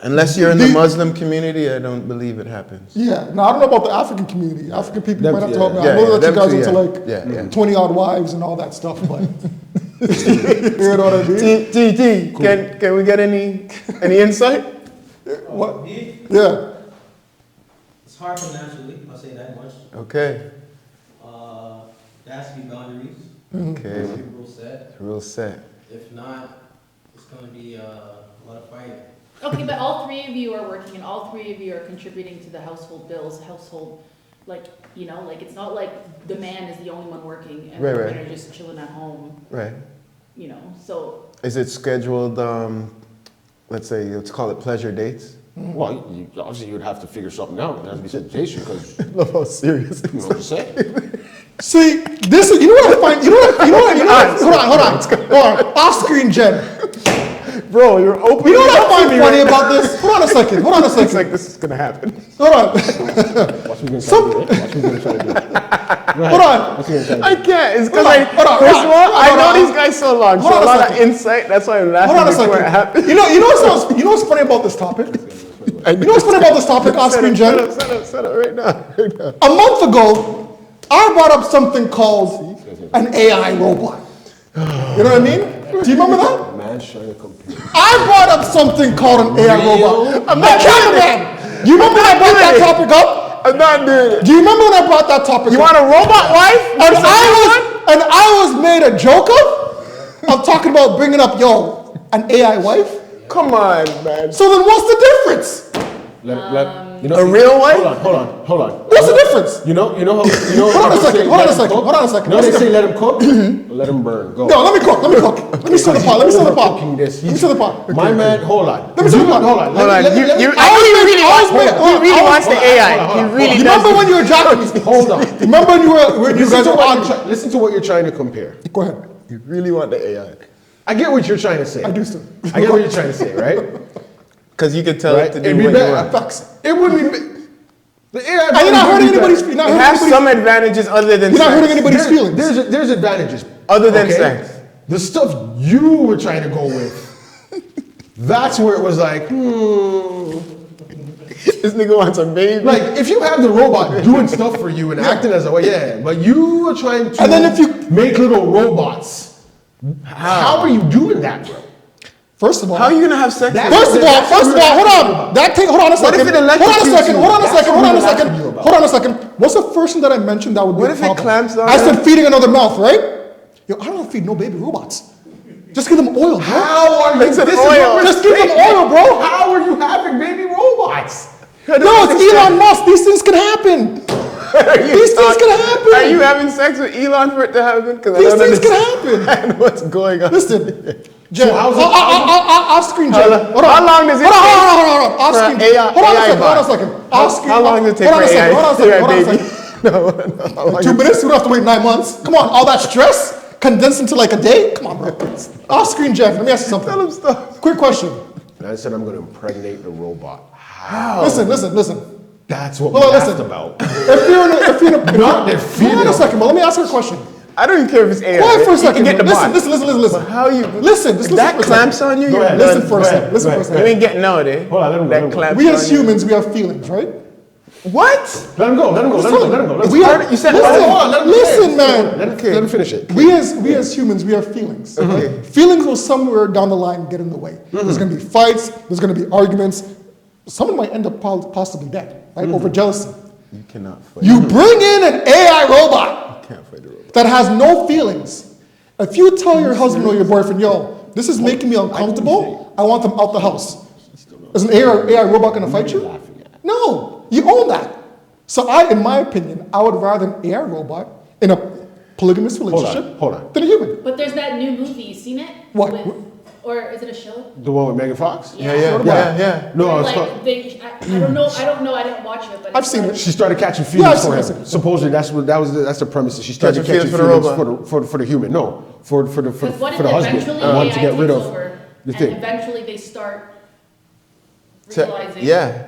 Unless you're in the Muslim community, I don't believe it happens. Yeah. Now, I don't know about the African community. African people might have to help me. Yeah, I know that them you guys too, into yeah. like 20 odd wives and all that stuff, but you know what I mean? T, can we get any insight? What? Me, Yeah. it's hard financially, I'll say that much. Okay. There has to be boundaries, Okay. rules set. Rule set. If not, it's gonna be a lot of fighting. Okay, but all three of you are working and all three of you are contributing to the household bills, like, it's not like the man is the only one working and the Right. women are just chilling at home, Right. so. Is it scheduled, let's say, let's call it pleasure dates? Well, obviously you would have to figure something out. There has to be sensation because Love how serious it you know what I'm saying. See, this is, you know what I find, hold on, off-screen Jen. Bro, you're open. You know what I find funny about this? Hold on a second. It's like this is gonna happen. Hold on. Watch me gonna try to do it. Watch me gonna try to do it. Hold on. Watch me gonna try to do I it. can't. It's because Hold on, hold on, first hold of on, all, I hold know on. these guys so long, Hold so on a a lot of second. insight. That's why I'm Hold on a laughing before it second. happens. You know what's funny about this topic? You know what's funny about this topic, off-screen Jen? Set up right now. A month ago, I brought up something called an AI robot. You know what I mean? Do you remember that? Man's trying to compare. I brought up something called an AI robot. I'm not cameraman. You remember when I brought that topic up? I'm not doing it. Do you remember when I brought that topic up? You want a robot wife? And I was made a joke of talking about bringing up, an AI wife. Come on, man. So then what's the difference? A real wife? Hold on. What's the difference? You know how Hold on a second, hold on a second. You know they say let him cook, let him burn. Go. No, let me cook. Let me stir the pot. Let me stir the pot. Cooking this. Let me stir the pot. My man, hold on. Let me stir the pot. Hold on. Hold on. Let me- You I was made- really I was want made- he really wants the AI. hold on. He really You does. remember when you were jacking me? Hold on. Remember when you guys were on? Listen to what you're trying to compare. Go ahead. You really want the AI. I get what you're trying to say. I do, sir. I get what you're trying to say, right? Because you can tell Right? it to It'd do be what you better. want. Facts. It would be. The AI. And you're not hurting anybody's. You're not It hurting has anybody's. some advantages other than You're not sex. hurting anybody's feelings. There's advantages. Other than sex. The stuff you were trying to go with, that's where it was like, This nigga wants a baby. Like, if you have the robot doing stuff for you and acting as a way, but you are trying to And then if you- make little robots. How are you doing that, bro? First of all, How are you gonna have sex? That's- with First of all, hold on. Hold on a second. if it Hold on a electrocutes second. you? Hold on a That's second. Hold on a what I'm second. asking you about. Hold on a second. What's the first thing that I mentioned that would be What a if it problem? clamps down I there? said feeding another mouth, right? Yo, I don't want to feed no baby robots. Just give them oil, bro. How are you? It's an this oil. Is what we're Just give them saying. oil, bro. How are you having baby robots? No, it's Elon Musk. These things can happen. These things can happen. Are you having sex with Elon for it to happen? Because These things can happen. happen. What's going on? Listen, Jen, how's it- off screen, Jen. Hold on. How long does it Hold take on. Off for screen. an AI Hold on a second. bot? Hold on a second. Off screen. How long does it take Hold on for a second. AI Hold on a second. Hold on a baby? second. No, how long 2 is it? minutes? We don't have to wait 9 months. Come on, all that stress condensed into like a day? Come on, bro. Off screen, Jeff. Let me ask you something. Tell him stuff. Quick question. and I said I'm going to impregnate the robot. How? Listen. That's what Hold we on, asked listen. about. If you're in a Not the hold on a second, but let me ask you a question. I don't even care if it's AI. Quiet for a You second. can get the bot. Listen. But how you? Listen, just If that listen for a clamps second. on you, Go you're ahead. done. Listen for a second. Listen for a You second. ain't getting nowadays. Hold on, let him go, That let him go. clamps We on as you. humans, we have feelings, right? What? Let him go. Let him go. We are, You said- listen, hold on, let him listen, finish. man. Let him finish it. We as humans, we have feelings. Right? Feelings will somewhere down the line get in the way. There's going to be fights. There's going to be arguments. Someone might end up possibly dead, right, over jealousy. You cannot fight. You bring in an AI robot can't fight the robot. that has no feelings. If you tell your husband or your boyfriend, yo, this is making me uncomfortable, I want them out the house. Is an AI robot going to fight you? No, you own that. So in my opinion, I would rather an AI robot in a polygamous relationship Hold on. than a human. But there's that new movie, you seen it? What? Or is it a show? The one with Megan Fox? Yeah. No, Where, it's like, called, I don't know, I didn't watch it, but I've it's seen like- it. she started catching Yeah, feelings I've for seen him. it. Supposedly that's the premise. That she started Catching catching feelings feelings for the for the human. No, for the Because what if for the husband. eventually And wanted to AI get rid takes of over, the and thing. eventually they start So- realizing. yeah.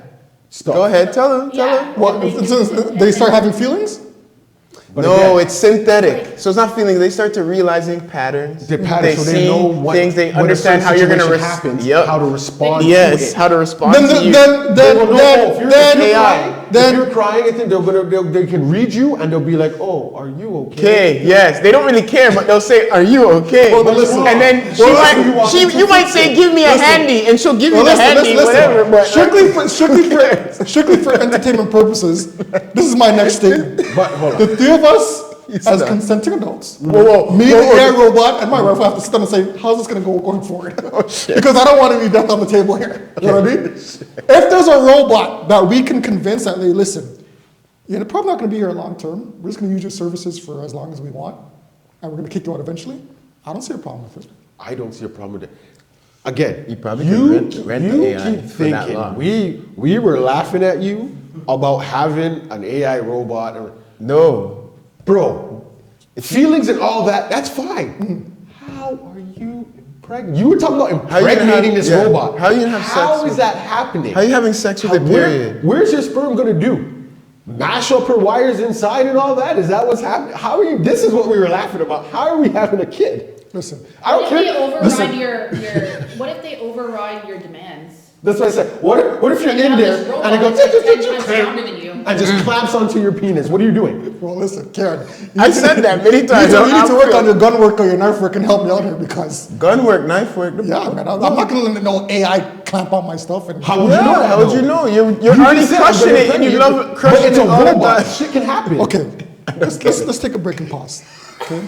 Stop. Go ahead. Tell him. Yeah. What? They start having feelings? But No, again, it's synthetic. So it's not feelings. They start to realizing patterns. the pattern, so they see know what things. They when a understand certain how you're going to situation happens, how to respond. to Yes, it. how to respond Then, to you. They will know, if you're AI. if you're crying, I think they can read you and they'll be like, oh, are you okay? Okay, yes, they don't really care, but they'll say, "Are you okay?" Well, listen. and then you might say, "Give me a handy," and she'll give you the handy, whatever. But Strictly for entertainment purposes, this is my next statement. But hold on. The three of us, as done. consenting adults, whoa, me, the AI robot, and my wife, will have to sit down and say, how's this going to go going forward? Because I don't want any death on the table here. You know what I mean? If there's a robot that we can convince that, hey, listen, you're probably not going to be here long term. We're just going to use your services for as long as we want, and we're going to kick you out eventually. I don't see a problem with it. I don't see a problem with it. Again, You probably can rent the AI keep for that thinking long. we were laughing at you about having an AI robot. no, Bro, feelings and all that, that's fine. How are you impregnating? You were talking about How you gonna impregnating this have- yeah. robot. How you gonna have sex How is with- that happening? how are you having sex with it? Period. Where's your sperm gonna do? Mash up her wires inside and all that? Is that what's happening? How are you? This is what we were laughing about. How are we having a kid? Listen, I don't What if they care. override Listen, what if they override your demands? that's what I said. What if you're And in now there this robot and it goes is like 10 times stronger than you. and just clamps onto your penis? What are you doing? well, listen, Karen. I said that many times. You need to work on your gun work or your knife work and help me out here because, gun work, knife work. yeah, man, I'm not going to let no AI clamp on my stuff. And How would you know that? How would though? you know? You're You already just said, crushing I'm it, and you gonna love crushing But it's it a all the robot. time. Shit can happen. Okay, let's take a break and pause. Okay,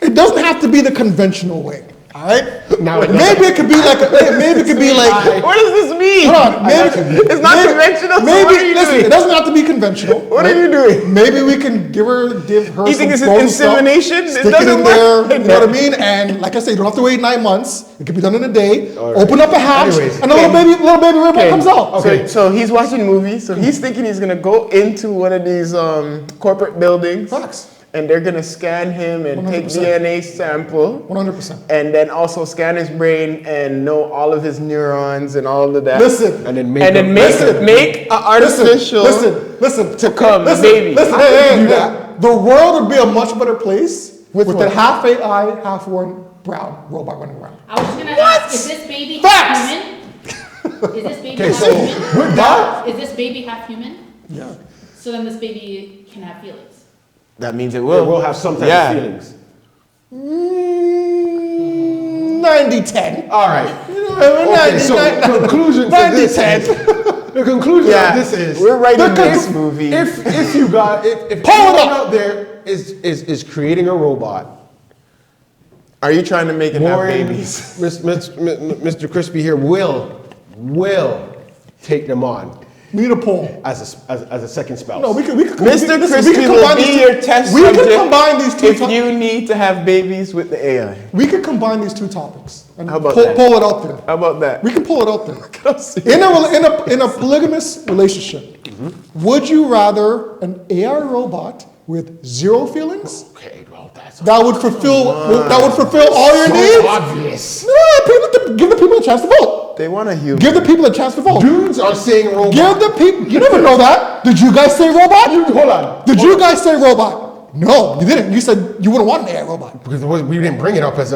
it doesn't have to be the conventional way. All right. Now it Maybe it could be like What does this mean? hold on. Maybe It's not conventional. So Maybe what are you listen. doing? It doesn't have to be conventional. What are you doing? Maybe we can give her You some think this is frozen stuff, insemination? It stick it doesn't in there. work. You know what I mean? And like I say, you don't have to wait 9 months. It can be done in a day. Open up a hatch, Anyways, and a little baby robot Okay. comes out. Okay. So he's watching movies. So he's thinking he's gonna go into one of these corporate buildings, Facts. and they're gonna scan him and take 100%. DNA sample, 100%. and then also scan his brain and know all of his neurons and all of that. Listen. And then make and then make an artificial Listen. to come Listen, baby. listen, How can you do hey. that? The world would be a much better place with what? a half AI, half one brown robot running around. I was just gonna ask, is this baby Facts! half human? Is this baby Okay, half so human? with that, Is this baby half human? Yeah. So then this baby can have feelings. That means it will. we'll have some type Yeah. of feelings. 90-10. All right. Okay, so the conclusion to this is, the conclusion Yeah, of this is we're writing the this conclu- movie. If you got if Pull it anyone up. out there is creating a robot, Are you trying to make it have Warren, babies? Mr. Crispy here will take them on We need a poll. as a second spouse. No, we can Mr. listen, Crispy we can will combine be these two- your test We subject can combine these two. if you need to have babies with the AI. We can combine these two topics and How about pull, that? pull it out there. How about that? We can pull it out there. See? In a polygamous relationship, would you rather an AI robot with zero feelings Okay, well, That would fulfill all your needs. Obvious. No, give the people a chance to vote. They want a human. Give the people a chance to vote. Dudes are saying robot. Give the people. You never know that. Did you guys say robot? Hold on. Did you guys say robot? No, you didn't. You said you wouldn't want an AI robot. Because we didn't bring it up as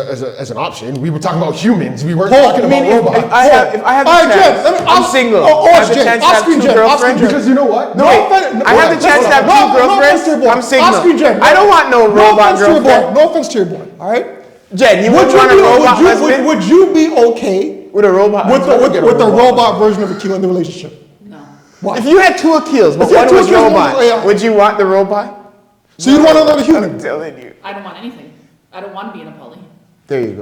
an option. We were talking about humans. We weren't Oh, talking I about mean, robots. If I have the All right, chance, Jen, I'm single. I have the Jen, chance to have Oscar two Jen, girlfriends. Because you know what? No, wait. I have the chance to have two girlfriends. I'm single. Oscar Jen, I don't want no robot offense to your boy. girlfriend. No offense to your boy. All right. Jen, you wouldn't want a robot husband Would you be okay with a robot with husband? the robot version of Akil in the relationship? No. Why? If you had two Akils, but If you had one two was Akils, robot, one was AI. would you want the robot? So you'd want another I'm human. telling you. I don't want anything. I don't want to be in a poly. There you go.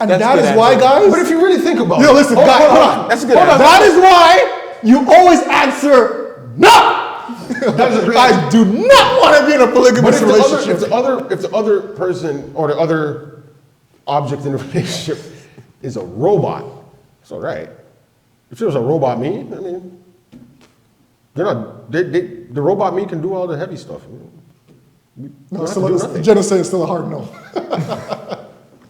And That's that good is why, answer. guys. But if you really think about it. Yo, listen, guys, hold on. That's a good Hold on. answer. That is why you always answer no. I do not want to be in a But polygamous if relationship. the other person or the other object in the relationship is a robot, it's all right. If it was a robot me, I mean, the robot me can do all the heavy stuff. No, Don't have to do nothing. Jenna said it's still a hard no.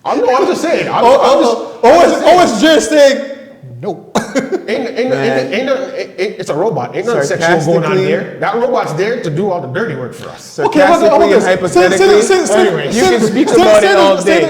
I'm just saying. OSJ saying no. It's a robot. Ain't nothing sexual going on there. That robot's there to do all the dirty work for us. Sarcastically and hypothetically, you can speak about it all day.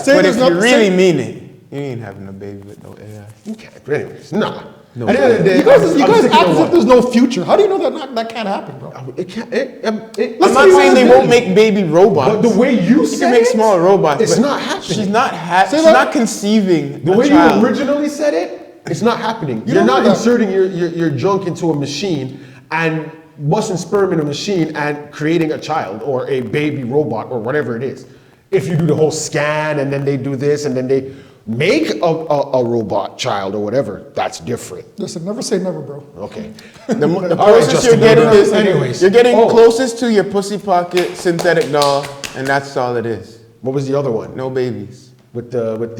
But if you really mean it, you ain't having a baby with no AI. You can't. But anyways, nah. No. At the end of the day, You guys I'm act sticking to as if one. there's no future. How do you know that can't happen, bro? It can't. I'm not saying they won't make baby robots. But the way you You said can make it, small robots. it's but not happening. She's not Say she's that. not conceiving The a way child. you originally said it, it's not happening. You You're don't not know that. inserting your junk into a machine and busting sperm in a machine and creating a child or a baby robot or whatever it is. If you do the whole scan and then they do this and then they make a robot child or whatever, that's different. Listen, never say never, bro. Okay. The All right, closest Justin you're getting Bieber. is Anyways. you're getting Oh. closest to your pussy pocket synthetic doll, and that's all it is. What was the other one? No babies. With the what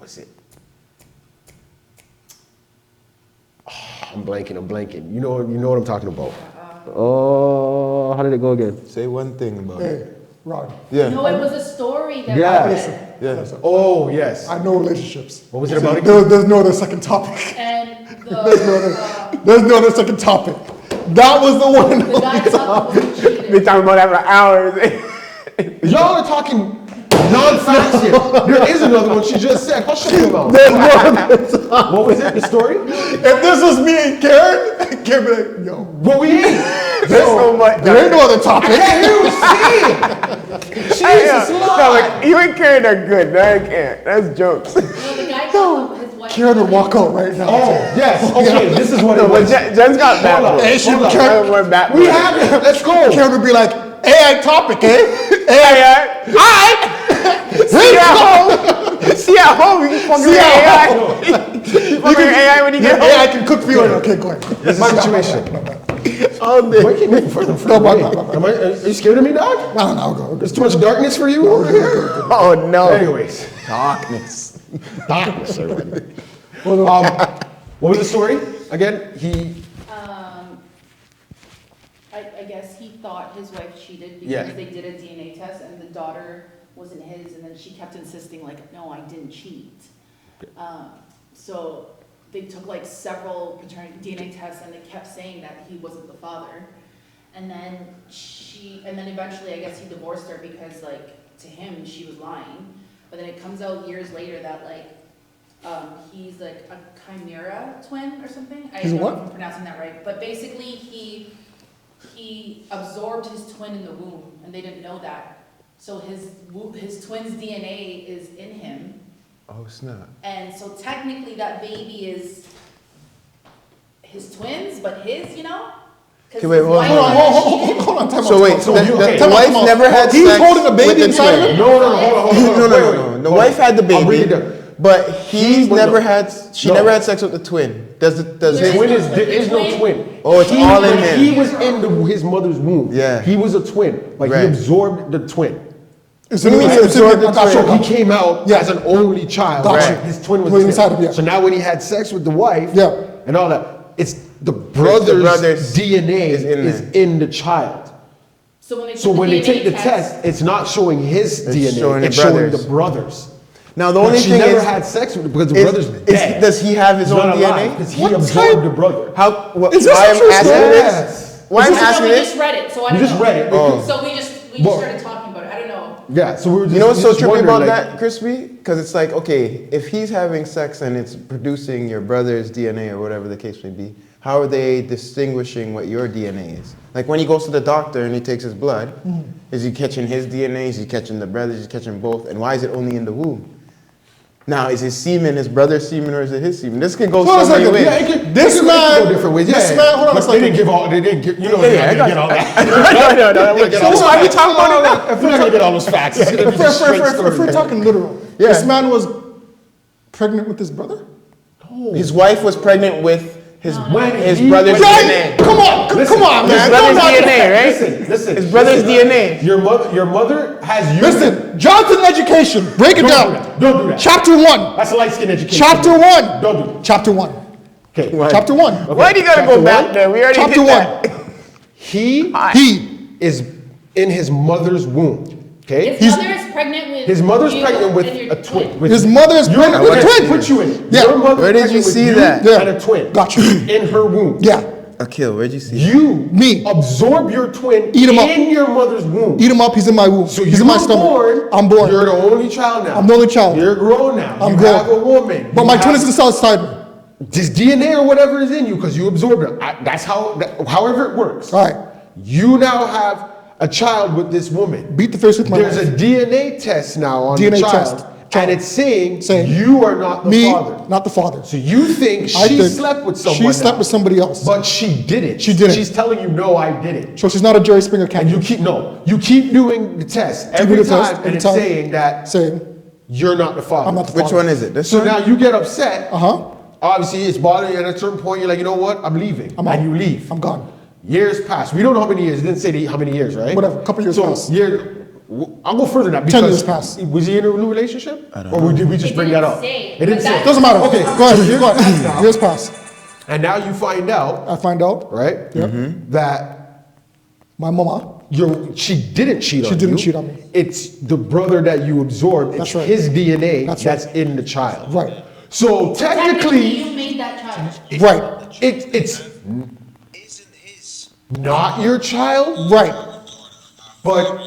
was it? Oh, I'm blanking. You know what I'm talking about. Oh, how did it go again? Say one thing about it. Hey, Rod, Yeah. No, it was a story that Yeah. I listen. read. Yeah. Listen. Oh, yes. I know relationships. What was it about again? There's no other second topic. And There's no other second topic. That was the one. the guy thought the woman cheated. Been talking about that for hours. Y'all are talking non-facts here. There is another one she just said. What shut your mouth? What was it? The story? If this was me and Karen, Karen would be like, yo, What we ate? There's so much. there ain't no other topic. Can't you see? Jesus No, Lord. like, you and Karen are good. No, I can't. That's jokes. No, the guy thought his wife. Karen would walk out right now. Oh, yes. Okay, this is what it No, but was. Jen's got that Hold on. one. Hey, she Hold on. Karen, We're back. We have it. Let's go. Karen would be like, AI topic, eh? AI. See at home. See at home. You can fuck your AI. You fuck your AI when you get AI home. can cook for you. Okay, go ahead. This is my situation. All day. Why you keep making further and further away? Are you scared of me, dog? No, go. There's too much darkness for you over here? Oh no. Anyways. Darkness. Darkness, everybody. What was the story? Again, I guess he thought his wife cheated because Yeah. they did a DNA test and the daughter wasn't his, and then she kept insisting like, no, I didn't cheat. So they took like several paternity DNA tests and they kept saying that he wasn't the father. And then eventually I guess he divorced her because like to him she was lying. But then it comes out years later that like he's like a chimera twin or something. I He's a don't know what? if I'm pronouncing that right. But basically he absorbed his twin in the womb, and they didn't know that. So his twin's DNA is in him, Oh snap. and so technically that baby is his twins, but his, you know? 'Cause Okay, wait, his hold wife on, cheated. Hold on, time So out, wait, time so out. the Time out, wife time out. never had He's sex holding a baby with the inside twin. him? no. Hold on. No. The wife had the I'll bring it baby, down. but she No. never had sex with the twin. Does There his Twin is there is no twin. Oh, it's all in He him. was in his mother's womb. Yeah. He was a twin. Like Right. he absorbed the twin. It's What do you mean he absorbed the Gotcha, twin? So he gotcha. came out Yeah. as an only child. Gotcha. Right. His twin was Was the inside twin. him, yeah. So now when he had sex with the wife, Yeah. and all that, it's the brother's brother's DNA is in is there. in the child. So when they take the test, it's not showing his DNA, showing it's the showing brothers. the brothers. Now the But only she thing never is, had sex with him because the brother's dead. does he have his own DNA? Because he What absorbed type- the brother. How? What, Is this why a I'm true asking story? this? Yes. Why I'm No, asking we this? just read it, so I You don't just know. read it. So we just But- started talking about it. I don't know. Yeah, so we were just. You know what's so just trippy wondering, about like, that, Crispy? Because it's like, okay, if he's having sex and it's producing your brother's DNA or whatever the case may be, how are they distinguishing what your DNA is? Like when he goes to the doctor and he takes his blood, is he catching his DNA? Is he catching the brothers? Is he catching both? And why is it only in the womb? Now, is his semen his brother's semen or is it his semen? This can go Hold on a so many second. ways. Yeah, it could, This it could man- go different ways. this Yeah, man- hold on a But second. They didn't give all. They didn't give. You know, Yeah, they're yeah, not I gonna get got all that. So why are we talking about it now? We're not gonna get all those facts. It's gonna be just straight If we're story. talking literal, Yeah. this man was pregnant with his brother? His wife was pregnant with his he- brother's when- DNA. Come on, come on, His man. brother's Don't knock it. DNA, right? Listen. His brother's DNA. Your mother has you. Listen, Jonathan Education, break it Don't down. do that. Don't do that. Chapter 1. That's light skin education. Chapter 1. Don't do that. Chapter 1. Okay. Chapter 1. Why do you gotta Chapter go back one? there? We already Chapter did 1. that. He He. is in his mother's womb. Okay. His mother is pregnant with His mother's you pregnant with and your a twin. With His mother is your pregnant with a mother twin. Put you in it. Yeah. Your mother Where did pregnant you with see that? Yeah. And a twin. Got you. In her womb. Yeah. Akil, where'd you see? You Me. absorb your twin Eat him up. in your mother's womb. Eat him up. He's in my womb. So He's you in my were stomach. born. I'm born. You're the only child now. I'm the only child. You're grown now. I'm you grown. have a woman. But You my have twin is just outside me. this DNA or whatever is in you because you absorbed it. That's how. However it works. All right. You now have a child with this woman. Beat the face with my There's knife. a DNA test now on DNA the child, test. and it's saying, Saying, you are not the Me, father. not the father. So you think I she think slept with someone? She slept now, with somebody else. but she didn't. She didn't. She's telling you, no, I didn't. So she's not a Jerry Springer And candidate. you keep doing the test every doing the time, test and every it's time. saying that Saying, you're not the father. I'm not the Which father. one is it? This So one? now you get upset. Uh-huh. Obviously, it's bothering you. At a certain point, you're like, you know what? I'm leaving. I'm and out. you leave. I'm gone. Years pass. We don't know how many years. It didn't say how many years, right? Whatever, couple years so pass. I'll go further than that. 10 Because years pass. Was he in a new relationship? I don't or know. did we just It bring that didn't up? say, It didn't but say. that- Doesn't matter. Okay, Go ahead. years Go pass ahead. now. Years pass. And now you find out, I find out. right? Yep. That My mama. she didn't cheat on you. She didn't cheat on me. It's the brother that you absorbed. That's It's right. his DNA That's that's, right. in the child. Right. So technically, you made that child. Right. it's not your child, Right. but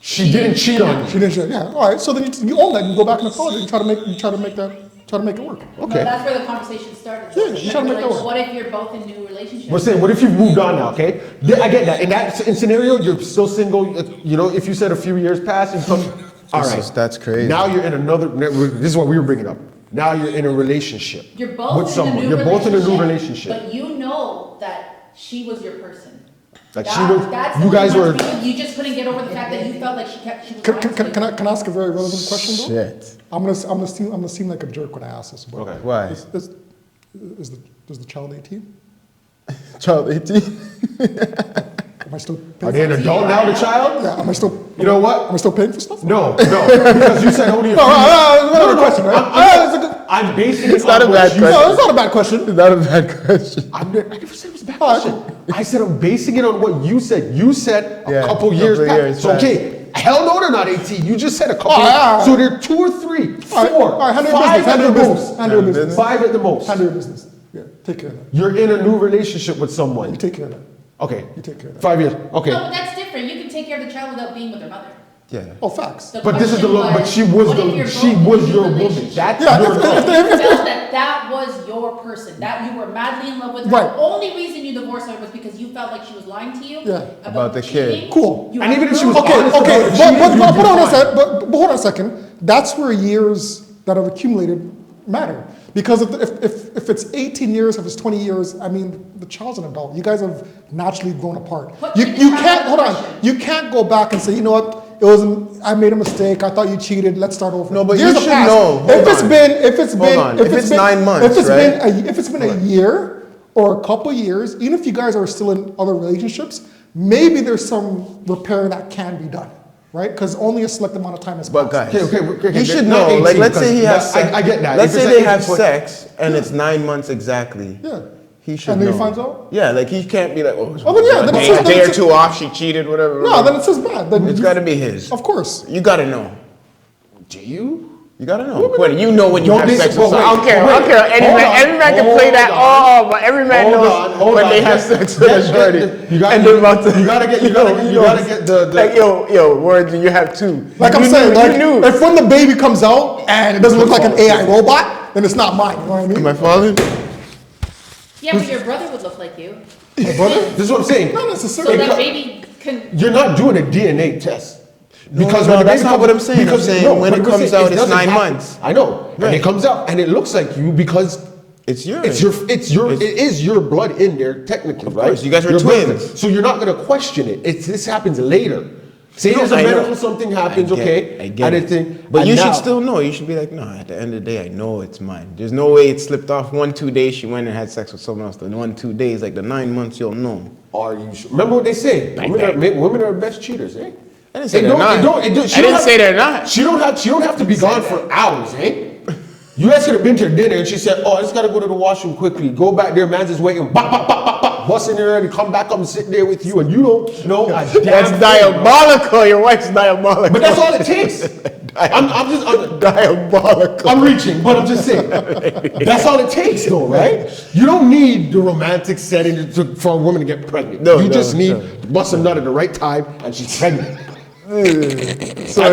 she didn't cheat on you. She didn't. Yeah. All right. So then you own that. You go back and apologize. You try to make it work. No, Okay. that's where the conversation started. Yeah, you try to make Like, that work. what if you're both in new relationships? We're saying, what if you've moved on now, okay? I get that. In that scenario, you're still single. You know, if you said a few years past, and come, all right. That's crazy. Now you're in another. This is what we were bringing up. Now you're in a relationship. You're both with in someone. a new You're both in a new relationship, relationship. But you know that she was your person. Like she was. That's You the guys one were. thing You just couldn't get over the fact that you felt like she was Can, lying can, to can, you. can I ask a very relevant question though? Shit. I'm gonna seem like a jerk when I ask this. But Okay. Why? Is the child 18? Child 18? Am I still Are paying? they an adult now? The child? Yeah. Am I still? You know what? Am I still paying for stuff? No, because you said only a few. No, question, right? I'm basing it It's not on a what bad you question. No, it's not a bad question. It's not a bad question. I never said it was a bad question. I said I'm basing it on what you said. You said a Yeah, couple years couple back. years So back. okay, hell no, they're not 18. You just said a couple. yeah. So they're 2 or 3, 4, All right, handle your 5 business. at Handle the your most. business. Handle your business. 5 at the most. Handle your business. Yeah. Take care of that. You're in a new relationship with someone. You take care of that. Okay. You take care of that. 5 years. Okay. No, but that's different. You can take care of the child without being with their mother. Yeah. Oh, facts. The But this is the question but she was what if you're she both was in a your woman. relationship? That's Yeah, your if- love. You felt that was your person, that you were madly in love with her. Right. The only reason you divorced her was because you felt like she was lying to you Yeah. About the kid. cheating. Cool. You And had even if she was proof. Okay, honest okay, about it, but, she but, didn't but, do hold on a fine. sec, but hold on a second. That's where years that have accumulated matter. Because if it's 18 years, if it's 20 years, I mean, the child's an adult. You guys have naturally grown apart. Put You, me in you the can't, hold on, question. you can't go back and say, you know what, it wasn't, I made a mistake, I thought you cheated, let's start over. No, but Years you have should passed. know. If Hold it's on. been, if it's Hold been, on. if If it's it's been, 9 months, if it's right? been, if it's been a year or a couple years, even if you guys are still in other relationships, maybe there's some repair that can be done, right? Because only a select amount of time has But passed. guys, Okay, you should not know. Like, 18, let's say he because has that- sex. I get that. Let's If say it's they like have 18, sex and it's 9 months exactly. Yeah. he should And know. then he finds out? Yeah, like he can't be like, oh, then yeah, then it's a his- day or then two off, she cheated, whatever. No, then it's his bad. Then It's got to be his. Of course. You got to know. Do you? You got to know. When you know when you Don't have they- sex well, with wait, someone. wait, I don't care. Every man can play that. hold Oh, but every man Hold knows on, hold when on. they have sex with a shorty. You got, and they're about to. you gotta get the Like, yo, words, and you have two. Like I'm You saying, knew, like, you knew. if when the baby comes out and it doesn't look like an AI robot, then it's not mine. You know what I mean? Am I following? Yeah, but your brother would look like you. This is what I'm saying. Not So necessarily. that baby can. You're not doing a DNA test. Because no, when the that's baby not comes- what I'm saying. I'm because- saying no, when but it we're comes saying out, it's doesn't 9 happen. months. I know. And Right. it comes out and it looks like you because It's yours. it is your blood in there technically, right? course, you guys were Your blood. twins. So you're not gonna question it. This happens later. Say there's a I know. medical something happens, I get okay? it, I get and it. everything. But and you now- should still know. You should be like, no, at the end of the day, I know it's mine. There's no way it slipped off 1-2 days. She went and had sex with someone else. The 1-2 days, like the 9 months, you'll know. Are you sure? Remember what they say? Women are the best cheaters, eh? I didn't say they're not. I didn't say they're not. She don't have to be gone for hours, eh? You guys could have been to dinner and she said, oh, I just gotta go to the washroom quickly. Go back there, man's is waiting, bop, bop, bop, bop, bop, bust in there and come back up and sit there with you and you don't know a damn That's thing, diabolical. Your wife's diabolical. But that's all it takes. I'm diabolical. I'm reaching, but I'm just saying. That's all it takes, though, right? You don't need the romantic setting for a woman to get pregnant. No, you no, just need no. to bust a nut at the right time, and she's pregnant. So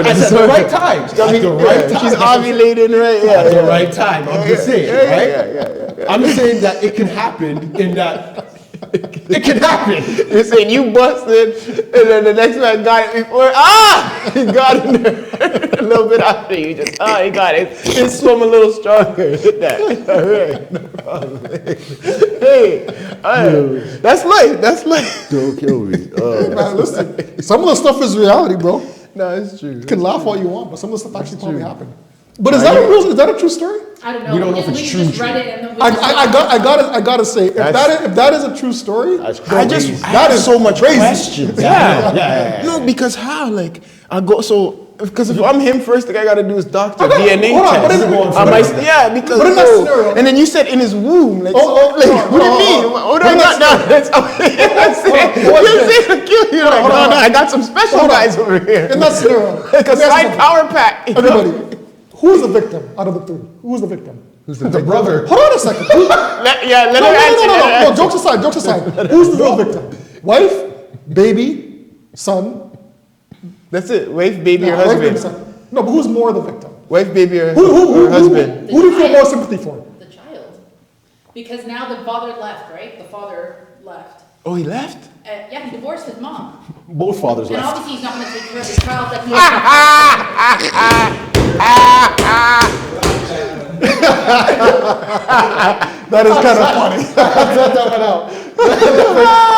At the right time. At the right time. She's ovulating, right? Yeah, At the right time. I'm just saying, right? I'm just saying that it can happen in that. It can happen. You're saying you busted, and then the next man got it before. He got in there a little bit after you. Just he got it. It swam a little stronger. Hit that. All right, no problem. Hey, that's life. That's life. Don't kill me. Man, listen, some of the stuff is reality, bro. No, it's true. You can laugh all you want, but some of the stuff actually probably happened. But is that a true story? I don't know. We don't know if it's we true, just read it and then we I gotta say, if that is a true story, That's I crazy. just that is so much crazy. questions. Yeah. No, because how? Like I go so. Because if I'm him, first thing I gotta do is doctor DNA hold on, but test. in the- I might- yeah, because but in that scenario- and then you said in his womb, like, Oh, like no, what do you no, mean? no. What do But I in got that now? That's you say to kill you. Like, hold on. no, I got some special Hold on. guys over here. In that scenario, Like a let me ask side you power pack. you know? something. Everybody, who's the victim out of the three? Who's the victim? The brother. Hold on a second. Let her answer. No. Jokes aside. Who's the real victim? Wife, baby, son. That's it. Wife, baby, or Wife, baby, husband. son. No, but who's more the victim? Wife, baby, or Who husband. Who do you feel more sympathy for? The child. Because now the father left, right? The father left. Oh, he left? Yeah, he divorced his mom. Both fathers And left. obviously he's not going to take care of his child like he That is kind of funny.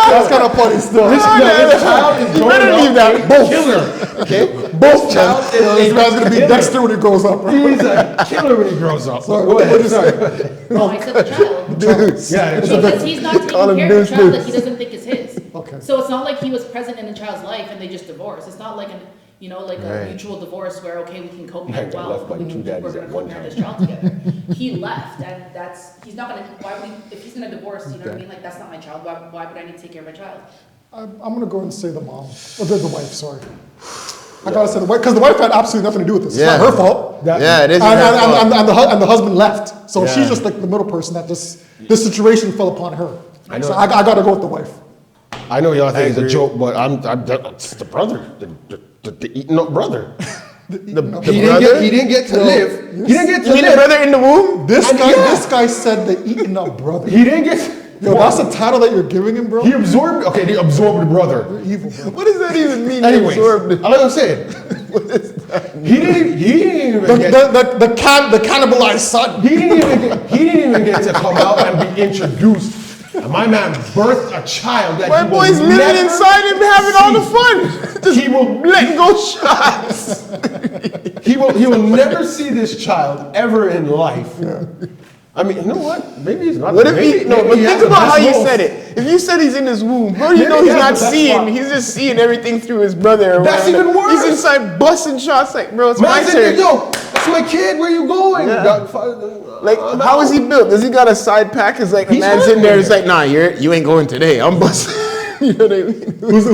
That's kind of funny still. This child is You growing better up leave that. a killer. Okay? Both child child. is This guy's gonna be Dexter when he grows up. Right? He's a killer when he grows up. Sorry, Go what ahead. did you say? No, I said the child. Yeah, it's Because he's not taking Call him care of Deuce the child Deuce. that he doesn't think is his. Okay. So it's not like he was present in the child's life and they just divorced. It's not like a Right. mutual divorce where, okay, we can Yeah, co-parent got well. left by two daddies We're gonna at one co-parent time. this child together. He left and he's not gonna, if he's gonna divorce, you know what I mean? Like, that's not my child. Why would I need to take care of my child? I'm gonna go and say the mom. Or the wife, sorry. I gotta say the wife, because the wife had absolutely nothing to do with this. It's not her fault. Yeah, it is. And the husband left. So Yeah. she's just like the middle person that this situation fell upon her. I know. So I gotta go with the wife. I know y'all think it's a agree. joke, but it's the brother, the eaten up brother. The He didn't get to live. He didn't get to You mean the live. brother in the womb? This And guy, yeah. this guy said the eaten up brother. He didn't get. Yo, that's the title that you're giving him, bro. He absorbed. Okay, he absorbed the brother. You're evil, bro. What does that even mean? Anyways, Absorbed? I like what I'm saying. He didn't even get. The cannibalized son. He didn't even get to come out and be introduced. And my man birthed a child that My he will boy's living never inside him, having all the see. fun. Just He will letting go shots. He will never see this child ever in life I mean, you know what? Maybe he's not. What if maybe, he? No, maybe but he has think the about how best you most. said it. If you said he's in his womb, bro, you Maybe know he he's has not the best seeing. spot. He's just seeing everything through his brother. or That's whatever. even worse. He's inside busting shots like, bro, it's my Man's in there, turn. yo, that's my kid. Where you going? Yeah. Like, I'm how out. is he built? Does he got a side pack? It's like the He's man's in there. hungry. It's like, nah, you ain't going today. I'm busting. You know what I mean? Who's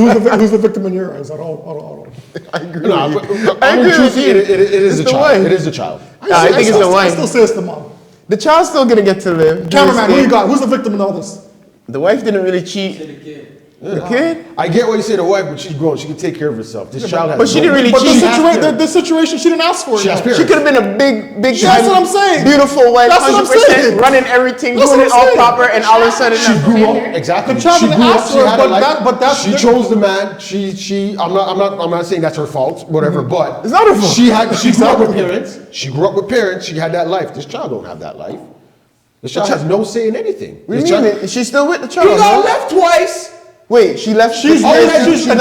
the victim in your eyes? I don't. I agree. No, with you. but, I I mean, agree with truthfully, you. it is It's the the child. wife. It is the child. I think it's the I wife. still say it's the mom. The child's still gonna get to live. Cameraman, who you got? Who's the victim in all this? The wife didn't really cheat. To the kid. The kid? I get what you say, the wife, but she's grown. She can take care of herself. This child has. but she no- didn't really But cheat. the situation, she didn't ask for it. She has though. parents. She could have been a big That's time, what I'm saying. beautiful wife, That's what I'm 100%, saying. running everything, That's doing what it I'm all saying. proper, and all of a sudden, She grew up exactly. The child She didn't grew up. ask She for it, had a but life. but that's She the- chose the man. She. I'm not saying that's her fault. Whatever. But It's not her fault. She grew up with parents. She grew up with parents. She had that life. This child don't have that life. This child has no say in anything. what do This you mean? child- She's still with the He child. got no? left twice. Wait, she left. She's not raising the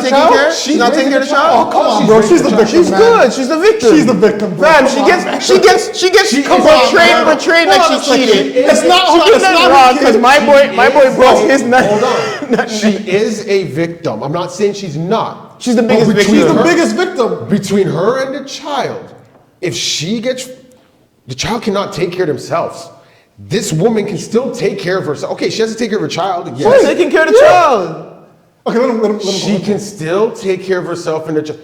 taking child? care. She's not taking care of the child. Oh, come on, She's bro. raising She's the the victim. She's man. good. She's the victim. She's the victim, bro. Fam, Come she on, gets man. she gets She is portrayed not- like she cheated. It's not. She did It's nothing not wrong her because kid. my boy brought his nut. Hold on. She is a victim. I'm not saying she's not. She's the But biggest between victim. She's the her- biggest victim. Between her and the child, if she gets, the child cannot take care of themselves. This woman can still take care of herself. Okay, she has to take care of her child. She's Yes. taking care of the child. Okay, let him She go. can still take care of herself and the child.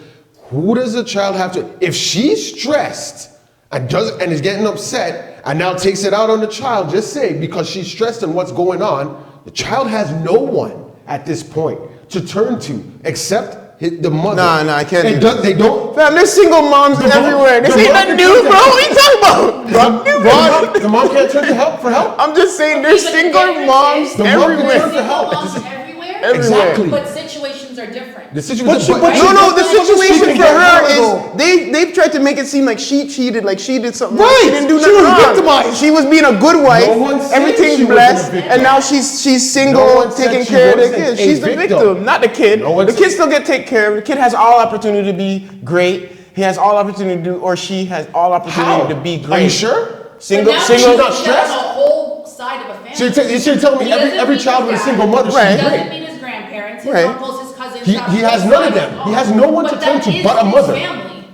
Who does the child have to? If she's stressed and is getting upset and now takes it out on the child, just say because she's stressed and what's going on, the child has no one at this point to turn to except the mother. Nah, I can't And do that. They don't. Fam, there's single moms everywhere. This ain't nothing new, bro. What are you talking about? The mom can't turn to help for help. I'm just saying there's But the single difference moms is- The mom can everywhere. turn for help. Moms everywhere? Exactly. But situations are different. The situation. No, the situation can for get her though. is they've tried to make it seem like she cheated, like she did something Right. wrong. She didn't do She nothing was wrong. victimized. She was being a good wife. No one said she Everything's wasn't a blessed, victim. and now she's No single, one said taking she care of the wasn't kids. a She's the victim. victim, not the kid. No one The said- kid still get taken care of. The kid has all opportunity to be great. He has all opportunity to do, or she has all opportunity How? to be great. Are you sure? Single, But now single. She's not she's stressed? got a whole side of a family. So you're telling me He doesn't every meet child his with a dad. single mother should Right. be He great? doesn't meet his grandparents, his Right. uncles, his cousins. He his has none of them. aunts. He has no one to But turn that to is but a his mother. family.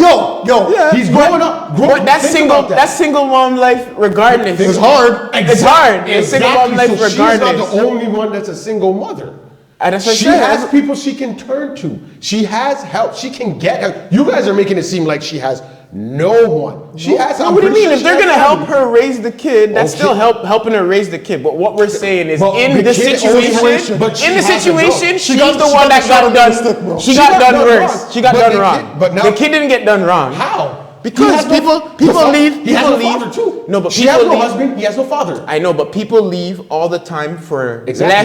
Yo, Yeah. He's growing up. But that's Think single. about that. That's single mom life, regardless. it's hard. It's hard. It's single mom life, So she's regardless. not the only one that's a single mother. And that's what I She said. has people she can turn to. She has help. She can get help. You guys are making it seem like she has no one. She has. No, I'm what do you pretty mean? sure If she they're has gonna help family. her raise the kid, that's Okay. still helping her raise the kid. But what we're saying is, But in the the kid only situation, has- but she in the has a job. situation, She she's got- the she one got that the got shot on the done. stick, bro. She She got got done done worse. wrong. She got But done the wrong. kid- but now- The kid didn't get done wrong. How? Because He has no- people the leave. He has people no leave. father too. No, but she people has no leave. husband. He has no father. I know, but people leave all the time for Exactly.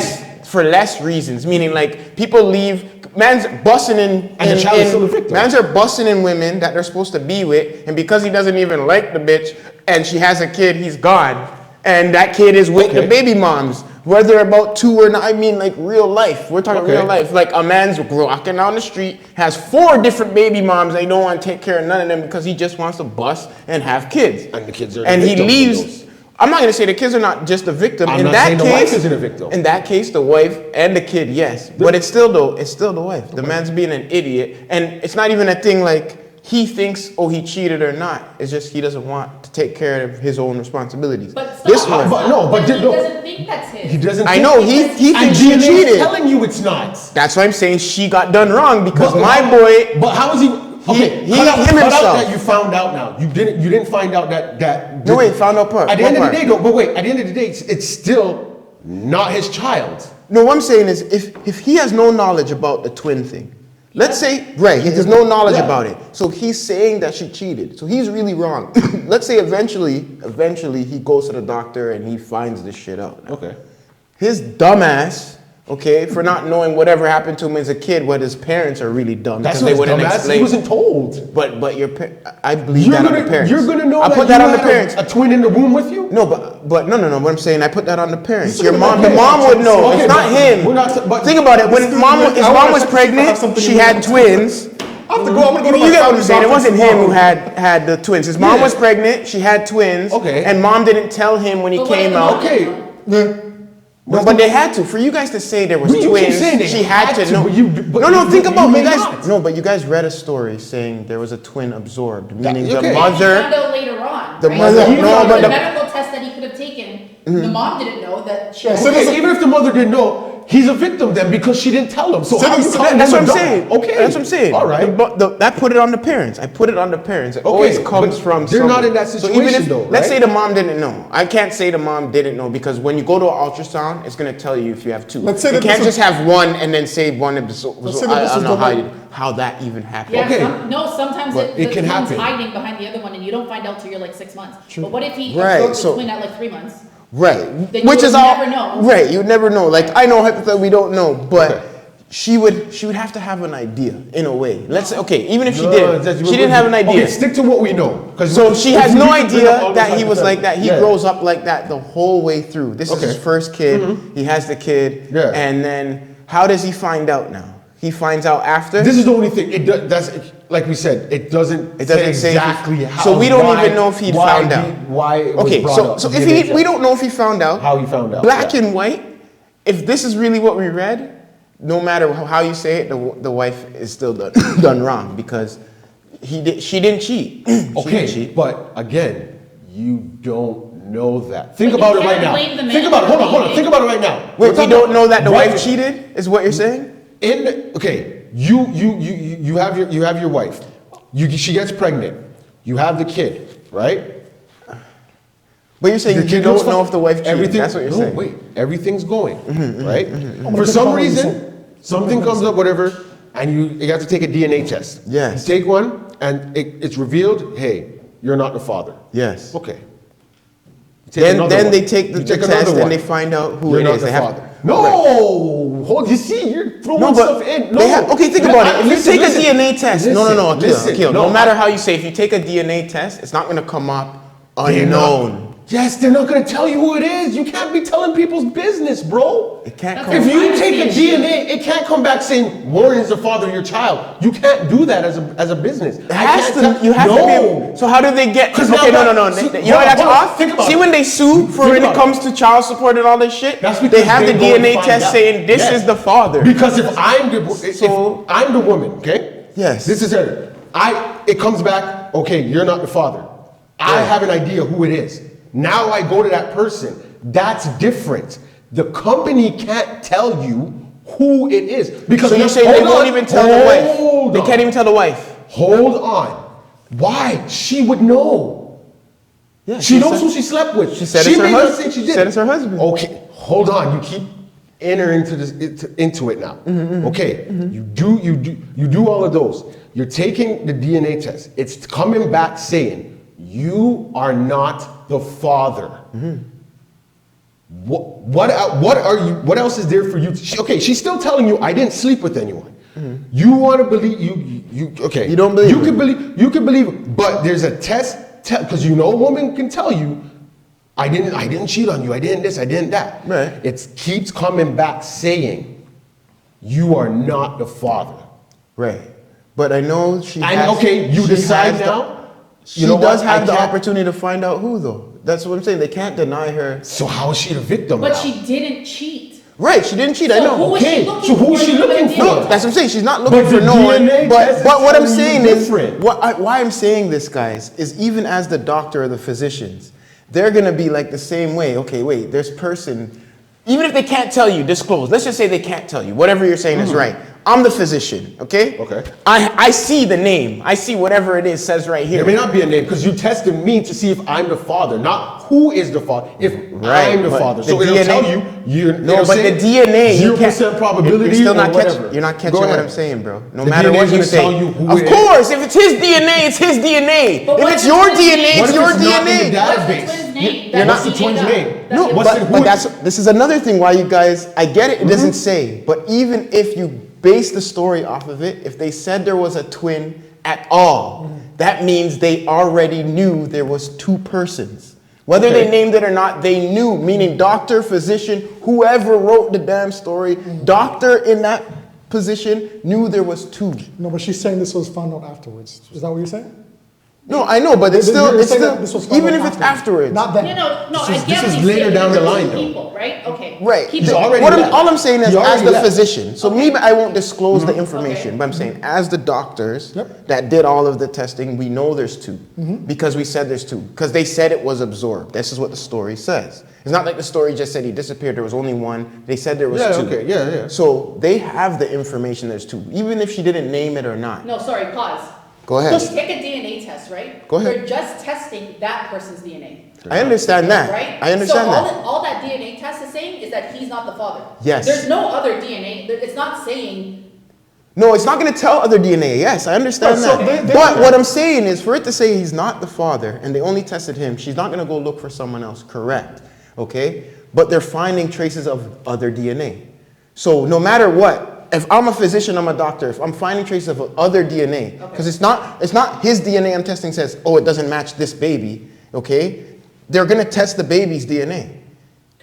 less reasons. Meaning, like people leave. Man's busting in, And the child is still a victim. Mans are busting in women that they're supposed to be with, and because he doesn't even like the bitch, and she has a kid, he's gone, and that kid is with the Okay. baby moms, whether about two or not. I mean, like real life. We're talking Okay. real life. Like a man's walking down the street, has 4 different baby moms, and he don't want to take care of none of them because he just wants to bust and have kids. And the kids are the and he victims of leaves. those. I'm not gonna say the kids are not just the victim. I'm in not that saying the case, wife isn't a victim. In that case, the wife and the kid, yes. But it's still the wife. The man's being an idiot, and it's not even a thing like he thinks, oh, he cheated or not. It's just he doesn't want to take care of his own responsibilities. But stop. This one, But no, but he no. doesn't think that's his. He doesn't. I think- know he And thinks she DNA is cheated. telling you it's not. That's why I'm saying she got done wrong because But my how- boy. But how is he? Okay, he- cut out, him cut himself. out that you found out now. You didn't find out that. No, wait, found out part. At the What end of part? the day, though. But wait, at the end of the day, it's still not his child. No, what I'm saying is if he has no knowledge about the twin thing, let's say, right, he has no knowledge Yeah. about it. So he's saying that she cheated. So he's really wrong. Let's say eventually he goes to the doctor and he finds this shit out. Okay. His dumbass, okay, for not knowing whatever happened to him as a kid, what his parents are really dumb That's because what they his wouldn't dumbass. explain. He wasn't told. But I believe that on the parents. You're gonna know I that put that you on the had parents. a twin in the womb with you. No, but no. What I'm saying, I put that on the parents. Okay, Your mom, the okay. mom would know. Okay, it's not but him. we're not- but- Think about it. When his mom was I pregnant, something she in had mind. twins. I have to go. I'm gonna go to You my get what I'm family's saying? It office wasn't him who tomorrow. had the twins. His mom Yeah. was pregnant. She had twins. Okay. And mom didn't tell him when he But what if came the mom out. didn't Okay. know? Yeah. No, but they had to. For you guys to say there was You keep twins, saying they she had to know. but No, think about you you may guys. not. No, but you guys read a story saying there was a twin absorbed, meaning the okay. He mother. found out later on. The right? mother- So no, but the the- medical test that he could have taken, the mom didn't know that she. Yeah, was so Okay, even if the mother didn't know, he's a victim then because she didn't tell him. So how you calling That's him what I'm a dog? saying. Okay. That's what I'm saying. All right. That put it on the parents. I put it on the parents. It always but comes from. they're not someone. in that So even situation if, though, let's right? say the mom didn't know. I can't say the mom didn't know because when you go to an ultrasound, it's gonna tell you if you have two. Let's say you that can't this just have one and then say one episode. Let's say that this I is don't know the how that even happened. Yeah, Okay. sometimes But the it can twin's happen. hiding behind the other one, and you don't find out till you're like 6 months. But what if he Right, absorbed so- the twin at like 3 months? Right. Then you Which is would all never know. right. You'd never know. Like I know hypothetically we don't know, but Okay. she would have to have an idea in a way. Let's say okay, even if she No, did, that's- she didn't have an idea. Okay, stick to what we know. 'Cause So she if has we no can bring up all idea this that he was like that. He Yeah. grows up like that the whole way through. This is Okay. his first kid. He has the kid. Yeah. And then how does he find out now? He finds out after. This is the only thing. That's like we said. It doesn't. It doesn't say say if he- exactly how. so we don't why- even know if he'd why found out. Why it was Okay, brought so up. so The if DNA he, we test. don't know if he found out. How he found out, Black yeah. and white. If this is really what we read, no matter how you say it, the wife is still done done wrong because she didn't cheat. She didn't Okay, cheat. but again, you don't know that. Think But you about it right can't now. blame the man Think about it. for Hold on. cheating. Think about it right now. Wait, We're you talking don't about- know that the right- wife cheated? Is what you're saying? Okay, you have your wife. She gets pregnant. You have the kid, right? But you're saying The you kid don't goes know fine. if the wife cheated. Everything. That's what you're no, saying. wait. Everything's going right. gonna For get some caught on this reason, something comes up, whatever, and you have to take a DNA test. Yes. You take one, and it's revealed. Hey, you're not the father. Yes. Okay. You take another Then one. they take the You take test another and one. they find out who You're it not is. the They have- father. No, hold. You see, you're throwing No, but stuff in. No. they have, okay, think about it. If Listen, you take listen. a DNA test, no, Listen, Akil, no, no matter how you say, if you take a DNA test, it's not going to come up They're not- unknown. Yes, they're not gonna tell you who it is. You can't be telling people's business, bro. It can't That's come. If you Privacy take a issue. DNA, it can't come back saying Warren is the father of your child. You can't do that as a business. It has to. You have to be. Able, so how do they get? 'Cause Okay, now no. see, You know what? That's hold on, off. think about See it. when they sue for Think when it about comes to child support and all this shit, That's they because have the they go and DNA find test out. saying this Yes. is the father. Because if I'm the So- if I'm the woman, okay? Yes. This is her. It comes back. Okay, you're not the father. I have an idea who it is. Now I go to that person. That's different. The company can't tell you who it is because So you're saying they hold won't on, even tell the wife? hold They on. can't even tell the wife. Hold on. Why? She would know. Yeah, She knows said- who she slept with. She said it's her may not husband. say She did. said it's her husband. Okay, hold on. You keep entering into it now. Okay, you do all of those. You're taking the DNA test. It's coming back saying you are not the father. What are you? What else is there for you? Okay, she's still telling you I didn't sleep with anyone. You want to believe you? Okay, You don't believe You her. can believe. You can believe, but there's a test because a woman can tell you. I didn't cheat on you. I didn't this. I didn't that. Right. It keeps coming back saying, you are not the father. Right. But I know she. And has, okay, you she decide has the- now. She You know does what? have I the can't- opportunity to find out who, though. That's what I'm saying. They can't deny her. So how is she the victim? But now? she didn't cheat. Right, she didn't cheat. I So know. who was Okay, she looking so who's for? she You looking didn't for? know. No, that's what I'm saying. She's not looking But for the no one. DNA But test is what I'm telling you saying is, different. why I'm saying this, guys, is even as the doctor or the physicians, they're gonna be like the same way. Okay, wait, there's person. Even if they can't tell you, disclose. Let's just say they can't tell you. Whatever you're saying is right. I'm the physician, okay? Okay. I see the name. I see whatever it is says right here. There may not be a name because you tested me to see if I'm the father, not who is the father. If Right, I'm the but father, the so it'll DNA tell you. No, but the DNA, you 0% can't. probability You're still or not whatever. catching. You're not Go catching what ahead. I'm saying, bro. No The matter DNA what is you gonna say. tell you who Of it is. course, if it's his DNA, it's his DNA. But If what it's if your it's his DNA, name? it's What your if it's not in the DNA. data- What's the database. twin's name? You're not That's the twin's made up. name. That's No, your what's twin. the- but this is another thing why you guys, I get it, it doesn't say, but even if you base the story off of it, if they said there was a twin at all, that means they already knew there was two persons. Whether Okay. they named it or not, they knew, meaning doctor, physician, whoever wrote the damn story, doctor in that position knew there was two. No, but she's saying this was found out afterwards. Is that what you're saying? No, I know, but it's You're still, saying that this was found even out if it's afterwards. Not then. No, I get this what is he's later saying, down the because line, there's though. people, right? Okay. Right. Keep He's going. already What left. all I'm saying is, He as already the left. physician, so me, I won't disclose the information, Okay. but I'm saying, as the doctors Yep. that did all of the testing, we know there's two. Because we said there's two. Because they said it was absorbed. This is what the story says. It's not like the story just said he disappeared, there was only one. They said there was Yeah, two. okay, yeah. So they have the information there's two, even if she didn't name it or not. No, sorry, pause. Go ahead. You take a DNA test, right? Go ahead. You're just testing that person's DNA. I understand that. Right? I understand so that. all that DNA test is saying is that he's not the father. Yes. There's no other DNA. It's not saying. No, it's not going to tell other DNA. Yes, I understand But so that. they- But what I'm saying is, for it to say he's not the father and they only tested him, she's not going to go look for someone else. Correct. Okay? But they're finding traces of other DNA. So no matter what, if I'm a physician, I'm a doctor, if I'm finding traces of other DNA, because it's not his DNA I'm testing says, oh, it doesn't match this baby, okay? They're going to test the baby's DNA.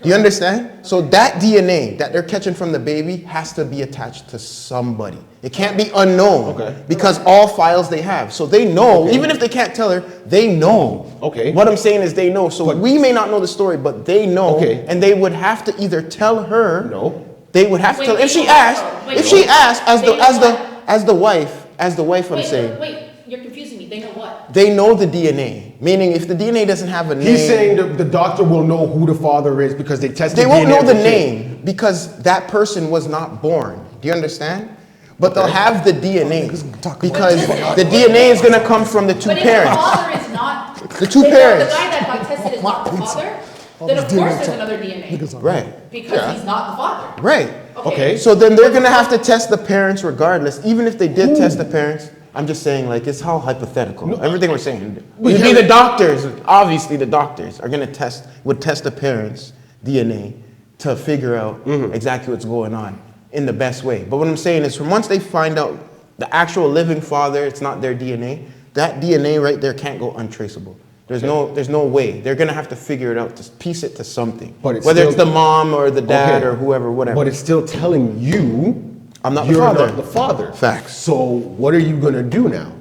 Do you understand? So that DNA that they're catching from the baby has to be attached to somebody. It can't be unknown. Okay. Because all files they have. So they know, even if they can't tell her, they know. Okay. What I'm saying is they know. So But- we may not know the story, but they know. Okay. And they would have to either tell her. No. They would have to Wait, tell, if she wait, asked, wait, if wait. she asked, as They the, know as the, what? as the wife, I'm Wait, saying, wait, you're confusing me. They know what? they know the DNA. Meaning if the DNA doesn't have a name. He's saying the doctor will know who the father is because they tested They won't DNA know of the kid. name because that person was not born. Do you understand? But they'll have the DNA because the DNA is going to come from the two But if the parents. father is not. The two if parents. The guy that got tested is not the father, then of course there's another DNA. Right, Because he's not the father. right. Okay. So then they're going to have to test the parents regardless. Even if they did test the parents, I'm just saying, like, it's all hypothetical. Everything we're saying. It'd be the doctors, obviously the doctors are going to would test the parents' DNA to figure out exactly what's going on in the best way. But what I'm saying is, from once they find out the actual living father, it's not their DNA, that DNA right there can't go untraceable. There's no way. They're gonna have to figure it out, to piece it to something. But it's whether still- it's the mom or the dad Okay. or whoever, whatever. But it's still telling you I'm not the you're father. not the father. Facts. So what are you gonna do now?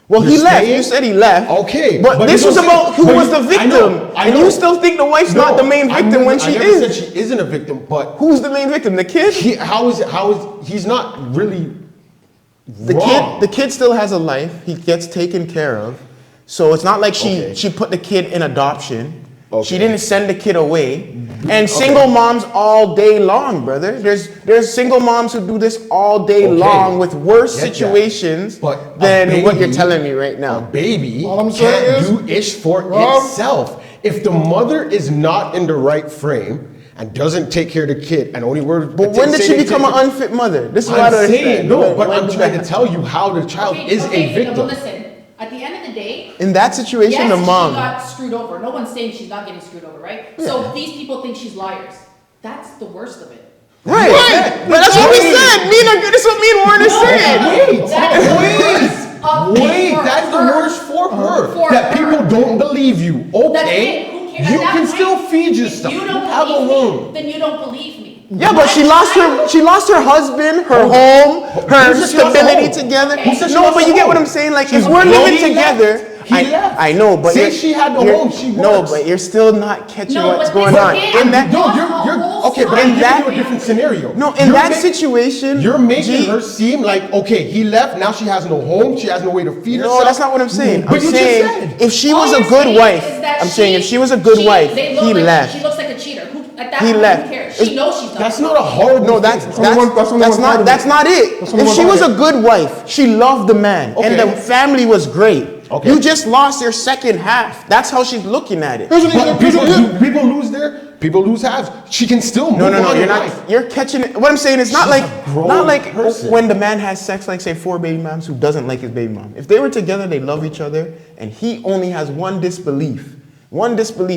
Well, he You're left. staying? You said he left. Okay, But but this you was don't about say- who but was you- the victim. I And know. you still think the wife's not the main victim when she I never is. said she isn't a victim, but Who's the main victim? The kid? how is he's not really The wrong. kid still has a life. He gets taken care of. So it's not like she put the kid in adoption. She didn't send the kid away. And single moms all day long, brother. There's single moms who do this all day long with worse Get that. situations But a than what you're baby- telling me right A now. baby All I'm saying can't is- do ish for Rob? itself. If the mother is not in the right frame and doesn't take care of the kid and only word. But when did she become an unfit mother? This is what I I'm don't saying understand. no, but When I'm did trying to that- tell you how the child is a No, victim. but listen. At the end of the day, In that situation, yes, the mom. she got screwed over. No one's saying she's not getting screwed over, right? So these people think she's liars. That's the worst of it. Right. But that's what we said. That's what me and Warren is saying. Wait, that's the worst for her. For That her. people don't believe you. That's Okay, it. Who cares? you At that can point, still feed your if stuff. You You don't have a believe room. me, then you don't believe me. Yeah, but she lost her husband, her home, her Who said she lost her stability home? together. Who said she No, lost but her you get home? what I'm saying? Like, if She's we're living grown, he together, left. He left. I know, but Say you're- she had the you're- home, she No, works. but you're still not catching No, what's but going this on. kid- In that, No, lost you're her whole okay, but side. I'm In giving that- you a different scenario. no, in You're that make- situation, You're making G, her seem like, okay, he left, now she has no home, she has no way to feed herself. No, that's not what I'm saying. But I'm you just saying said. if she All was a you're good saying wife, is that I'm saying if she was a good wife, they look he like, left. She looks like a cheater. Who, at that He point, left. who cares? She knows she's not. That's not a horrible No, that's thing. only one part of it. That's only If one she part was of a good wife, she loved the man, and Okay. the family was great. Okay. You just lost your second half. That's how she's looking at it. But people lose halves. She can still move No, on you're in not. life. You're catching it. What I'm saying is not She's like a grown not like person. when the man has sex, like say 4 baby moms who doesn't like his baby mom. If they were together, they love each other, and he only has one disbelief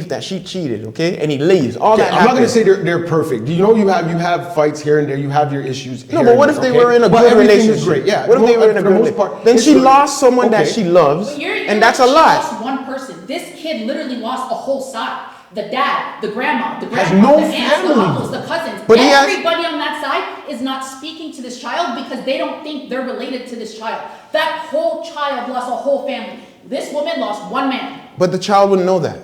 that she cheated, okay, and he leaves. All Okay, that. I'm not going to happens. say they're perfect. You know, you have fights here and there. You have your issues. No, here but and what if there, they okay? were in a But good everything relationship? is great. Yeah. What if they were in a for good the most relationship? part, Then it's she good. lost someone that Okay. she loves, But you're and that's a like, she lot. lost one person. This kid literally lost a whole side. The dad, the grandma, the Has grandma, no the aunts, the family. uncles, the cousins. But he has- Everybody on that side is not speaking to this child because they don't think they're related to this child. That whole child lost a whole family. This woman lost one man. But the child wouldn't know that.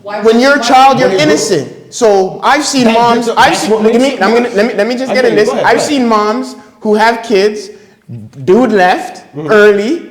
Why When would- you're a why child, would- you're When you innocent. So I've seen That moms. gives- I've that's seen. what Let makes me, it let me just I get get in it. this. Go ahead, I've go ahead. seen moms who have kids. Dude left early,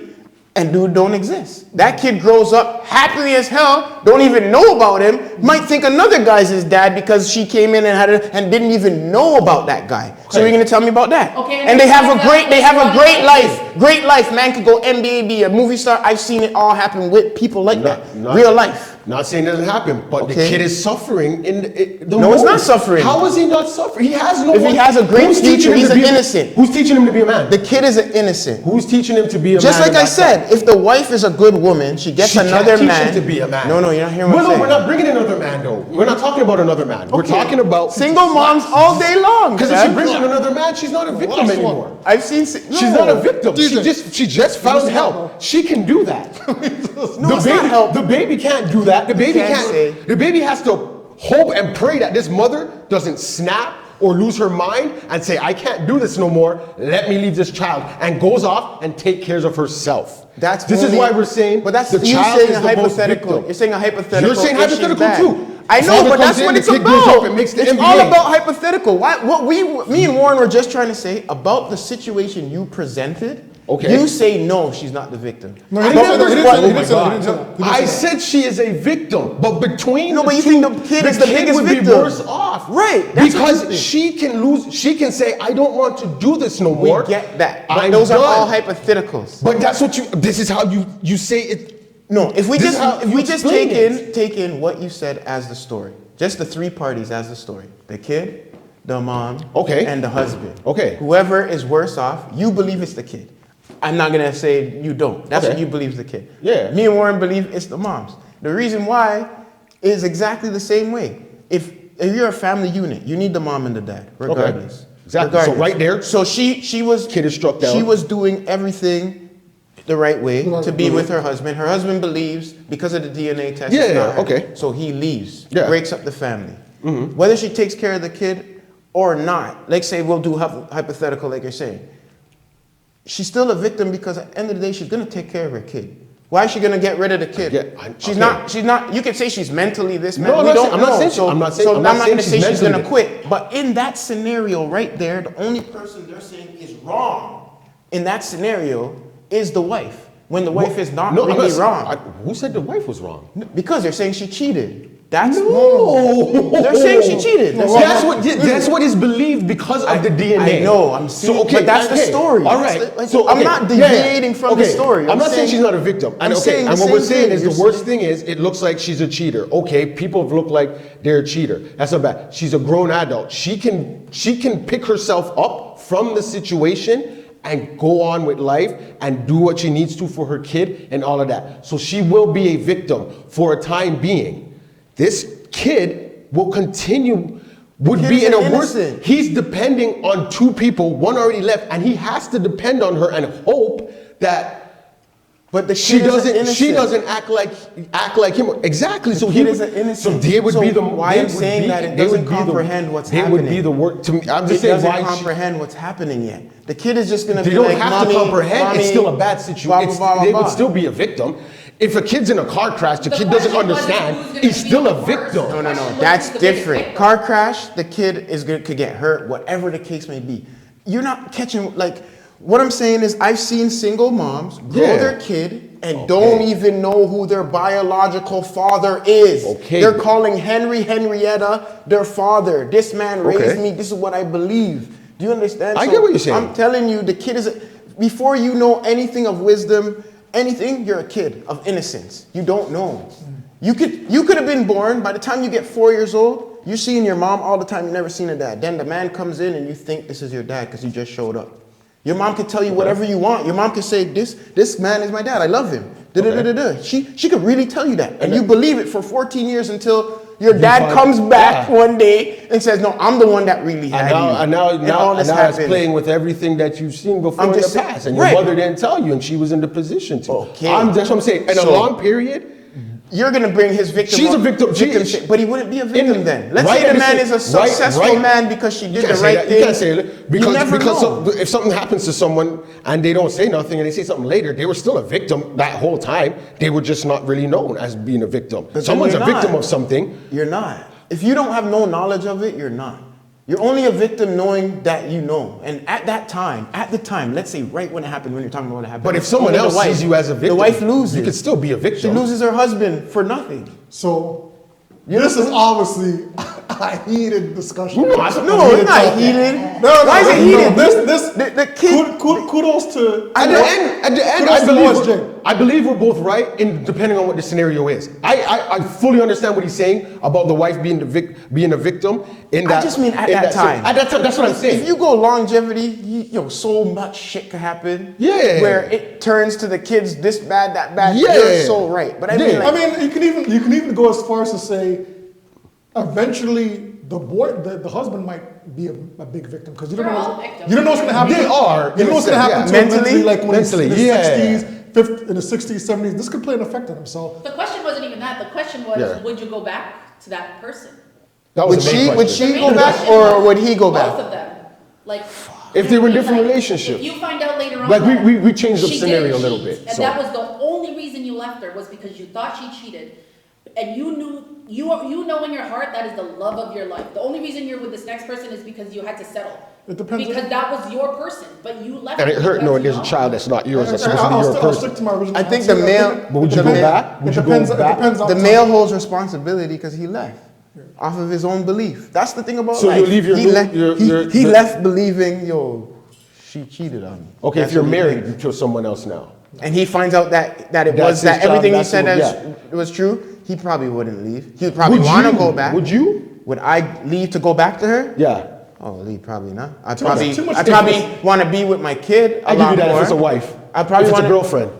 and dude don't exist. That kid grows up happily as hell. Don't even know about him. Might think another guy's his dad because she came in and and didn't even know about that guy. So you're gonna tell me about that? Okay, And they have a that's great why- life. Great life. Man could go NBA, be a movie star. I've seen it all happen with people like that. Real life. Not saying it doesn't happen, but the Okay. kid is suffering in the No, it's not moment. suffering. How is he not suffering? He has no If he one- has a great Who's teaching future, him he's to an be a- innocent. Who's teaching him to be a man? The kid is an innocent. Who's teaching him to be a Just man? like in I that said, time? if the wife is a good woman, she gets She can't another teach man. him to be a man. No, you're not hearing what I'm No, saying. we're not bringing another man though. We're not talking about another man. We're Okay. talking about Single moms all day long. Because if Kev. she brings in another man, she's not a victim Last one. anymore. I've seen. She's not a victim. DJ. She just found Listen, help. bro. She can do that. No, it's not help. The baby can't do that. The baby can't can't. say. The baby has to hope and pray that this mother doesn't snap or lose her mind and say, "I can't do this no more. Let me leave this child," and goes off and take care of herself. This is only- why we're saying. But that's the you child saying is a the most hypothetical. victim. You're saying a hypothetical. You're saying if she's hypothetical bad. too. I know, Father but comes that's in, what the it's kid grows about. up, it makes the It's NBA. all about hypothetical. Me and Warren were just trying to say about the situation you presented. Okay. You say no, she's not the victim. No, he I didn't say remember that. He didn't what- say that. He didn't say that. He didn't say that. He didn't I say that. said she is a victim, but between No, but the you two, think the kid is the biggest would be victim. worse off, Right, that's what you Because think. she can lose. She can say, "I don't want to do this no We more." get that. But I'm those are done. all hypotheticals. But that's what you. This is how you say it. No, if we This is just how if you we just explain take in what you said as the story, just the three parties as the story, the kid, the mom, Okay. and the husband. Okay. Whoever is worse off, you believe it's the kid. I'm not gonna say you don't. That's Okay. what you believe is the kid. Yeah. Me and Warren believe it's the moms. The reason why is exactly the same way. If you're a family unit, you need the mom and the dad, regardless. Exactly. So right there- So she was Kid is struck down. She was doing everything the right way to be with her husband. Her husband believes because of the DNA test. Yeah, it's not yeah, her. okay. So he leaves, Yeah. breaks up the family. Whether she takes care of the kid or not, let's say we'll do hypothetical like you're saying. She's still a victim because at the end of the day, she's gonna take care of her kid. Why is she gonna get rid of the kid? Yeah, she's okay. not. She's not. You could say she's mentally this. No, we don't I'm not know. saying. So I'm not saying. so I'm not saying gonna say she's mentally. gonna quit. But in that scenario right there, the only person they're saying is wrong in that scenario is the wife. When the wife is not No, I'm really not- wrong. who said the wife was wrong? Because they're saying she cheated. That's No. They're saying she cheated. They're saying- That's what is believed because of the DNA. I know. I'm saying, but that's the story. All That's right. the- like, I'm not deviating from the story. I'm not saying she's not a victim. And I'm saying the and what we're same saying thing. is You're the worst saying- thing is it looks like she's a cheater. Okay, people look like they're a cheater. That's not bad. She's a grown adult. She can pick herself up from the situation and go on with life and do what she needs to for her kid and all of that. So she will be a victim for a time being. This kid will continue, would kid be is in a an worse. innocent. He's depending on two people, one already left, and he has to depend on her and hope that But the she kid is doesn't. innocent. She doesn't act like him. Exactly. So The he kid would, is an innocent. So they would So be the. why they I'm would saying be- that it they would doesn't be the- comprehend what's They would be happening. the work to me. I'm It just saying doesn't why. comprehend what's happening yet. The kid is just gonna They be don't like, have mommy, to comprehend. mommy, It's still a bad blah, situation. blah, blah, They blah, would blah. still be a victim. If a kid's in a car crash, the The kid doesn't question wasn't understand. who's gonna He's still be a the worst. victim. No, Question was that's who's the biggest different. victim. Car crash, the kid could get hurt, whatever the case may be. You're not catching, like, what I'm saying is I've seen single moms grow Yeah. their kid and don't even know who their biological father is. Okay. They're calling Henrietta their father. This man raised Okay. me, this is what I believe. Do you understand? I get what you're saying. I'm telling you, the kid is, before you know anything of wisdom, anything, you're a kid of innocence. You don't know. You could have been born, by the time you get 4 years old, you're seeing your mom all the time, you never seen a dad. Then the man comes in and you think this is your dad because he just showed up. Your mom can tell you whatever you want. Your mom can say, this man is my dad, I love him. Da-da-da-da-da. She could really tell you that. And you believe it for 14 years until your dad find- comes back yeah. one day and says, no, I'm the one that really had you. And now all it's this happened. playing with everything that you've seen before I'm in the just saying- past, and your right. mother didn't tell you, and she was in the position to. Okay. That's what I'm saying. In a So- long period, you're gonna bring his victim. She's a up- victim. shit, but he wouldn't be a victim then. Let's Right, say the and man it's- is a right, successful right. man because she You did the can't say right that. thing. You can't say that because, never know. if something happens to someone and they don't say nothing and they say something later, they were still a victim that whole time. They were just not really known as being a victim. But Someone's a then you're victim not. of something. You're not. If you don't have no knowledge of it, you're not. You're only a victim knowing that you know. And at the time, let's say right when it happened, when you're talking about what happened. But if someone only the else wife- sees you as a victim, the wife loses. you could still be a She victim. loses her husband for nothing. So this is obviously a heated discussion. No, it's not heated. No, Why is it heated? This The kid. kudos to At the end, kudos to OSJ. I believe we're both right in depending on what the scenario is. I fully understand what he's saying about the wife being being a victim in that. I just mean at in that time. At that time, that's what I'm saying. If you go longevity, so much shit could happen. Yeah. Where it turns to the kids this bad, that bad. Yeah. You're so right. But I mean, Yeah. like, I mean, you can even go as far as to say, eventually the husband might be a big victim because you don't They're know all victims. you don't know what's gonna happen. They are, You don't know what's gonna happen to him Mentally? mentally, like when Mentally, he's in yeah. his 60s, in the 60s, 70s. This could play an effect on him. So The question wasn't even that. The question was, Yeah. would you go back to that person? That was would the main she question. The go main back question or was would he go both back? of them. Like, If they were in like, different relationships. If you find out later on, Like, that we changed the she scenario did a little cheat, bit, and so. that was the only reason you left her was because you thought she cheated, and you knew you know in your heart that is the love of your life. The only reason you're with this next person is because you had to settle. It depends on- Because that was your person, but you left. And it her hurt because knowing you there's a know. child that's not yours, that's supposed to be I'll your stick person. to my original I think answer. the male. But would you the go ma- back? Would It you depends. go It back? depends on The time. male holds responsibility because he left off of his own belief. That's the thing about So life. you leave your he new- left, he the- left believing, she cheated on me. Okay, That's if you're what he married thinks. to someone else now. And he finds out that it That's was his that job, everything he that's said what- as was true, he probably wouldn't leave. He would probably want to go back. Would you? Would I leave to go back to her? Yeah. Oh, leave probably not. I'd Too much probably difference. want to be with my kid a I give lot you that more. if it's a wife. I probably if it's a wanna- girlfriend.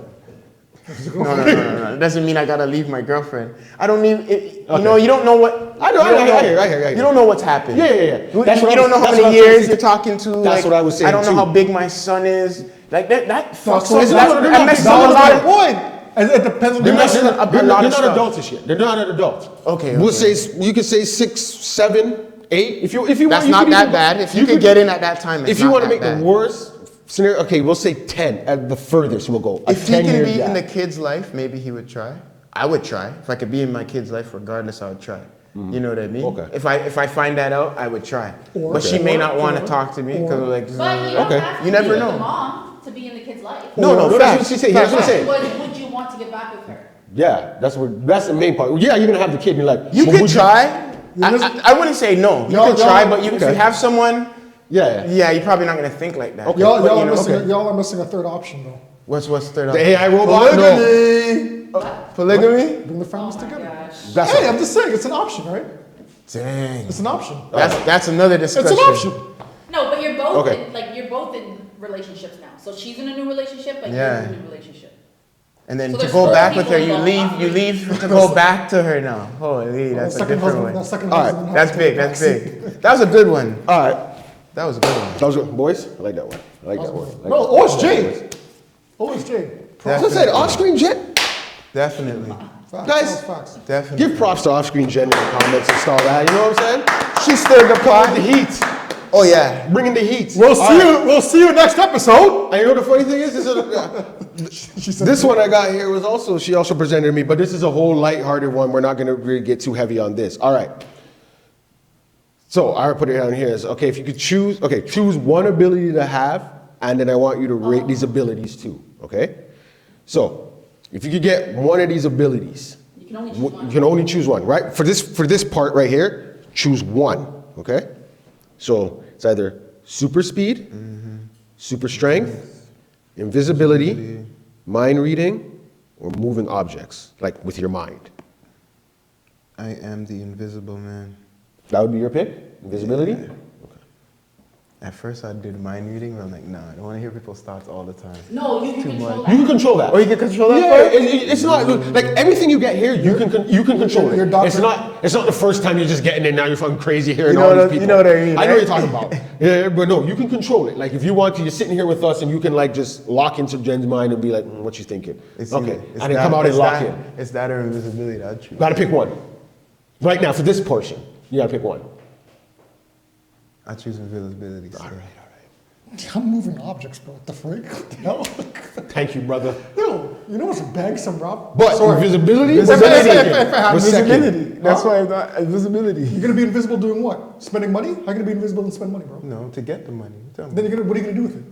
No. It doesn't mean I gotta leave my girlfriend. I don't need. You Okay. know, you don't know what. I know, you don't I hear. You don't know what's happened. Yeah. You, That's what you I don't was- know how that's what I many was years saying. you're talking to. That's what I was saying I don't know too. how big my son is. Like that fucks So up. it's That not- messes that up a was lot my of. point. It depends on They're the not, messing they're, up a they're, lot they're of not stuff. adultish yet. They're not an adult. Okay, We'll okay. say you could say 6, 7, 8. If you That's want, not could that even- bad. If you could get in at that time, it's If you not want to that make bad. the worst scenario, okay, we'll say 10 at the furthest. We'll go. If he can 10-year be in gap. the kid's life, maybe he would try. I would try. If I could be in my kid's life, regardless, I would try. You know what I mean? Okay. If I find that out, I would try. Or- But she may or- not want to or- talk to me because like. But you don't Okay. have to You be never with know. the mom to be in the kid's life. No, that's facts. what she said. That's what I'm The saying. question was, would you want to get back with her? Yeah, that's the main part. Yeah, you're gonna have the kid. And you're like, You but could would try. I wouldn't say no. You Y'all- could try, y'all- but if okay. you have someone, Yeah. yeah, you're probably not gonna think like that. Okay. Y'all, But, y'all, you know, are missing, okay. y'all are missing a third option though. What's the third The option? AI robot. No. Polygamy. Polygamy? Bring the families Oh my together. gosh. That's Hey, I'm just saying, it's an option, right? Dang. It's an option. That's another It's discussion. an option. No, but you're both Okay. you're both in relationships now. So she's in a new relationship, but Yeah. you're in a new relationship. And then So to there's go four back with her, people you involved. leave to go back to her now. Holy, that's a second different husband, one. that second All right. husband. That's big. That's big. That was a good one. All right. That was a good one. That was good. Boys, I like that one. I like that one. I like No, that one. OSJ. OSJ. As I said, off-screen Jen. Definitely. Facts, Guys, facts. Definitely. Give props to off-screen Jen in the comments and stuff. You know what I'm saying? She stirred the pot. The heat. Oh yeah. Bringing the heat. We'll All see right. you. We'll see you next episode. And you know the funny thing is, She said, this one I got here was also, she also presented me, but this is a whole light-hearted one. We're not going to really get too heavy on this. All right. So I put it down here as, okay, if you could choose, okay, choose one ability to have, and then I want you to rate these abilities too, okay? So if you could get one of these abilities, You can only choose one. you can only choose one, right? For this part right here, choose one, okay? So it's either super speed, super strength, invisibility, mind reading, or moving objects, like with your mind. I am the invisible man. That would be your pick? Invisibility? Okay. At first I did mind reading, but I'm like, nah, I don't want to hear people's thoughts all the time. No, you can Too control much. that. You can control that. Oh, you can control that Yeah, part? it's not like everything you get here. You can control your it. doctor- It's not the first time you're just getting in. Now you're fucking crazy hearing You know all what these I- people. you know what I mean, I know right? what you're talking about. Yeah, but no, you can control it. Like if you want to, you're sitting here with us, and you can like just lock into Jen's mind and be like, what you thinking? Okay, and then come out and lock in. It's that or invisibility, that's true. Got to pick one. Right now for this portion, you got to pick one. I choose invisibility. So. All right. I'm moving objects, bro. What the freak? What the hell? Thank you, brother. Yo, you know what's bank some rob? But Sorry. invisibility. If was I second. had Was second. visibility. That's Huh? why I thought invisibility. You're gonna be invisible doing what? Spending money? How are you gonna be invisible and spend money, bro? No, to get the money. Tell me. Then what are you gonna do with it?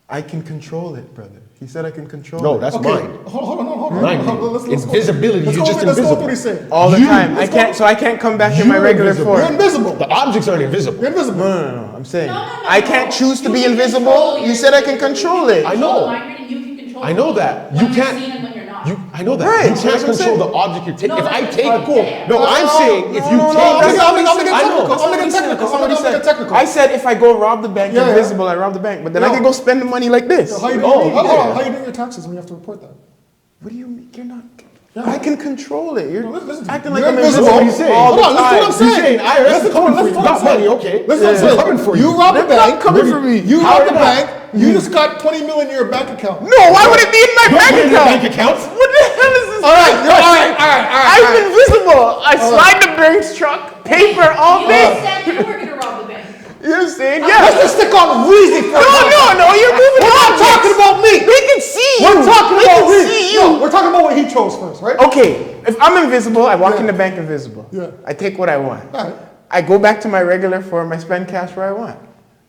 I can control it, brother. He said I can control No, it. that's Okay, mine. hold on. Mine. Let's go. Invisibility, Let's you're go just with- Let's go with invisible. what he's saying. all the You- time. let's So I can't come back in my You're regular invisible. You're form. invisible. The objects aren't invisible. You're invisible. No. I'm saying No, I can't choose to You be can invisible. control You your said I can invisibility. control You it. can I know. control the mind reading, you can control I know it. that. When You you're can't- seen and when you're not. I know that. Right, You that's can't what I'm control saying. the object you take. No, if that's I just take, hard. cool. Yeah. no, I'm saying if you no, take, that's not- I'm I gonna get know. technical. That's I'm what gonna he get said. technical. That's I'm what he gonna get said. technical. I said if I go rob the bank, Yeah, yeah. invisible, I rob the bank. But then I No. can go spend the money like this. How you doing? Oh, Hold yeah. on. How you doing your taxes when you have to report that? What do you mean? You're not. I can control it. You're No, listen, acting like you're I'm invisible. invisible. What are you saying? all Hold the on, listen to what time. I'm saying. You're saying IRS Listen is to coming for you. what You I'm got money, saying. okay. Listen to what I'm They're saying. coming for you. You robbed the They're not bank. coming for me. You How robbed are the they not? bank. You just got 20 million in your bank account. No, why would it be in my Don't bank put it in your account? bank accounts. What the hell is this? All right. I'm invisible. I slide the Brinks truck, paper all You day. said you were gonna rob the bank. You understand? Let's Yeah. just stick on Reezy for a minute. No, you're moving We're not objects. talking about me. They can see you. We're talking They about can Reezy. see No, you. we're talking about what he chose first, right? Okay, if I'm invisible, I walk Yeah. in the bank invisible. Yeah. I take what I want. All right. I go back to my regular form. I spend cash where I want.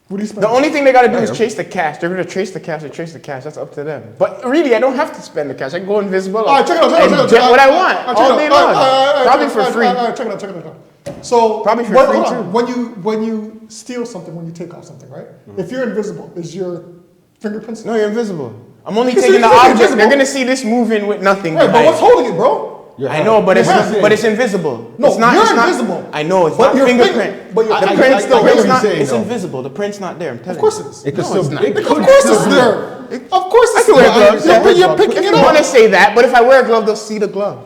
What do you spend? The only thing they gotta do is chase the cash. They're gonna trace the cash. They trace the cash. That's up to them. But really, I don't have to spend the cash. I can go invisible. All right, check it out. and get what I want all day long. Probably for free. All right, check it out. So Probably for when- free, hold on. too. When you steal something, when you take off something, right? If you're invisible, is your fingerprints? No, you're invisible. I'm only Because taking the you're object. invisible. They're gonna see this moving with nothing. Right, but behind what's it. holding it, bro? I know, but it's Your not, hand. but it's invisible. No, it's not, you're it's not- invisible. I know it's But not your fingerprint. but your the I- print's I- still. I get It's what not. you're saying, It's though. invisible. The print's not there. I'm telling Of course you. it is. It could No, still. it's not. It Of could course still it's be there. Of course I it's can wear there. gloves. You're picking If it you want to up. say that, but if I wear a glove, they'll see the glove.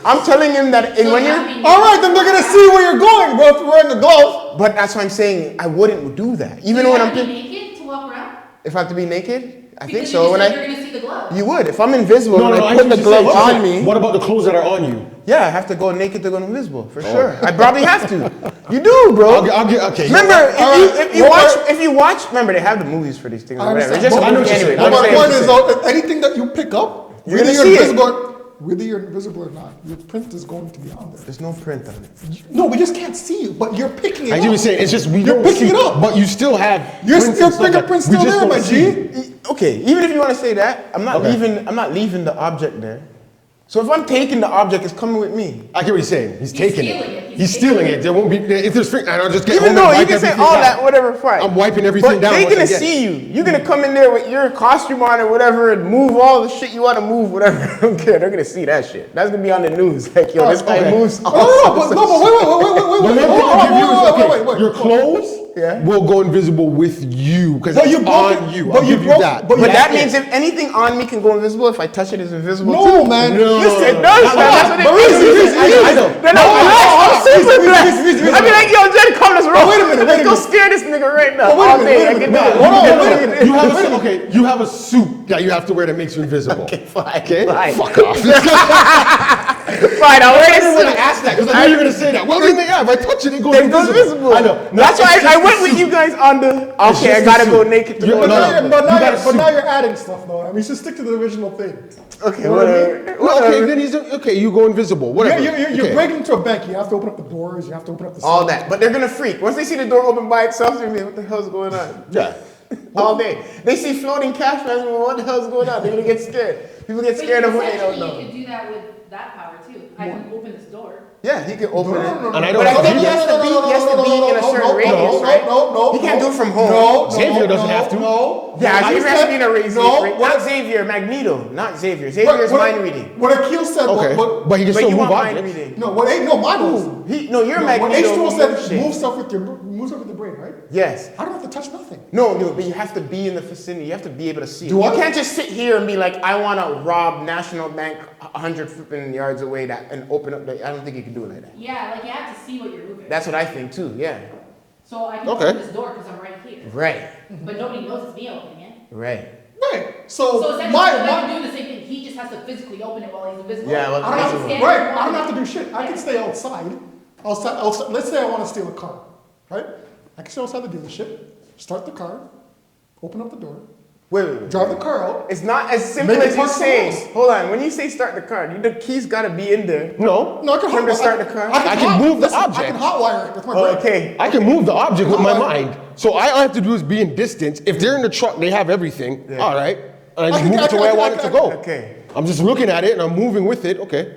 I'm telling him that So when that you're. means- All right, then they're gonna see where you're going, bro. If you're wearing a glove. But that's why I'm saying I wouldn't do that. So Even you when have I'm. to be naked to walk around? If I have to be naked, I think Because so. you When said I. you're gonna see the glove. You would. If I'm invisible No, and no, I I put see the what you're glove saying. on me. What about the clothes that are on you? Yeah, I have to go naked to go invisible for sure. I probably have to. You do, bro. I'll get okay. Remember, if you Well, watch, if you watch, remember they have the movies for these things. I Or whatever. understand. It's just But a I know movie what you're anyway. saying. But My I'm point saying- is, though, anything that you pick up, You're whether gonna you're see it. invisible, whether you're invisible or not, your print is going to be on there. There's no print on it. No, we just can't see you, but you're picking it I up. get what you're saying. It's just we You're don't picking see, it up. but you still have Your prints and stuff that fingerprint's we still just there, don't my see. G. Okay, even if you want to say that, I'm not Okay. leaving. I'm not leaving the object there. So if I'm taking the object, it's coming with me. I get what he's saying. He's taking stealing it. it. He's stealing it. There won't be if there's and I'll just get Even home though and you wipe can say everything all down. that, whatever, fine. I'm wiping everything but down they're once gonna again. see you. You're gonna come in there with your costume on or whatever and move all the shit you want to move, whatever. I don't care. They're gonna see that shit. That's gonna be on the news. Like, yo, this guy Okay. moves. No, but wait. The one thing I'll give you is okay. Wait. Your clothes Yeah. will go invisible with you because But it's you broke on it. you. But I'll you give broke- you that. but But you- that means if anything on me can go invisible, if I touch it, it's invisible No, too. man. No. Yes, it does, man. Hold That's on. what it But is. Reezy, I know. Then I'm blessed. I'm super blessed. Reezy. I be like, yo, Jen, come, let's roll. Wait a minute, Let's wait a go minute. scare this nigga right now. But wait a All minute, day. wait a I minute, can wait a do minute. it. Hold on, wait a minute. You have a okay. You have a suit that you have to wear that makes you invisible. Okay, fine. Okay? Fine. Fuck off. Fine, I'll wear I didn't want this to ask that because I knew you were going to say that. Well, then they have. If I touch it, it goes It goes invisible. invisible. I know. No, That's why it's I just went the with suit. you guys on the. Okay, I just gotta the go suit. naked to You're- go. no, no. But You gotta now suit. you're adding stuff, though. I mean, just stick to the original thing. Okay, You know what I whatever. mean? Well, okay, Whatever. then he's okay. You go invisible. Whatever. You're Okay. breaking into a bank. You have to open up the doors. You have to open up the All safe. that, but they're gonna freak once they see the door open by itself. They're gonna be like, what the hell's going on? Yeah. All day. They see floating cash bags. What the hell's going on? They're gonna get scared. People get But scared of what they don't essentially, know. you could do that with that power too. I can open this door. Yeah, he can open it. And I don't But I know. think he has to be in a certain radius, right? He can't do it from home. No, Xavier doesn't have to. No. Yeah, What Xavier I has to said- be in a radius. No. Not Xavier, Magneto. Not Xavier. Xavier is mind reading. What Akil said. Okay, but he can But still you move want mind objects. reading. No, what? No, mine was. No, you're What Magneto. H2O who said, moves shit. move stuff with your brain, right? Yes. I don't have to touch nothing. No, but you have to be in the vicinity. You have to be able to see. Do You I? can't just sit here and be like, I want to rob National Bank 100 flipping yards away and open up. I don't think you can do it like that. Yeah, like you have to see what you're moving. That's what I think too. Yeah. So I can Okay. open this door because I'm right here. Right. But nobody knows it's me opening it. Right. Right. So, So essentially, I'm doing the same thing. He just has to physically open it while he's invisible. Yeah, well, I don't have to, Invisible. right. I don't have to do shit. I can stay outside. Let's say I want to steal a car, right? I can stay outside the dealership, start the car, open up the door, Wait. drive the car out. It's not as simple Maybe as you park say. somewhere else. Hold on. When you say start the car, the key's got to be in there. No. No, I can For him to start the car? I can move the listen, I object. can hotwire it with my Oh, brain. okay. I can move the object with my Alright. mind. So all I have to do is be in distance. If they're in the truck, they have everything. Yeah. All right. And I I just can- move I it to can- where I I want it can- to go. Okay. I'm just looking at it and I'm moving with it. Okay.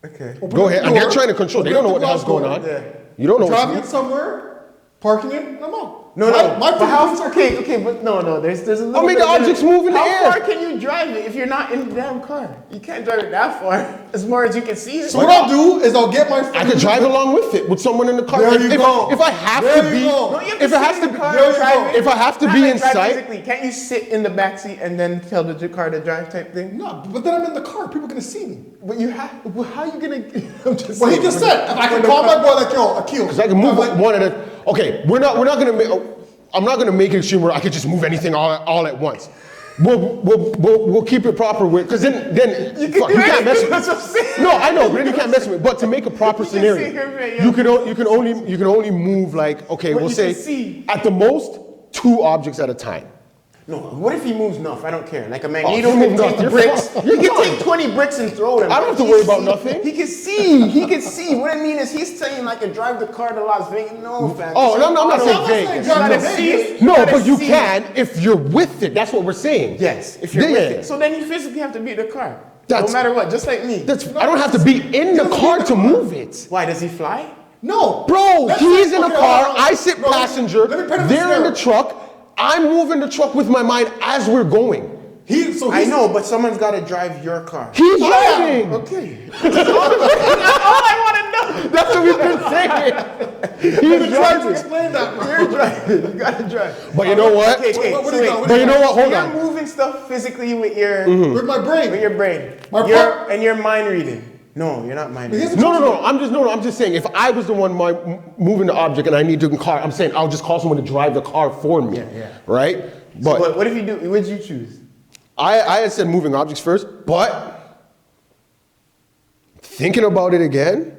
Okay. Open Go up the ahead. And they're door, trying to control. They open don't know up what the hell's garage going on. door, Yeah. You don't know Driving what's it somewhere, parking it, and I'm out. No. My But how? fingerprints are Okay. But no. There's a little. I mean, bit the of- objects move in the How air. far can you drive it if you're not in the damn car? You can't drive it that far. As far as you can see it. So what I'll do is I'll get my. I could drive along with it with someone in the car. There if, you if, go. if I have There to you be, go. No, you have if to it has sit to in be, the car there and you drive go. it. if I have to Not be like in drive sight, physically. Can't you sit in the backseat and then tell the car to drive type thing? No, but then I'm in the car. People are gonna see me. But you have. Well, how you gonna? I'm just Well, he saying. just said, if I can call my boy like, yo, Akil. because I can move I'm like, one at a. Okay, we're not gonna make. I'm not gonna make it extreme where I could just move anything all at once. We'll keep it proper with because then You fuck, you can't mess with That's me. what I'm saying. No, I know, but then you can't mess with it. But to make a proper You can sit here, scenario, man, yo. you can only move like okay, What we'll you say can see. at the most 2 objects at a time. No, what if he moves enough? I don't care. Like a if Magneto he can moves take enough, the you're bricks. fine. He You're can fine. take 20 bricks and throw them. I don't have to He worry can about see. nothing. He can see. He can see. What I mean is he's saying like to drive the car to Las Vegas. No, fam. Oh, no, I'm not saying not saying Vegas. drive You to gotta Vegas. see. No, gotta but you see. can if you're with it. That's what we're saying. Yes, if you're Yeah. with it. So then you physically have to be in the car. That's- No matter what, just like me. I don't have to be in the car to move it. Why does he fly? no. Bro, Let's he's say- in the okay, car, hold on. I sit No, passenger, let me paint a they're in the scenario. truck, I'm moving the truck with my mind as we're going. I know, but someone's got to drive your car. He's driving. Okay. That's all I want to know. That's what we've been saying. He's Try to driving. explain that, bro. You're driving. You got to drive. But you know what? Okay, What so do you wait. got? But you know what? Hold You're on. moving stuff physically with your With my brain. with your brain. My You're- part- and you're mind reading. No, you're not mind Here's reading. the No. I'm just saying. If I was the one moving the object and I need to car, I'm saying I'll just call someone to drive the car for me. Yeah. Right? But But what if you do? What did you choose? I had said moving objects first, but thinking about it again,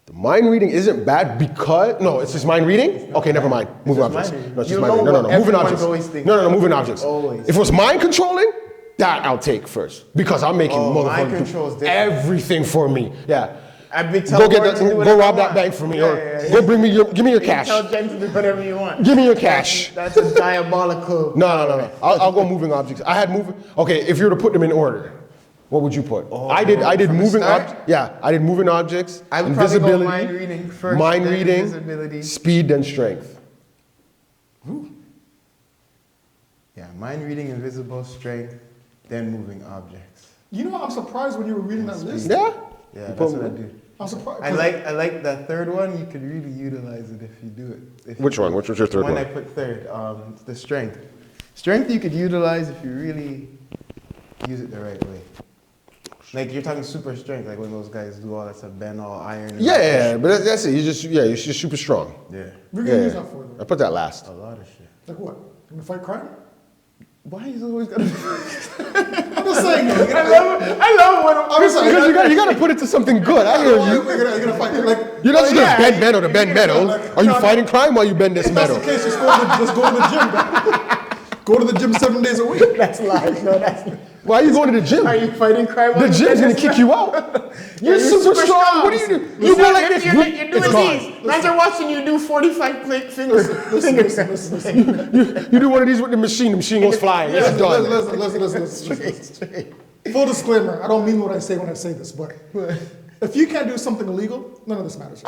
the mind reading isn't bad because it's just mind reading. Okay, never mind. Moving just objects. mind reading. No, it's You just mind know reading. No, what moving everyone's objects. always thinking. No, moving objects. Always. If it was mind controlling, that I'll take first because I'm making Oh, mind motherfuckers control is do different. everything for me. Yeah. I've been Go telling get Lord to do go whatever rob I that want. bank for me, Yeah, or yeah, go give me your You cash. tell Jen to do whatever you want. Give me your cash. That's a diabolical. No. I'll go moving objects. I had moving. Okay, if you were to put them in order, what would you put? I did from the moving start? objects. Yeah, I did moving objects. I would probably go invisibility, mind reading first, mind then reading, invisibility. speed, then strength. Yeah, mind reading, invisible, strength, then moving objects. You know what? I'm surprised when you were reading that list. Yeah. Yeah, You that's put- what I do. I'm surprised. I like that third one. You could really utilize it if you do it. If Which you- one? Which was your third one? one? I put third. The strength. Strength you could utilize if you really use it the right way. Like you're talking super strength, like when those guys do all that stuff, bend all iron. and Yeah, but that's it. You're just super strong. Yeah. We're gonna Yeah. use that for I them. put that last. A lot of shit. Like what? You gonna fight crime? Why is it always gonna? I'm just saying. You're gonna, I love when I'm just saying. Because you gotta put it to something good. I hear you. You're gonna fight. Like, You're not just gonna bend metal to bend metal. like- Are you fighting crime while you bend this if that's metal? the case, just go to the gym. Bro. Go to the gym 7 days a week. That's lies. No, that's. Why are you going to the gym? Are you fighting crime? The gym's gonna kick you out. You're super strong. What do you do? You go like this. You're It's doing gone. these. Mans are watching you do 45 fingers. You do one of these with the machine goes flying. It's done. Listen. Full disclaimer, I don't mean what I say when I say this, but If you can't do something illegal, none of this matters.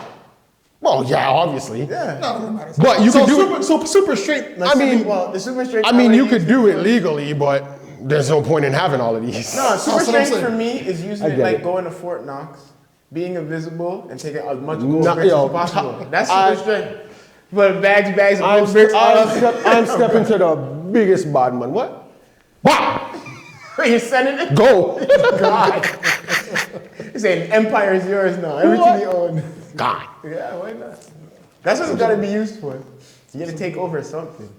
Well, yeah, obviously. Yeah. None of it matters. But you so can do super, So super straight. I mean, well, the super straight. I mean, you comedy could do it legally, but there's no point in having all of these. No, super That's what I'm straight for saying. me is using I it get like it. going to Fort Knox, being invisible, and taking as much gold Nah, bricks yo, as possible. That's I- super straight. But bags of gold bricks all up. I'm stepping to the biggest bad man. What? Wow! Wait, you're sending it? Go! God. He's saying empire is yours now. Everything you own. God. Yeah, why not? That's what it's got to be used for. You got to take over something.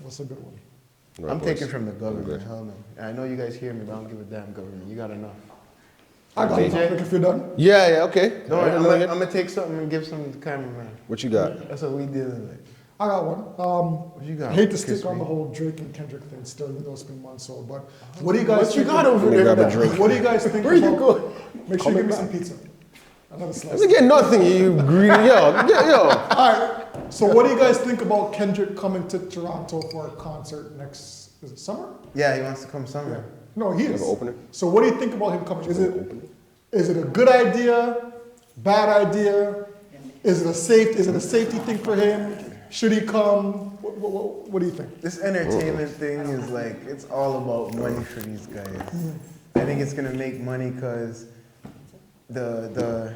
What's a good one? I'm taking from the government. Hell no. I know you guys hear me, but I don't give a damn government. You got enough. I got DJ? it. If you're done. Yeah, okay. Don't worry, I'm gonna take something and give some to the cameraman. What you got? That's what we dealing with. I got one. What you got? I hate to Kiss stick on me. the whole Drake and Kendrick thing still, even though it's been months old, but what do you guys What you think got of- over Let me there? grab a now? drink. What do you guys think Where you about? going? Make sure you give me some pizza. Another slice. Let me get nothing, you greedy. Yo. All right. So what do you guys think about Kendrick coming to Toronto for a concert next, is it summer? Yeah, he wants to come somewhere. No, he is. Have an opener? So what do you think about him coming? Is it a good idea? Bad idea? Is it a safety thing for him? Should he come? What do you think? This entertainment thing is like, it's all about money for these guys. I think it's gonna make money because the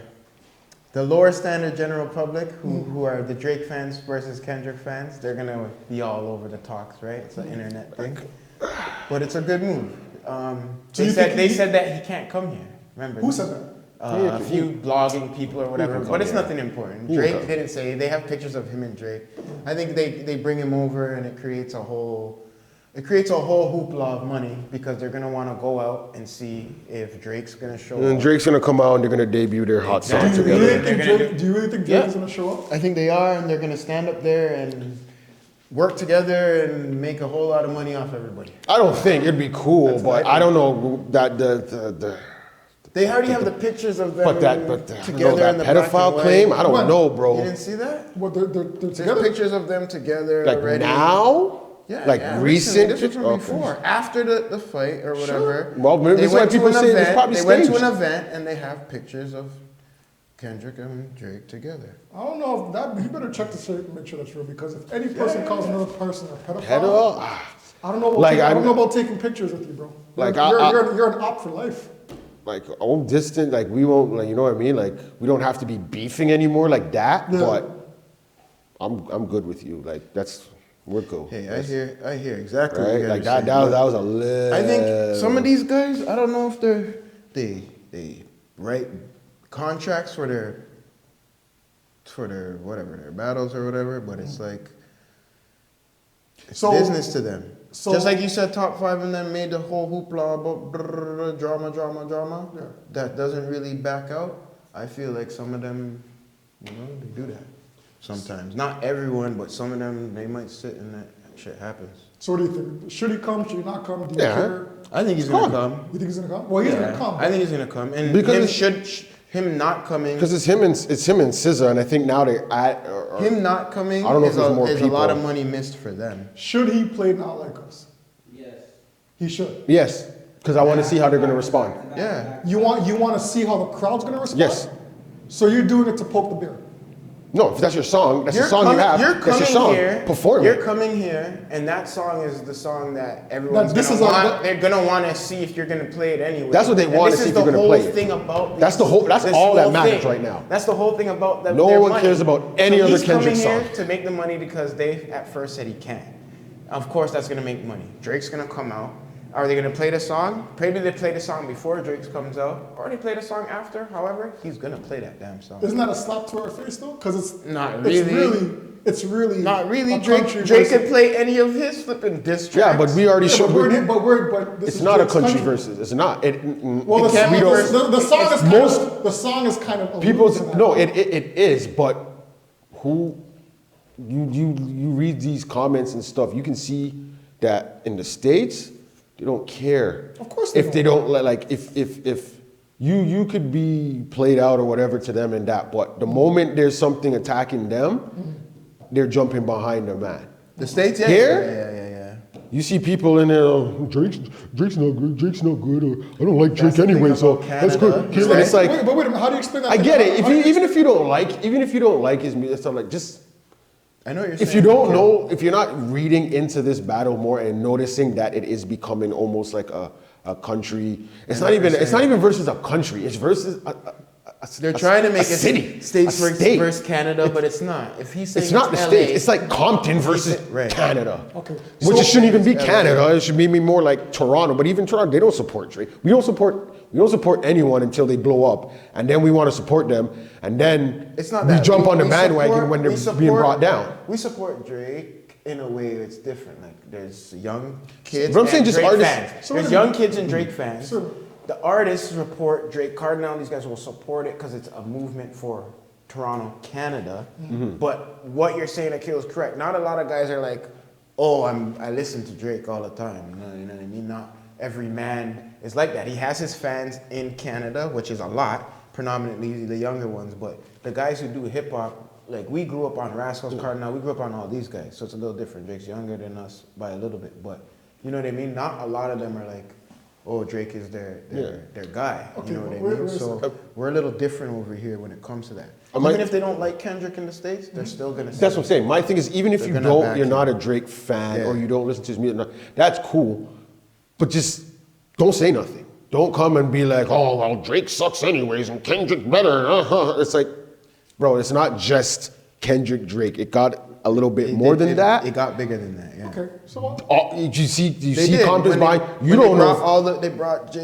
lower standard general public, who are the Drake fans versus Kendrick fans, they're gonna be all over the talks, right? It's an internet thing. But it's a good move. So you They think said that he can't come here. Remember? Who said that? A few blogging people or whatever, can come but it's here. nothing important. He can Drake come. didn't say. They have pictures of him and Drake. I think they bring him over and it creates a whole hoopla of money because they're gonna want to go out and see if Drake's gonna show And up. Drake's gonna come out and they're gonna debut their hot song Exactly. Do you together. really think They're gonna Drake, do you really think Drake is gonna show up? I think they are, and they're gonna stand up there and work together and make a whole lot of money off everybody. I don't think it'd be cool, That's what but I I don't know that the They already have the pictures of them but that I together don't know, in the that black pedophile and white. claim. I don't What? know, You bro. didn't see that? What they're There's together? pictures of them together Like already. now, Yeah, like yeah, recent. recently. This was from Okay. before, after the fight or whatever. Well, maybe They that's why went to people an say it's event- probably They went to staged. an event and they have pictures of Kendrick and Drake together. I don't know if that. You better check to make sure that's real because if any person calls another person a pedophile, Pedo? Ah. I don't know. About Like, I don't I'm- know about taking pictures with you, bro. Like, You're an op for life. Like old distant, like we won't, like you know what I mean. Like we don't have to be beefing anymore like that. Yeah. But I'm good with you. Like we're cool. Hey, I hear exactly what you Right? guys Like are that saying, but was a little. I think some of these guys, I don't know if they write contracts for their whatever, their battles or whatever, but it's like it's So- business to them. so- Just like you said, top 5 and then made the whole hoopla about drama. Yeah. That doesn't really back out. I feel like some of them, they do that sometimes. Not everyone, but some of them, they might sit and that shit happens. So what do you think? Should he come? Should he not come? Do you Yeah. care? I think he's gonna Come. come. You think he's gonna come? Well, he's gonna come. I think he's gonna come, and Because him not coming. Because it's him and SZA, and I think now they Him not coming I don't know if is, there's more is a lot of people. money missed for them. Should he play Not Like Us? Yes. He should. yes, because I want to see how they're gonna respond. Yeah. You want to see how the crowd's gonna respond? Yes. So you're doing it to poke the bear. No, if that's your song, that's the song coming, you have. You're That's your coming song. here. Perform You're it. coming here, and that song is the song that everyone's This gonna is a- want. They're gonna want to see if you're gonna play it anyway. That's what they And wanna this see is if you're the gonna whole play it. thing about That's these- the whole- that's this all that whole matters thing. right now. That's the whole thing about No their one money. cares about any So other he's coming Kendrick here song. to make the money because they at first said he can't. Of course, that's gonna make money. Drake's gonna come out. Are they gonna play the song? Maybe they play the song before Drake comes out, or they play the song after. However, he's gonna play that damn song. Isn't that a slap to our face though? Because it's Not It's really. It's really Not really. a Drake country could versus- play any of his flipping diss tracks. Yeah, but we already Yeah, showed. but this It's is not a Drake's country versus. It's not. Well, It can't be versus- the song is it's kind most- of, the song is kind of People's alluding to that. no, it is, but who you read these comments and stuff, you can see that in the States they don't care. Of course they if they don't like if you could be played out or whatever to them and that, but the moment there's something attacking them, they're jumping behind their man. The States, yeah. Here? Yeah. you see people in there, oh, Drake's not good, Drake's not good, or I don't like That's Drake the thing anyway, so about that's Canada, good. And it's like, But wait a minute, how do you explain that? I get it. Even if you don't like his music, stuff like just. I know what you're saying. If you don't know, if you're not reading into this battle more and noticing that it is becoming almost like a country, it's not even versus a country. It's versus They're trying to make a city, states a state. versus Canada, but it's not. If he's saying It's not the LA, states. It's like Compton versus right. Canada. Okay. Which So- it shouldn't even be Canada. It should be more like Toronto. But even Toronto, they don't support Drake. We don't support anyone until they blow up, and then we want to support them, and then it's not we that. jump on the we bandwagon support- when they're we support- being brought down. We support Drake in a way that's different. Like there's young kids But I'm saying and just Drake artists- fans. So There's wait a young minute. kids and Drake fans. So- The artists support Drake. Cardinal, these guys will support it because it's a movement for Toronto, Canada. But what you're saying, Akil, is correct. Not a lot of guys are like, oh, I listen to Drake all the time. You know what I mean? Not every man is like that. He has his fans in Canada, which is a lot, predominantly the younger ones. But the guys who do hip hop, like we grew up on Rascals, Cardinal, we grew up on all these guys. So it's a little different. Drake's younger than us by a little bit. But you know what I mean? Not a lot of them are like, oh, Drake is their guy. Okay, You know what I wait mean? a So second. we're a little different over here when it comes to that. Am I- Even if they don't like Kendrick in the States, they're still gonna say That's what I'm saying. My thing is, even if They're you gonna don't, back you're him. not a Drake fan or Yeah. you don't listen to his music, that's cool. But just don't say nothing. Don't come and be like, oh, well, Drake sucks anyways and Kendrick better. It's like, bro, it's not just Kendrick Drake. It got a little bit more than that. It got bigger than that, yeah. Okay, so what? Did you see They did. Compton's When behind? they- You when don't they brought know. all the. They brought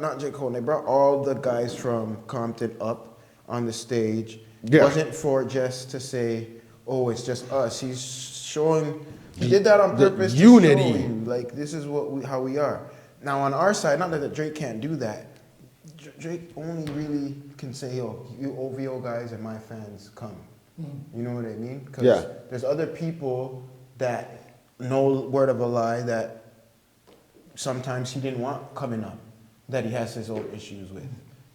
not J Cole. They brought all the guys from Compton up on the stage. Yeah. Wasn't for just to say, oh, it's just us. He's showing. He did that on The purpose. unity. To show you, like this is how we are. Now on our side, not that Drake can't do that. Drake only really can say, yo, you OVO guys and my fans come. You know what I mean? Because Yeah. there's other people that no word of a lie that sometimes he didn't want coming up, that he has his own issues with.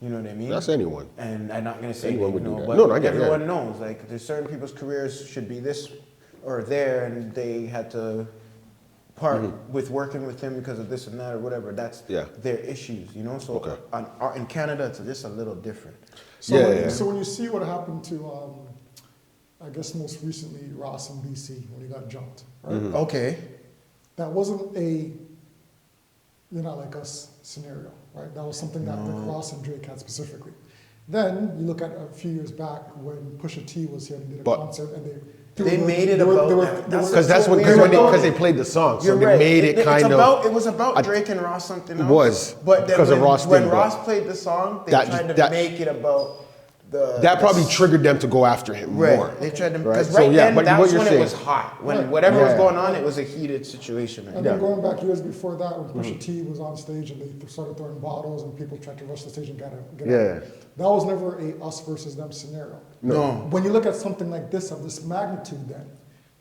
You know what I mean? That's anyone. And I'm not gonna say Anyone would do that. but No, I get it, yeah. everyone knows. Like there's certain people's careers should be this or there, and they had to part with working with him because of this and that or whatever. That's Yeah. their issues, you know. So Okay. in Canada, it's just a little different. So, Yeah, when, yeah. so when you see what happened to, I guess most recently Ross in BC when he got jumped, right? Okay. That wasn't a "you're not like us" scenario, right? That was something that Rick Ross and Drake had specifically. Then you look at a few years back when Pusha T was here and did a But- concert, and They made it about that. Because that's when weird about because it. they played the song, so You're they right. made it kind of. It was about Drake and Ross something else. was, But then because of when, Ross when thing, but Ross played the song, they that- tried to that- make it about the. That probably triggered them to go after him Right. more. They tried to Right? because So, right yeah, then but that what was you're when saying- it was hot. When Right. whatever was Yeah. going on, it was a heated situation. Right? And there. then going back years before that, when Pusha T was on stage and they started throwing bottles and people tried to rush the stage and get out. Yeah. That was never a us versus them scenario. No. When you look at something like this of this magnitude, then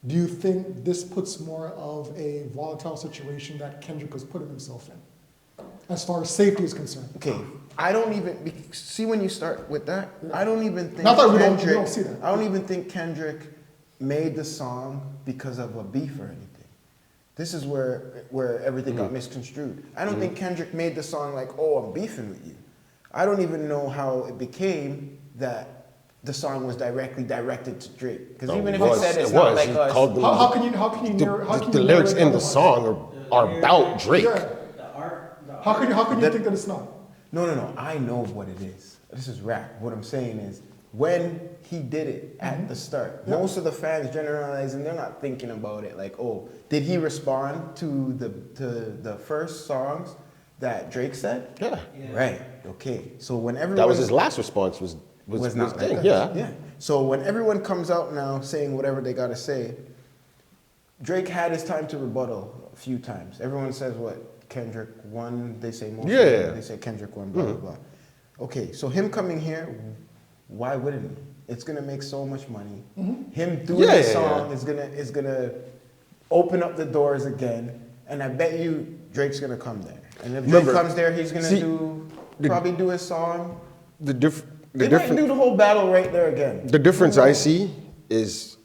do you think this puts more of a volatile situation that Kendrick was putting himself in, as far as safety is concerned? Okay, I don't even see when you start with that. I don't even think Not that we don't see that. I don't even think Kendrick made the song because of a beef or anything. This is where everything got misconstrued. I don't think Kendrick made the song like, "Oh, I'm beefing with you." I don't even know how it became that the song was directly directed to Drake. Because No, even it if was. it said it's It not was. like He us, called them- How can you narrow? How can The you lyrics narrow it in the otherwise? song are about Drake. Yeah. The art. How can you think that it's not? No. I know what it is. This is rap. What I'm saying is, when he did it at the start, most of the fans generalizing, they're not thinking about it like, oh, did he respond to the first songs that Drake said? Yeah. Right. Okay. So when everyone That was his last response. Was not like thing. that. Yeah. So when everyone comes out now saying whatever they gotta say, Drake had his time to rebuttal a few times. Everyone says what? Kendrick won, they say most. Yeah. They say Kendrick won, blah, blah, blah. Okay, so him coming here, why wouldn't he? It's gonna make so much money. Him doing Yeah, the yeah, song is gonna open up the doors again, and I bet you Drake's gonna come there. And if Drake Remember, comes there, he's gonna see, probably do his song. The They might do the whole battle right there again. The difference I see is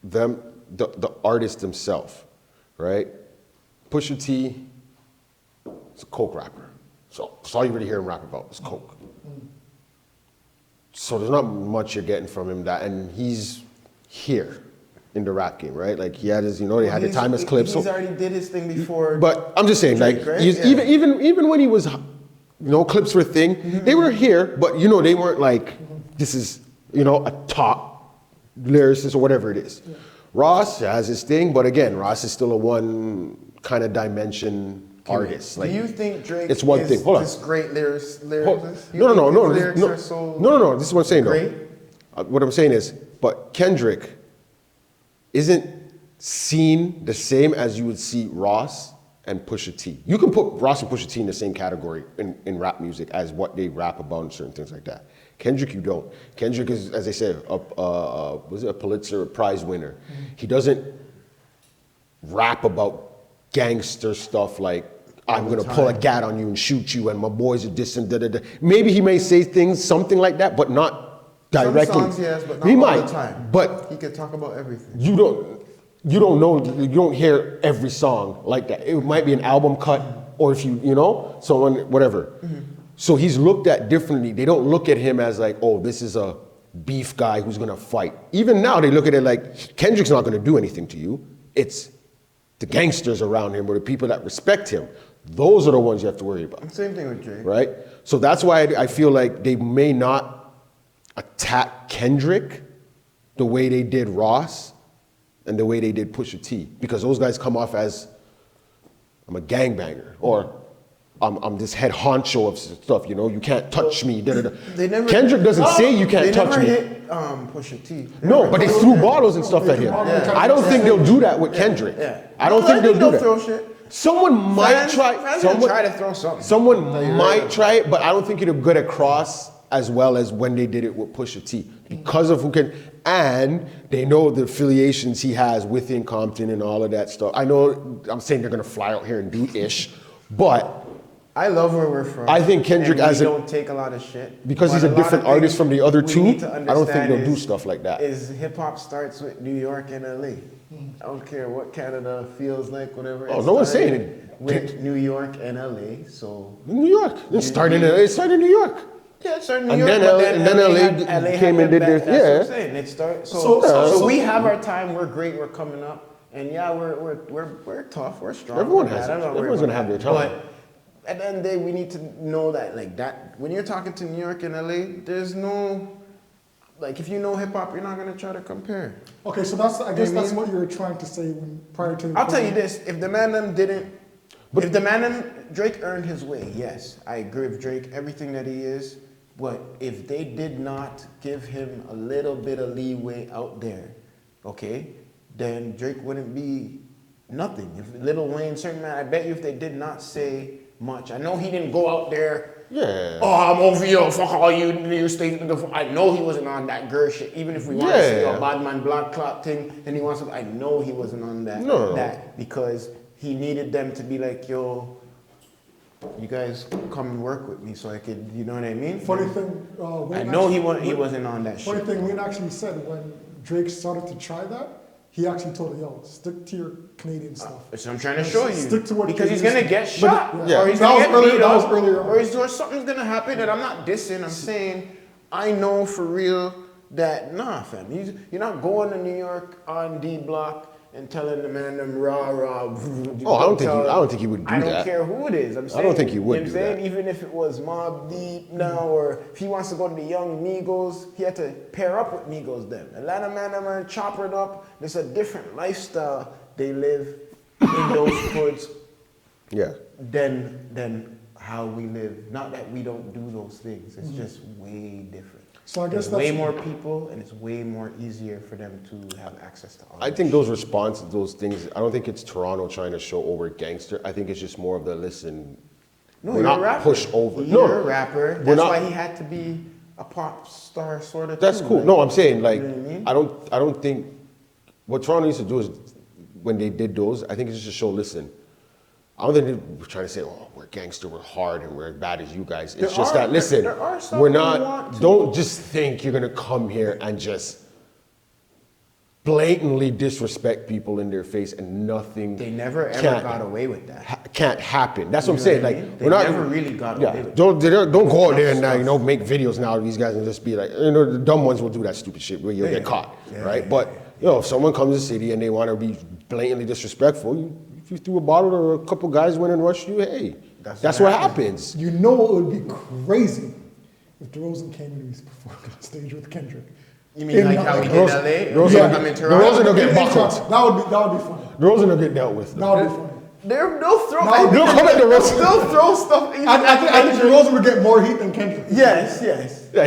them, the artist themselves, right? Pusha T is a coke rapper. So that's all you really hear him rap about is coke. So there's not much you're getting from him that, and he's here in the rap game, right? Like he had his, you know, they had the timeless clips. He's already did his thing before. But I'm just saying, Drake, like, right? he's, Yeah. even when he was, you know, clips were a thing, they were here, but you know, they weren't like, this is, you know, a top lyricist or whatever it is. Ross has his thing, but again, Ross is still a one kind of dimension artist. Like, do you think Drake it's one is thing. Hold on. this great lyricist? No. His lyrics No, are so no. This is what I'm saying, great? though. What I'm saying is, but Kendrick isn't seen the same as you would see Ross and Pusha T. You can put Ross and Pusha T in the same category in rap music as what they rap about and certain things like that. Kendrick, you don't. Kendrick is, as I said, was it a Pulitzer Prize winner? He doesn't rap about gangster stuff like, I'm gonna pull a gat on you and shoot you and my boys are this and da. Maybe he may say things, something like that, but not directly. Some songs, yes, but not he all might, the time. but He could talk about everything. you don't know, you don't hear every song like that. It might be an album cut, or if you know, someone, whatever. So he's looked at differently. They don't look at him as like, oh, this is a beef guy who's gonna fight. Even now they look at it like, Kendrick's not gonna do anything to you. It's the gangsters around him or the people that respect him. Those are the ones you have to worry about. Same thing with Drake. Right? So that's why I feel like they may not attack Kendrick the way they did Ross and the way they did Pusha T, because those guys come off as, I'm a gangbanger, or I'm this head honcho of stuff, you know, you can't touch me. They never, Kendrick doesn't say you can't touch never me. hit Pusha T. No, but they threw bottles and stuff at him. Yeah. I don't think they'll do that with Kendrick. Yeah. I don't think they'll do that. Throw shit. Someone might try. Fans Someone try to throw something. Someone might try it, but I don't think it'll get across as well as when they did it with Pusha T, because of who can, and they know the affiliations he has within Compton and all of that stuff. I know I'm saying they're gonna fly out here and do ish, but I love where we're from. I think Kendrick, and as we a, don't take a lot of shit because but he's a lot different of artist things from the other we two, need to I don't think they'll understand do stuff like that. Is hip hop starts with New York and LA. I don't care what Canada feels like, whatever. Oh, it no one's started saying it. with New York and LA. So New York. It started in New York. yeah, it started in And New York, then but LA and then LA came and did their. their- That's what I'm yeah. saying. It started. So So we have our time. We're great. We're coming up, and yeah, we're tough. We're strong. Everyone We're has bad. it. I'm not Everyone's worried gonna have about their that. time. But at the end of the day, we need to know that, like that, when you're talking to New York and LA, there's no, like, if you know hip hop, you're not gonna try to compare. Okay, so that's, I guess that's what you were trying to say when prior to. I'll tell you this: if the man them didn't, if the man them Drake earned his way, yes, I agree with Drake, everything that he is. But if they did not give him a little bit of leeway out there, okay, then Drake wouldn't be nothing. If Lil Wayne, certain man, I bet you if they did not say much, I know he didn't go out there. Yeah. Oh, I'm over here. Fuck all you stay. I know he wasn't on that girl shit. Even if we want to say a bad man blood clot thing, and he wants to. I know he wasn't on that. No. That because he needed them to be like, yo, you guys come and work with me so I could. You know what I mean? Funny thing, I know he wasn't on that Funny shit. thing, Wayne actually said when Drake started to try that, he actually told him, yo, stick to your Canadian stuff. So I'm trying to show you. Stick to what because he's you gonna used get to. shot, Yeah. or he's That gonna was get earlier- beat that was up, earlier on. or something's gonna happen. And I'm not dissing. I'm saying I know for real that nah, fam. You're not going to New York on D Block and telling the man them rah rah. Oh, I don't think he would do I don't that. care who it is. I'm saying. I don't think he would You know do what I'm saying? that. Even if it was Mobb Deep now, or if he wants to go to the Young Migos, he had to pair up with Migos. Them Atlanta man them are chopping up. There's a different lifestyle they live in those hoods Yeah. than how we live. Not that we don't do those things. It's just way different. So I guess There's way that's- more people, and it's way more easier for them to have access to all. I that think shit. those responses, those things, I don't think it's Toronto trying to show over gangster. I think it's just more of the listen. No, we're you're not a rapper. pushed over. You're a rapper. we're That's not- why he had to be a pop star sort of. That's too, cool. like, No, I'm saying like you know what I mean? I don't think what Toronto needs to do is when they did those, I think it's just to show, listen, I don't think they're trying to say, oh, we're gangster, we're hard, and we're as bad as you guys. It's just that, listen, there are some we're who not, want to. don't just think you're gonna come here and just blatantly disrespect people in their face and nothing. They never ever can't- got away with that. Can't happen. That's what I'm You know saying. what I Like mean? They we're not never really got yeah, away with don't go out there and make videos now. These guys and just be like, the dumb ones will do that stupid shit where you'll get caught, right? But if someone comes to the city and they want to be blatantly disrespectful, if you threw a bottle or a couple guys went and rushed you, hey, that's what happens. You know what would be crazy if DeRozan came and he performed on stage with Kendrick. You mean like how he did LA? DeRozan Yeah. I'm in DeRozan Toronto. will get buckled. That would be funny. DeRozan will get dealt with. That would be funny. They'll throw. No, They'll come at DeRozan. They'll throw stuff. I think DeRozan would get more heat than Kendrick. Yes. Yeah,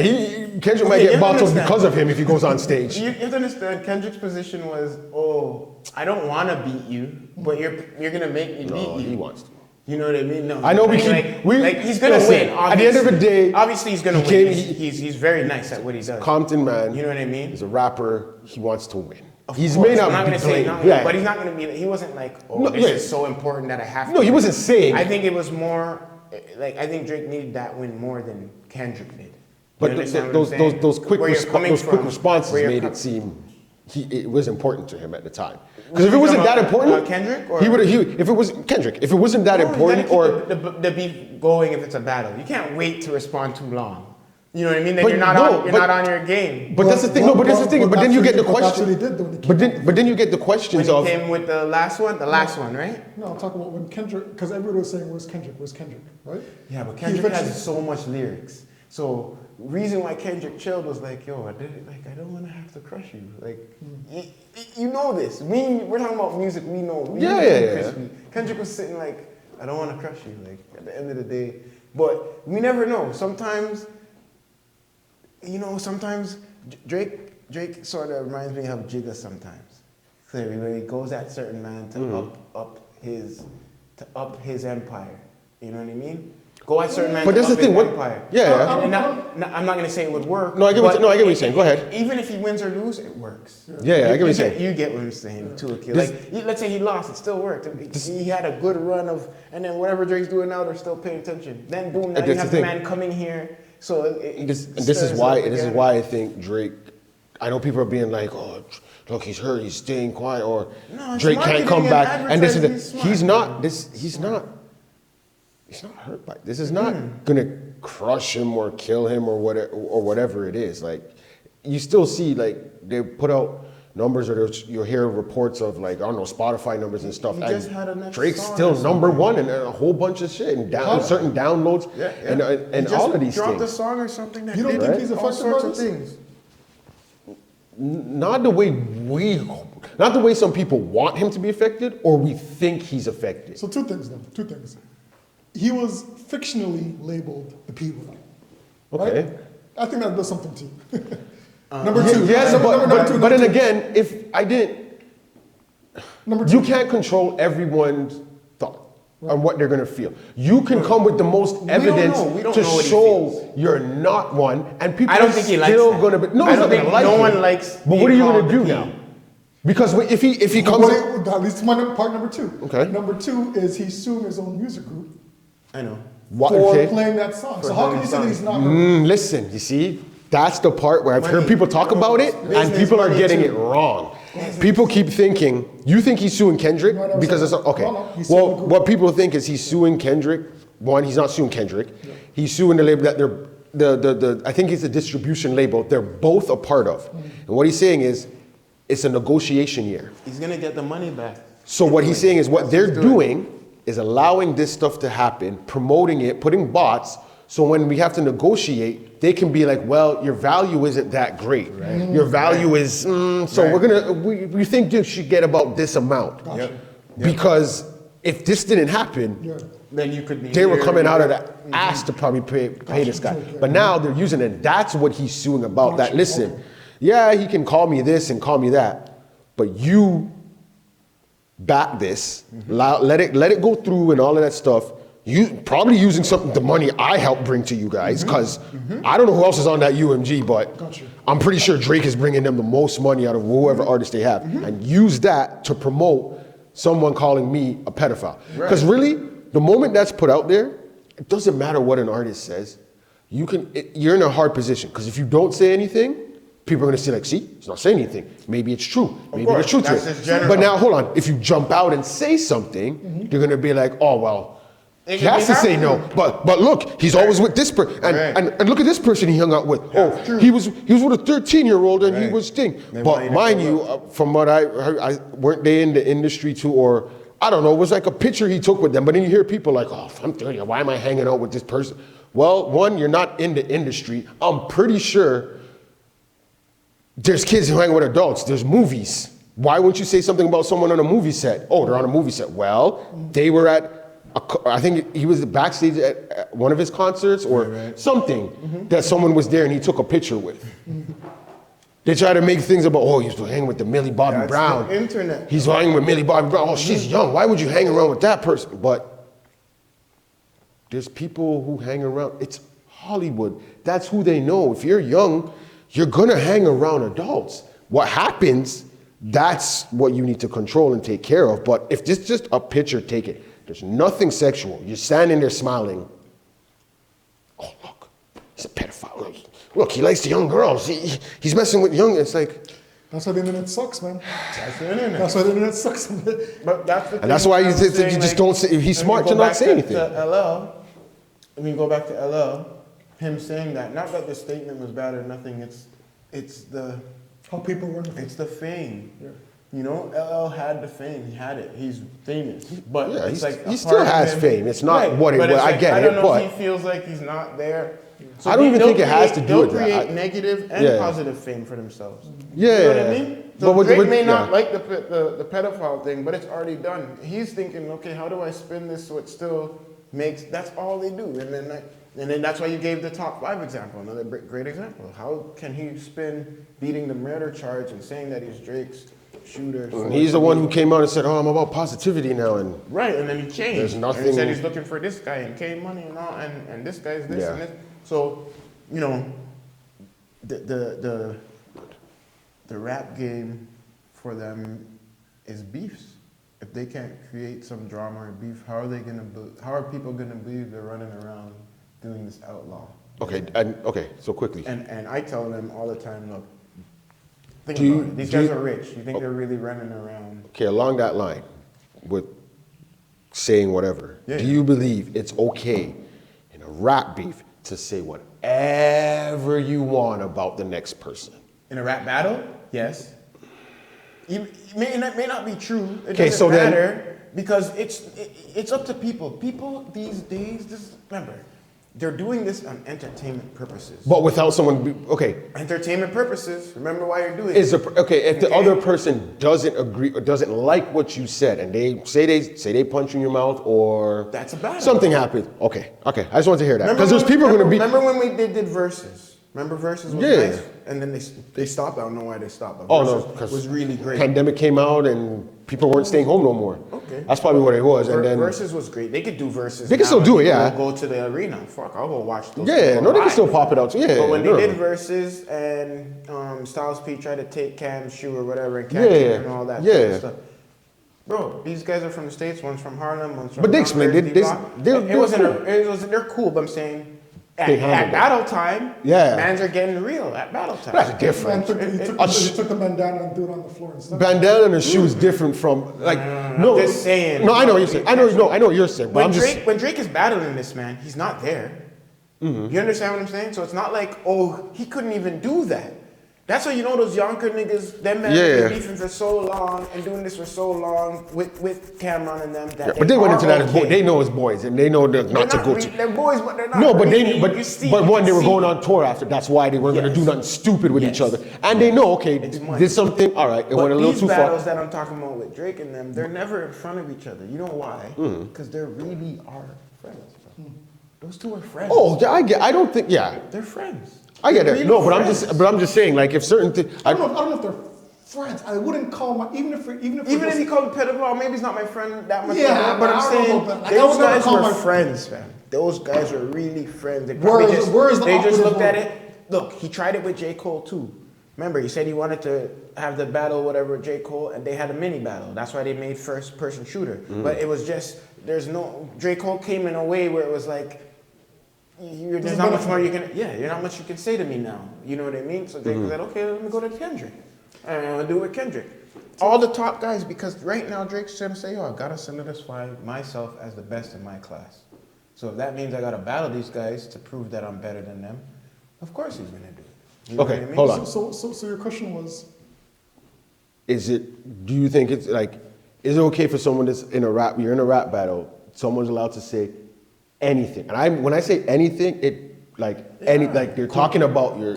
Kendrick might Okay, get you bottled understand. because of him if he goes on stage. You have to understand. Kendrick's position was, I don't want to beat you, but you're gonna make me beat No, you. he wants to. You know what I mean? No. I know we he's gonna listen, win. at the end of the day, obviously he's gonna he came- win. He's very nice at what he does. Compton man. You know what I mean? He's a rapper. He wants to win. Of He's course, may not I'm not be gonna say playing. no, Yeah. but he's not gonna be. He wasn't like, No, this yeah. is so important that I have to. No, he win. wasn't saying. I think it was more like I think Drake needed that win more than Kendrick did. You But understand what I'm saying? those quick Where you're coming from, responses where you're made com- it seem it was important to him at the time. Because if it you wasn't talking that about, important, Kendrick, or- he would. If it was Kendrick, if it wasn't that No, you important, gotta or keep the beef going if it's a battle. You can't wait to respond too long. You know what I mean? Then But you're not no, on. You're but- not on your game. but that's the thing. No, but that's the thing. But then you get the That's what question. he did though. When he came But then you get the When questions he of. came with the last one, right? No, I'm talking about when Kendrick, because everybody was saying, where's Kendrick, right? Yeah, but He Kendrick eventually- has so much lyrics. So reason why Kendrick chilled was like, I don't want to have to crush you. Like, you know this. We're talking about music. We know. We Yeah, know yeah, Chris, yeah. Kendrick was sitting like, I don't want to crush you. Like at the end of the day, but we never know. Sometimes, sometimes Drake sort of reminds me of Jigga sometimes. Clearly, where he goes at certain man to up his empire. You know what I mean? Go at certain man But to that's the up his thing. What? empire. Yeah. And I'm not gonna say it would work. No, I get what but you're saying. Go ahead. Even if he wins or loses, it works. Yeah, I get what you're saying. You get what I'm saying too, Akil. This- Let's say he lost, it still worked. He had a good run of, and then whatever Drake's doing now, they're still paying attention. Then boom, now And you that's have the the thing. man coming here. So This is why I think Drake. I know people are being like, oh, look, he's hurt, he's staying quiet, or No, it's Drake can't come marketing back, and and this is advertising, he's smart. not. He's not hurt by it. This is not gonna crush him or kill him or whatever it is. Like, you still see like they put out numbers, or you'll hear reports of like, I don't know, Spotify numbers and stuff. He And just had a next Drake's song still or number one and a whole bunch of shit and certain downloads and He all of just these dropped a things. song or something that You don't did think he's all affected sorts by of this? things. Not the way some people want him to be affected, or we think he's affected. So two things. He was fictionally labeled the P word. Okay. Right? I think that does something to you. Number two. Yes, number two. but then again, if I didn't, Number two. you can't control everyone's thought on what they're gonna feel. You can come with the most evidence know. We don't to know what he show feels. you're not one, and people I don't are think he likes still that. gonna be. No, I he's don't not gonna think like no it. one likes But being what are you called gonna do the P. now? Because if he comes, That leads to part number two. Okay. Number two is he's suing his own music group I know. what, for okay. playing that song. So For how can playing you say that the he's not? Listen, you see, that's the part where I've heard Money. people talk about it, and Business people are money getting too. it wrong. People keep thinking, you think he's suing Kendrick No, no, because no. it's okay. No, no, he's suing Well, the group. what people think is he's suing Kendrick. One, he's not suing Kendrick. He's suing the label that they're I think it's a distribution label they're both a part of. And what he's saying is, it's a negotiation year. He's gonna get the money back. So what he's saying is what That's they're what he's doing. doing is allowing this stuff to happen, promoting it, putting bots, so when we have to negotiate, they can be like, well, your value isn't that great. Your value is, so we think you should get about this amount. Gotcha. Because if this didn't happen, Yeah. Then you could be. they were here, coming you out of could- the ass to probably pay this guy. Okay. But now they're using it. That's what he's suing about. That, Gotcha. listen, Okay. yeah, he can call me this and call me that, but you back this, let it go through and all of that stuff. You probably using the money I helped bring to you guys, because I don't know who else is on that UMG, but Gotcha. I'm pretty sure Drake is bringing them the most money out of whoever artist they have, and use that to promote someone calling me a pedophile. Because really, the moment that's put out there, it doesn't matter what an artist says. You're in a hard position, because if you don't say anything, People are gonna say like, see, he's not saying anything. Maybe it's true. Maybe course, there's truth to that's it. just general. But now, hold on. If you jump out and say something, you're gonna be like, oh well, he has to say no. But look, he's always with this person, and look at this person he hung out with. He was with a 13-year-old and he was thing. But mind you, from what I heard, weren't they in the industry too, or I don't know, it was like a picture he took with them. But then you hear people like, oh, I'm 30, why am I hanging out with this person? Well, one, you're not in the industry. I'm pretty sure there's kids who hang with adults. There's movies. Why wouldn't you say something about someone on a movie set? Oh, they're on a movie set. Well, they were at, I think he was backstage at one of his concerts or something that someone was there and he took a picture with. They try to make things about, oh, he's hanging with the Millie Bobby Brown. The internet. He's hanging with Millie Bobby Brown. Oh, she's young. Why would you hang around with that person? But there's people who hang around. It's Hollywood. That's who they know. If you're young, you're gonna hang around adults. What happens, that's what you need to control and take care of. But if it's just a picture, take it. There's nothing sexual. You're standing there smiling. Oh, look, he's a pedophile. Look, he likes the young girls. He's messing with young. It's like. That's why the internet sucks, man. That's the internet. That's why the internet sucks. But that's the thing. And that's why you saying, just like, don't say, he's when smart you to go not back say anything. To LL, when you go back to LL, him saying that, not that the statement was bad or nothing, it's the How people run the it's the fame. Yeah. You know, LL had the fame. He had it. He's famous. But Yeah, it's like he a still part of has him- fame. It's not what it but was. it's I like, get I it, don't know but if he feels like he's not there. So I don't even they'll think it has to do they'll with that. create negative and Yeah. positive fame for themselves. Yeah. You know what I mean? So But Drake may not yeah. like the pedophile thing, but it's already done. He's thinking, okay, how do I spin this so it still makes? That's all they do, and then that's why you gave the top 5 example. Another great example. How can he spin beating the murder charge and saying that he's Drake's shooter? He's the one who came out and said, oh, I'm about positivity now. And Right, and then he changed. There's nothing- And he said he's looking for this guy and K Money and all, and this guy's this Yeah. and this. So, you know, the rap game for them is beefs. If they can't create some drama or beef, how are people gonna believe they're running around doing this outlaw? okay, so quickly. And I tell them all the time, look, think Do you- about it. These do guys you- are rich. You think they're really running around? Okay, along that line, with saying whatever, Yeah. do you believe it's okay in a rap beef to say whatever you want about the next person? In a rap battle? Yes. It may not be true. It Okay, doesn't so then- matter because it's up to people. People these days, remember, they're doing this on entertainment purposes. But without someone, okay, Entertainment purposes. Remember why you're doing is it. if the Okay. other person doesn't agree or doesn't like what you said and they say punch you in your mouth or That's a battle. something happens. Okay, I just want to hear that Remember because there's when- people going to be. Remember when we did verses? Remember verses was Yeah. nice, and then they stopped. I don't know why they stopped. But Oh no, Versus because was really great. Pandemic came out and people weren't staying home no more. Okay. That's probably what it was. And then Versus was great. They could do verses. They can now still and do it, people yeah. will go to the arena. Fuck, I'll go watch those. yeah, people no, they can live. still pop it out. Yeah, But when no. they did verses and Styles P tried to take Cam's shoe or whatever and Cam Yeah, and all that yeah. sort of stuff. Bro, these guys are from the States. One's from Harlem. One's from. But they explained it. They're cool. But I'm saying. They At handled it. battle time, Yeah. mans are getting real at battle time. That's Man different. he took the bandana and threw it on the floor and stuff. Bandana and a shoe is different from like no. I'm just saying. No, I know what you're saying. I know what you're saying. But When I'm just Drake, when Drake is battling this man, he's not there. You understand what I'm saying? So it's not like, oh, he couldn't even do that. That's how you know those Yonker niggas, them men have been beefing for so long and doing this for so long with Cameron and them. That but they went are into that as okay. boys. They know as boys, and they know not to go to. They're boys, but they're not. No, but really, they you see, but you one, they were see. going on tour after. That's why they weren't going to do Yes. nothing stupid with each Yes. other, and they know, okay, It's money. did something. All right, it But went a little these too battles far. that I'm talking about with Drake and them, they're never in front of each other. You know why? Because they really are friends. Those two are friends. Oh, yeah, I don't think. Yeah, They're friends. I get They're it. really No, but friends. I'm just saying, like, if certain things. I don't know if they're friends. I wouldn't call my even if Even if he called him pedophile, maybe he's not my friend that much. Yeah, but I'm I don't saying know, but, like, I those would never guys call were my- friends, man. Those guys were really friends. They Where probably is- just, where is the they just opposite looked at one? it. Look, he tried it with J. Cole too. Remember, he said he wanted to have the battle, whatever, with J. Cole, and they had a mini battle. That's why they made first-person shooter. But it was just J. Cole came in a way where it was like, there's not much more you can, you're not much you can say to me now. You know what I mean? So they said, okay, let me go to Kendrick. And I'm gonna do it with Kendrick. All the top guys, because right now Drake's trying to say, I gotta solidify myself as the best in my class. So if that means I gotta battle these guys to prove that I'm better than them, of course he's gonna do it. You know what I mean? Hold on. So your question was, Do you think it's like, is it okay for someone that's in a rap, you're in a rap battle, someone's allowed to say anything? And when I say anything, like they're talking about you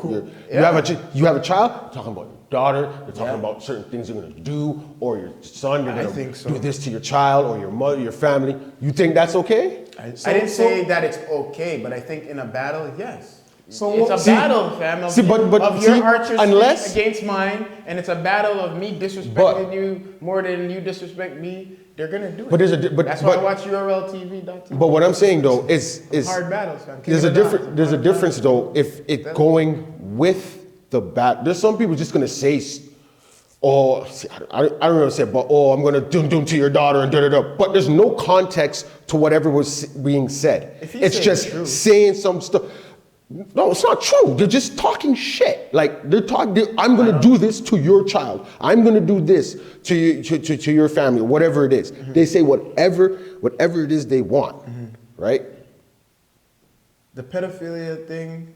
have a child, you're talking about your daughter, you're talking about certain things you're gonna do, or your son, you're gonna do this to your child, or your mother, your family. You think that's okay? I didn't say that it's okay, but I think in a battle, yes. So It's a battle, fam, of your archer's unless against mine, and it's a battle of me disrespecting you more than you disrespect me. They're gonna do it. That's why I watch URLTV.tv. But what I'm saying though is hard battles, fam. There's a difference though if it going with the bat. There's some people just gonna say, I don't know what to say, but I'm gonna doom to your daughter and da da da. But there's no context to whatever was being said. It's just saying some stuff. No, it's not true. They're just talking shit. Like I'm gonna do this to your child. I'm gonna do this to you, to your family, whatever it is. They say whatever it is they want, right? The pedophilia thing,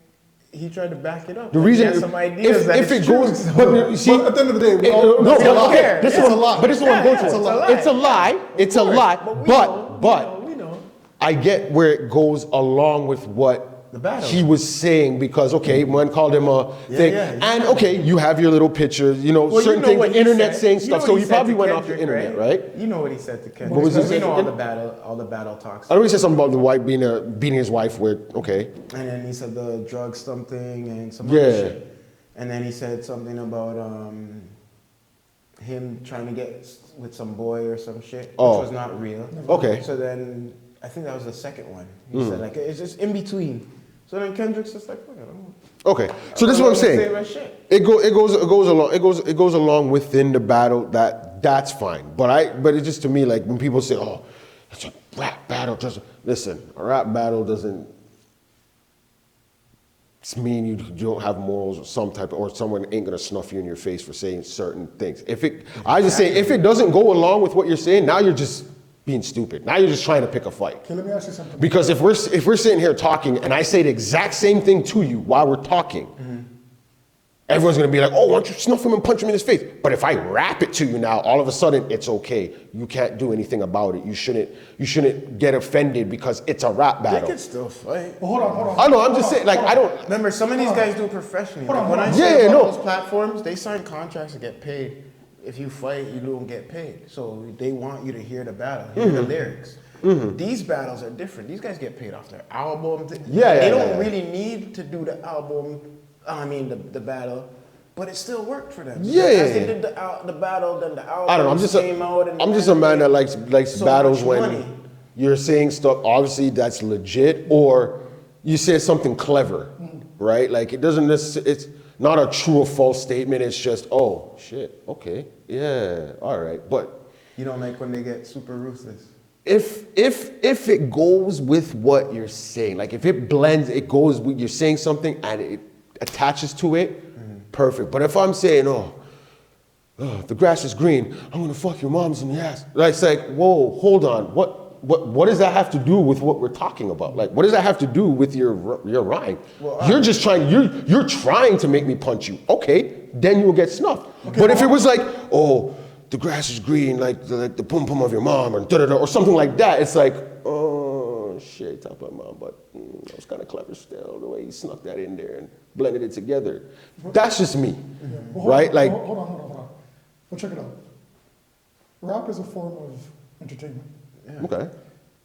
he tried to back it up. The reason, he has some ideas if it goes, but you see, but at the end of the day, this is what I'm going to. It's a lie. It's a lie. But we know. I get where it goes along with what he was saying, because one called him a thing, and you have your little pictures, certain things, the internet saying stuff. So he probably went off the internet, right? You know what he said to Kendrick. What was he saying? All the battle talks. I know he said something about the wife beating his wife with, And then he said the drug something and some other shit. And then he said something about him trying to get with some boy or some shit, which was not real. Okay. So then I think that was the second one. He said like it's just in between. So then Kendrick's just like, fuck it, I don't know. Okay, so this is what I'm saying. It goes along within the battle. That's fine. But it's just, to me, like when people say, it's a rap battle. Listen, a rap battle doesn't mean you don't have morals or someone ain't gonna snuff you in your face for saying certain things. If it doesn't go along with what you're saying, now you're just being stupid. Now you're just trying to pick a fight. Okay, let me ask you something. Because if we're sitting here talking and I say the exact same thing to you while we're talking, everyone's gonna be like, why don't you snuff him and punch him in his face? But if I rap it to you now, all of a sudden it's okay. You can't do anything about it. You shouldn't get offended because it's a rap battle. They can still fight. Well, hold on. I know. I'm just saying. Like I don't remember. Some of these guys do it professionally. Hold on. Those platforms, they sign contracts to get paid. If you fight, you don't get paid. So they want you to hear the battle, hear the lyrics. These battles are different. These guys get paid off their album. They don't really need to do the album. The battle, but it still worked for them. Yeah. As they did the battle, then the album I don't know. came out. And I'm just a man that likes so battles much when money. you're saying stuff. Obviously, that's legit, or you say something clever, right? Like it doesn't necessarily. It's not a true or false statement. It's just, oh shit, okay, yeah, all right. But you don't like when they get super ruthless. if it goes with what you're saying, like if it blends, it goes with you're saying something and it attaches to it, perfect. But if I'm saying, the grass is green, I'm gonna fuck your mom's in the ass. Like, it's like, whoa, hold on, what does that have to do with what we're talking about? Like, what does that have to do with your rhyme? Well, you're just trying, you're trying to make me punch you. Okay, then you will get snuffed. Okay, but if it was like, the grass is green, like the pum pum of your mom, or da-da-da, or something like that, it's like, oh shit, top of my mom, but that was kind of clever still, the way he snuck that in there and blended it together. That's just me, right? Like, hold on. Well, check it out. Rap is a form of entertainment. Yeah. Okay.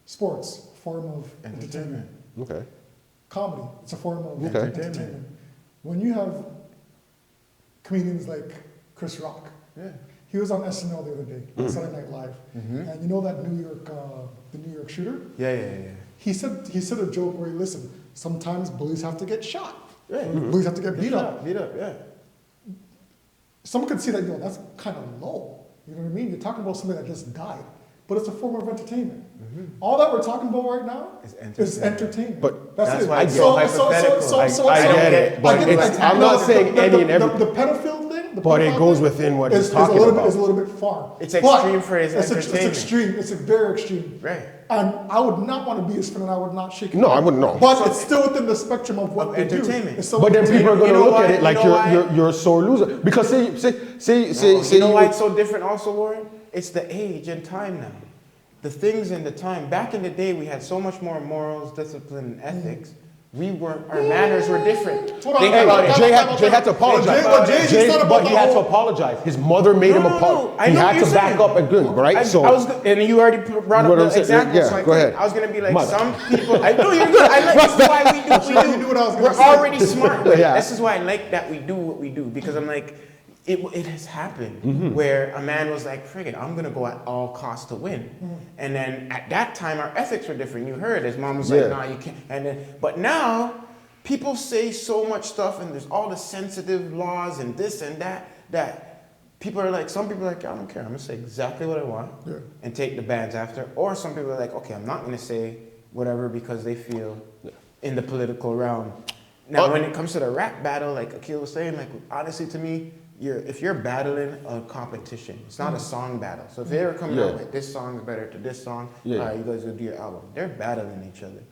Sports, form of entertainment. Okay. Comedy, it's a form of entertainment. When you have comedians like Chris Rock, he was on SNL the other day, Saturday Night Live, and you know that the New York shooter? Yeah. He said a joke where, listen, sometimes bullies have to get shot. Yeah. Bullies have to get beat up. Yeah. Someone could see that, that's kind of low. You know what I mean? You're talking about somebody that just died. but it's a form of entertainment. All that we're talking about right now is entertainment. But that's it. why it's So- so hypothetical. I get it, but I'm not saying any and every. The pedophile thing, But it goes within what he's talking about. Is a little bit far. It's But extreme for his It's entertainment. extreme. It's very extreme. Right. And I would not want to be his friend, and I would not shake his No, I hand. wouldn't know. But it's still within the spectrum of what Of they do. entertainment. It's still But then people are going You to know look why? at it You like know why? you're a sore loser because say You know why you, it's so different also, Warren? It's the age and time now. The things in the time. Back in the day, we had so much more morals, discipline, and ethics. Our manners were different. Hold on, Think hey, about it. Jay had to apologize. Jay-Z's not about But he the had to whole- apologize. His mother made him apologize. I He know what had you're to back saying. up and good, right? And you already brought What up I'm the saying, example. yeah, so I go ahead. I was gonna be like, Mother. some people. I know you're good. This is why we do what we do. You knew what I was gonna We're say. already smart. With it. Yeah. This is why I like that we do what we do because I'm like, it has happened where a man was like, "Friggin', I'm gonna go at all costs to win," and then at that time our ethics were different. You heard his mom was like, Yeah. "Nah, you can't," and then but now. People say so much stuff, and there's all the sensitive laws and this and that people are like, some people are like, I don't care, I'm gonna say exactly what I want and take the bans after. Or some people are like, okay, I'm not gonna say whatever because they feel in the political realm. Now, when it comes to the rap battle, like Akil was saying, like honestly to me, if you're battling a competition, it's not a song battle. So if they're coming out with this song is better to this song, all right, you guys will do your album. They're battling each other.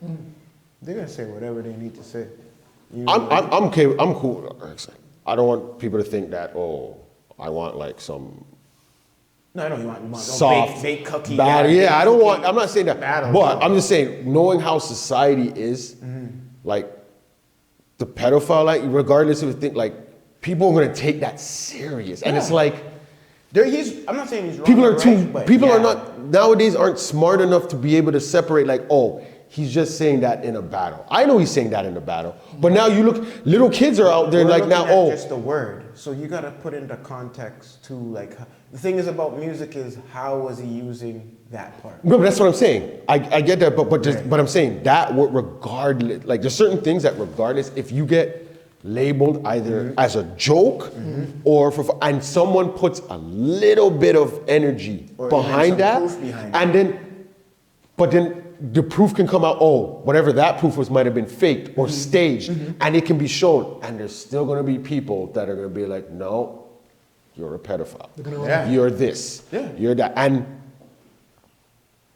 They're gonna say whatever they need to say. I'm okay. I'm cool. I don't want people to think that I want like some No, I know you want soft, fake cookie. bad. Yeah, I don't want. I'm not saying that. Battle, But I'm just saying, knowing how society is, like the pedophile, like regardless of the thing, like people are gonna take that serious, and it's like. I'm not saying he's wrong. People are or too. right, but People are yeah. not nowadays aren't smart enough to be able to separate. Like, he's just saying that in a battle. I know he's saying that in a battle, but now you look. Little kids are out there We're like looking now. at just the word. So you gotta put into context too. Like the thing is about music is how was he using that part? No, but that's what I'm saying. I get that, but I'm saying that regardless, like there's certain things that regardless, if you get labeled either as a joke or and someone puts a little bit of energy Or even behind some that, proof behind and then the proof can come out, whatever that proof was might have been faked or staged, and it can be shown, and there's still going to be people that are going to be like, no, you're a pedophile, you're this, you're that, and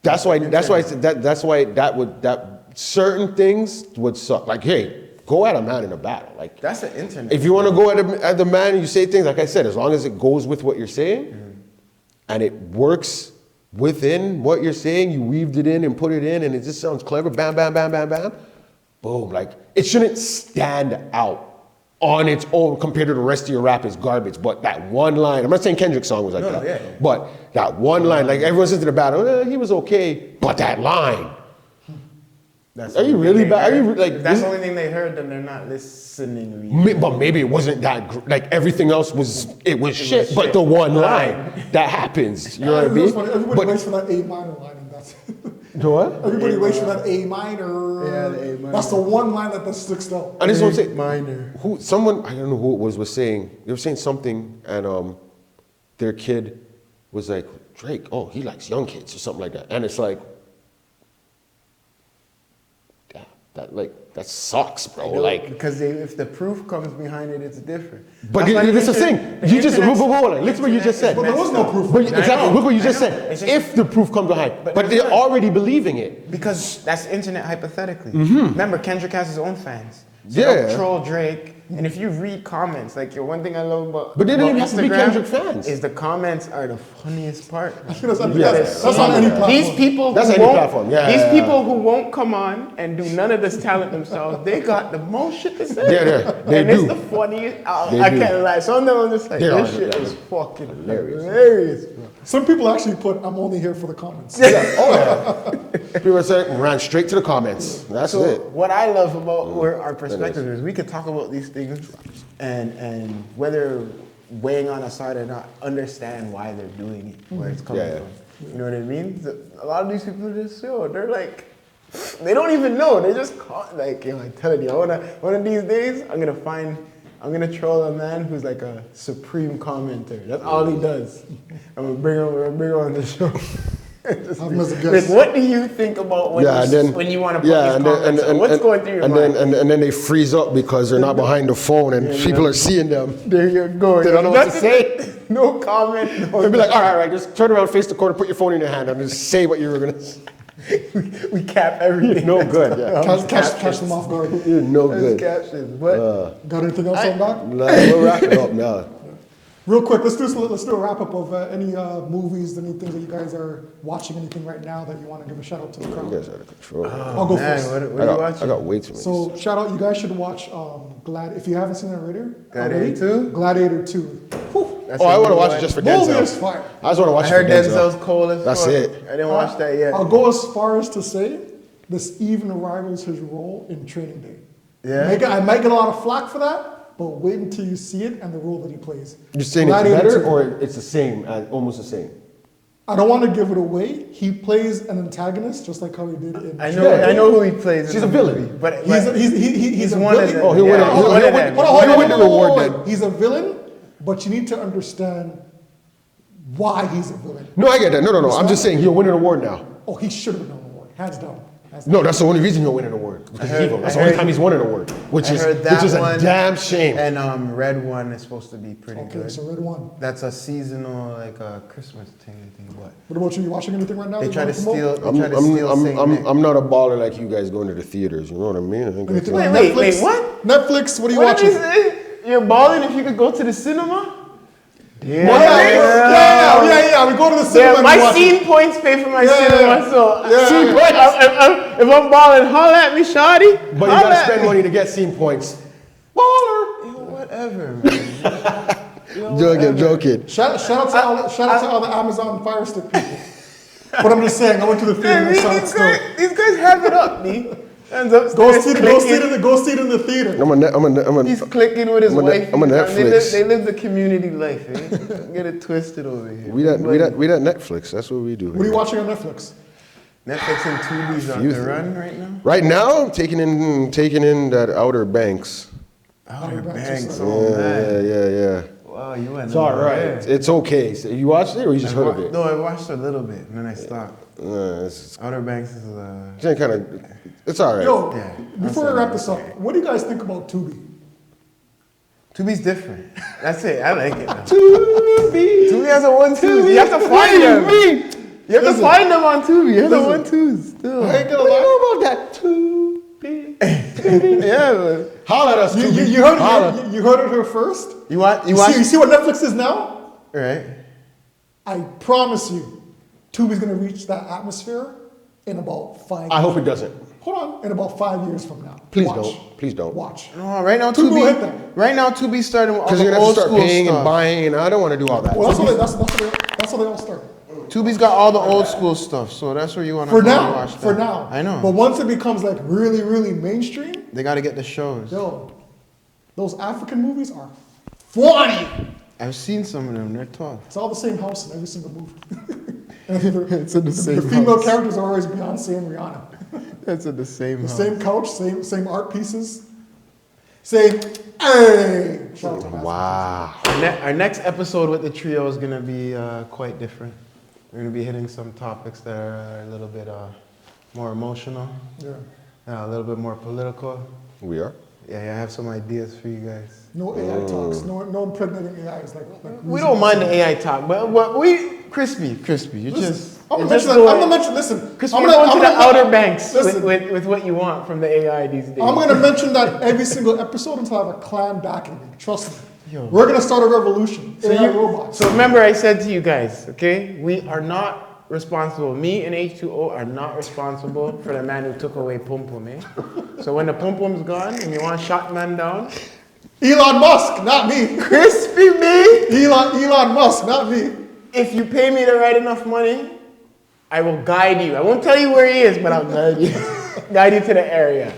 that's why certain things would suck. Like, hey, go at a man in a battle. Like That's the internet. if you want to go at the man and you say things, like I said, as long as it goes with what you're saying, and it works within what you're saying, you weaved it in and put it in, and it just sounds clever. Bam, bam, bam, bam, bam. Boom. Like it shouldn't stand out on its own compared to the rest of your rap is garbage. But that one line, I'm not saying Kendrick's song was like that, but that one line, like everyone says to the battle, he was okay, but that line. Are you really bad? Are you like? That's the only thing they heard, then they're not listening. Really. But maybe it wasn't that. Like everything else was shit. But the one line that happens, you know what I mean? Everybody waits for that A minor line, and that's The what? everybody waits for that A minor. Yeah, the A minor. That's the one line that sticks out. And this is what I'm saying. Minor. Someone, I don't know who it was saying, they were saying something, and their kid was like, Drake, he likes young kids or something like that. And it's like, that sucks, bro. Like, because if the proof comes behind it, it's different. but this is the thing. You just look what you just said. But there was no proof. But exactly, look what you just said. If the proof comes behind, but they're already believing it. Because that's internet hypothetically. Remember, Kendrick has his own fans. So don't troll Drake. And if you read comments, like one thing I love about But they don't even have to be Instagram Kendrick fans. is the comments are the funniest part. That's on any platform. These people That's who any won't, platform. Yeah, these yeah, yeah. people who won't come on and do none of this talent themselves, they got the most shit to say. They and do. it's the funniest. They I do. can't lie. Some of them I'm just like, They this are, shit yeah. is fucking hilarious, bro. Some people actually put, "I'm only here for the comments." People are saying, ran straight to the comments. That's So it. what I love about where our perspective is, we could talk about these things and whether weighing on a side or not, understand why they're doing it, where it's coming Yeah, yeah. from. You know what I mean? A lot of these people are just they're like, they don't even know. They just like, I'm telling you, one of these days, I'm gonna troll a man who's like a supreme commenter. That's all he does. I'm gonna bring him on the show. Have him as a Like, guest. what do you think about when, Yeah, and then when you want to put yeah, these comments on? What's going through your and mind? then and then they freeze up because they're not behind the phone and people are seeing them. There you go. They don't know what to Nothing- say. No comment. They'll be like, all right, just turn around, face the corner, put your phone in your hand, and just say what you were gonna say. We cap everything. No good. Yeah, Catch them off guard. you're no That's good. captions. But Got anything else on that? Nah, we'll wrap it up now. Real quick, let's do a wrap up of any movies, any things that you guys are watching, anything right now that you want to give a shout out to the You crowd. guys are out of control. I'll go man, first. what are you watching? I got way too many. So shout out, you guys should watch if you haven't seen it already. Gladiator 2? Gladiator 2. Whew. That's Oh, I a want to good watch one. it just for Movie is Denzel. fire. I just want to watch I it heard for Denzel. Denzel's cold as That's fuck. it. I didn't watch that yet. I'll go as far as to say this even rivals his role in Training Day. Yeah? I might get a lot of flack for that, but wait until you see it and the role that he plays. You're saying it's Gladiator better 2. or it's the same, almost the same? I don't want to give it away. He plays an antagonist just like how he did in. I know who he plays. in She's the a villain. movie, but He's a one of villain. them. Oh, he'll win it. Yeah, He'll one of win them. it. Hold on, He'll win the reward wait. then. He's a villain, but you need to understand why he's a villain. No, I get that. No. I'm just saying he'll win an award now. Oh, he should have won an award, hands down. Hands down. No, that's the only reason he'll win an award. Because he's evil. That's the only time he's won an award. Which I is heard that a one, damn shame. And Red One is supposed to be pretty Okay, good. so red one. That's a seasonal, like a Christmas thing. I think. What? What about you? You watching anything right now? They that try you to wanna promote? steal. They try to steal Saint Nick. I'm not a baller like you guys going to the theaters. You know what I mean? I think that's Anything it. on Wait, Netflix? what? Netflix, what are you What did watching? he say? You're balling if you could go to the cinema? Yeah. Yeah. We go to the cinema. Yeah, and my we watch it. scene points pay for my Yeah, cinema, so yeah. scene points. If I'm balling, holla at me, shawty. But you gotta spend money to get scene points. Baller. Yo, whatever, man. Joking. Shout out to all the Amazon Fire Stick people. But I'm just saying, I went to the theater and I saw it still. These guys have it up, me. Hands up, Go see it in the theater. He's clicking with his wife. I'm a Netflix. They live the community life, eh? Get it twisted over here. We that Netflix. That's what we do. What are you watching on Netflix? Netflix and Tubi's on the run right now. Right now, I'm taking in that Outer Banks. Outer Banks, Banks, oh man. Yeah. Wow, you went. It's all right. It's okay. So you watched it or you just heard of it? No, I watched a little bit and then I stopped. It's Outer Banks is kind of. It's all right. Yo, Yeah, before we wrap this up, what do you guys think about Tubi? Tubi's different. That's it. I like it now. Tubi. Tubi has a 1-2. You have to find them. You have to find them on Tubi. You have the 1-2s still. I ain't gonna lie about that. Tubi. Yeah, man. Holla at us, Tubi. You heard it here first? You watch? You see what Netflix is now? Right. I promise you, Tubi's gonna reach that atmosphere in about 5 years. I hope it doesn't. Hold on, in about 5 years from now. Please Watch. don't. Please don't. Watch. No, right now Tubi will hit them. Tubi. Right now Tubi's starting with all Because the you're gonna have old to start school paying and stuff. buying, and I don't want to do all that. Well, that's how they all start. Tubi's got all the old school stuff, so that's where you want to For watch that. for now. I know. But once it becomes like really, really mainstream, They got to get the shows. yo, those African movies are funny. I've seen some of them. They're tough. It's all the same house in every single movie. It's in the same The female house. characters are always Beyonce and Rihanna. That's in the same The house. same couch, same art pieces. Same, hey! Shout out to Master. Wow. Our next episode with the trio is going to be quite different. We're going to be hitting some topics that are a little bit more emotional, Yeah. a little bit more political. We are. Yeah, I have some ideas for you guys. No AI talks. No impregnating AIs like We don't mind the AI talk, but crispy. You just. I'm you're gonna just mention. going- I'm gonna mention. Listen. Chris, I'm we're gonna- going to I'm the gonna- Outer Banks Listen. with what you want from the AI these days. I'm gonna mention that every single episode until I have a clan backing me. Trust me. Yo. We're gonna start a revolution. AI robots. So remember I said to you guys, okay? We are not responsible. Me and H2O are not responsible for the man who took away Pum Pum, eh? So when the Pum Pum's gone and you want to shot man down, Elon Musk, not me. crispy me! Elon Musk, not me. If you pay me the right enough money, I will guide you. I won't tell you where he is, but I'll guide you. Guide you to the area.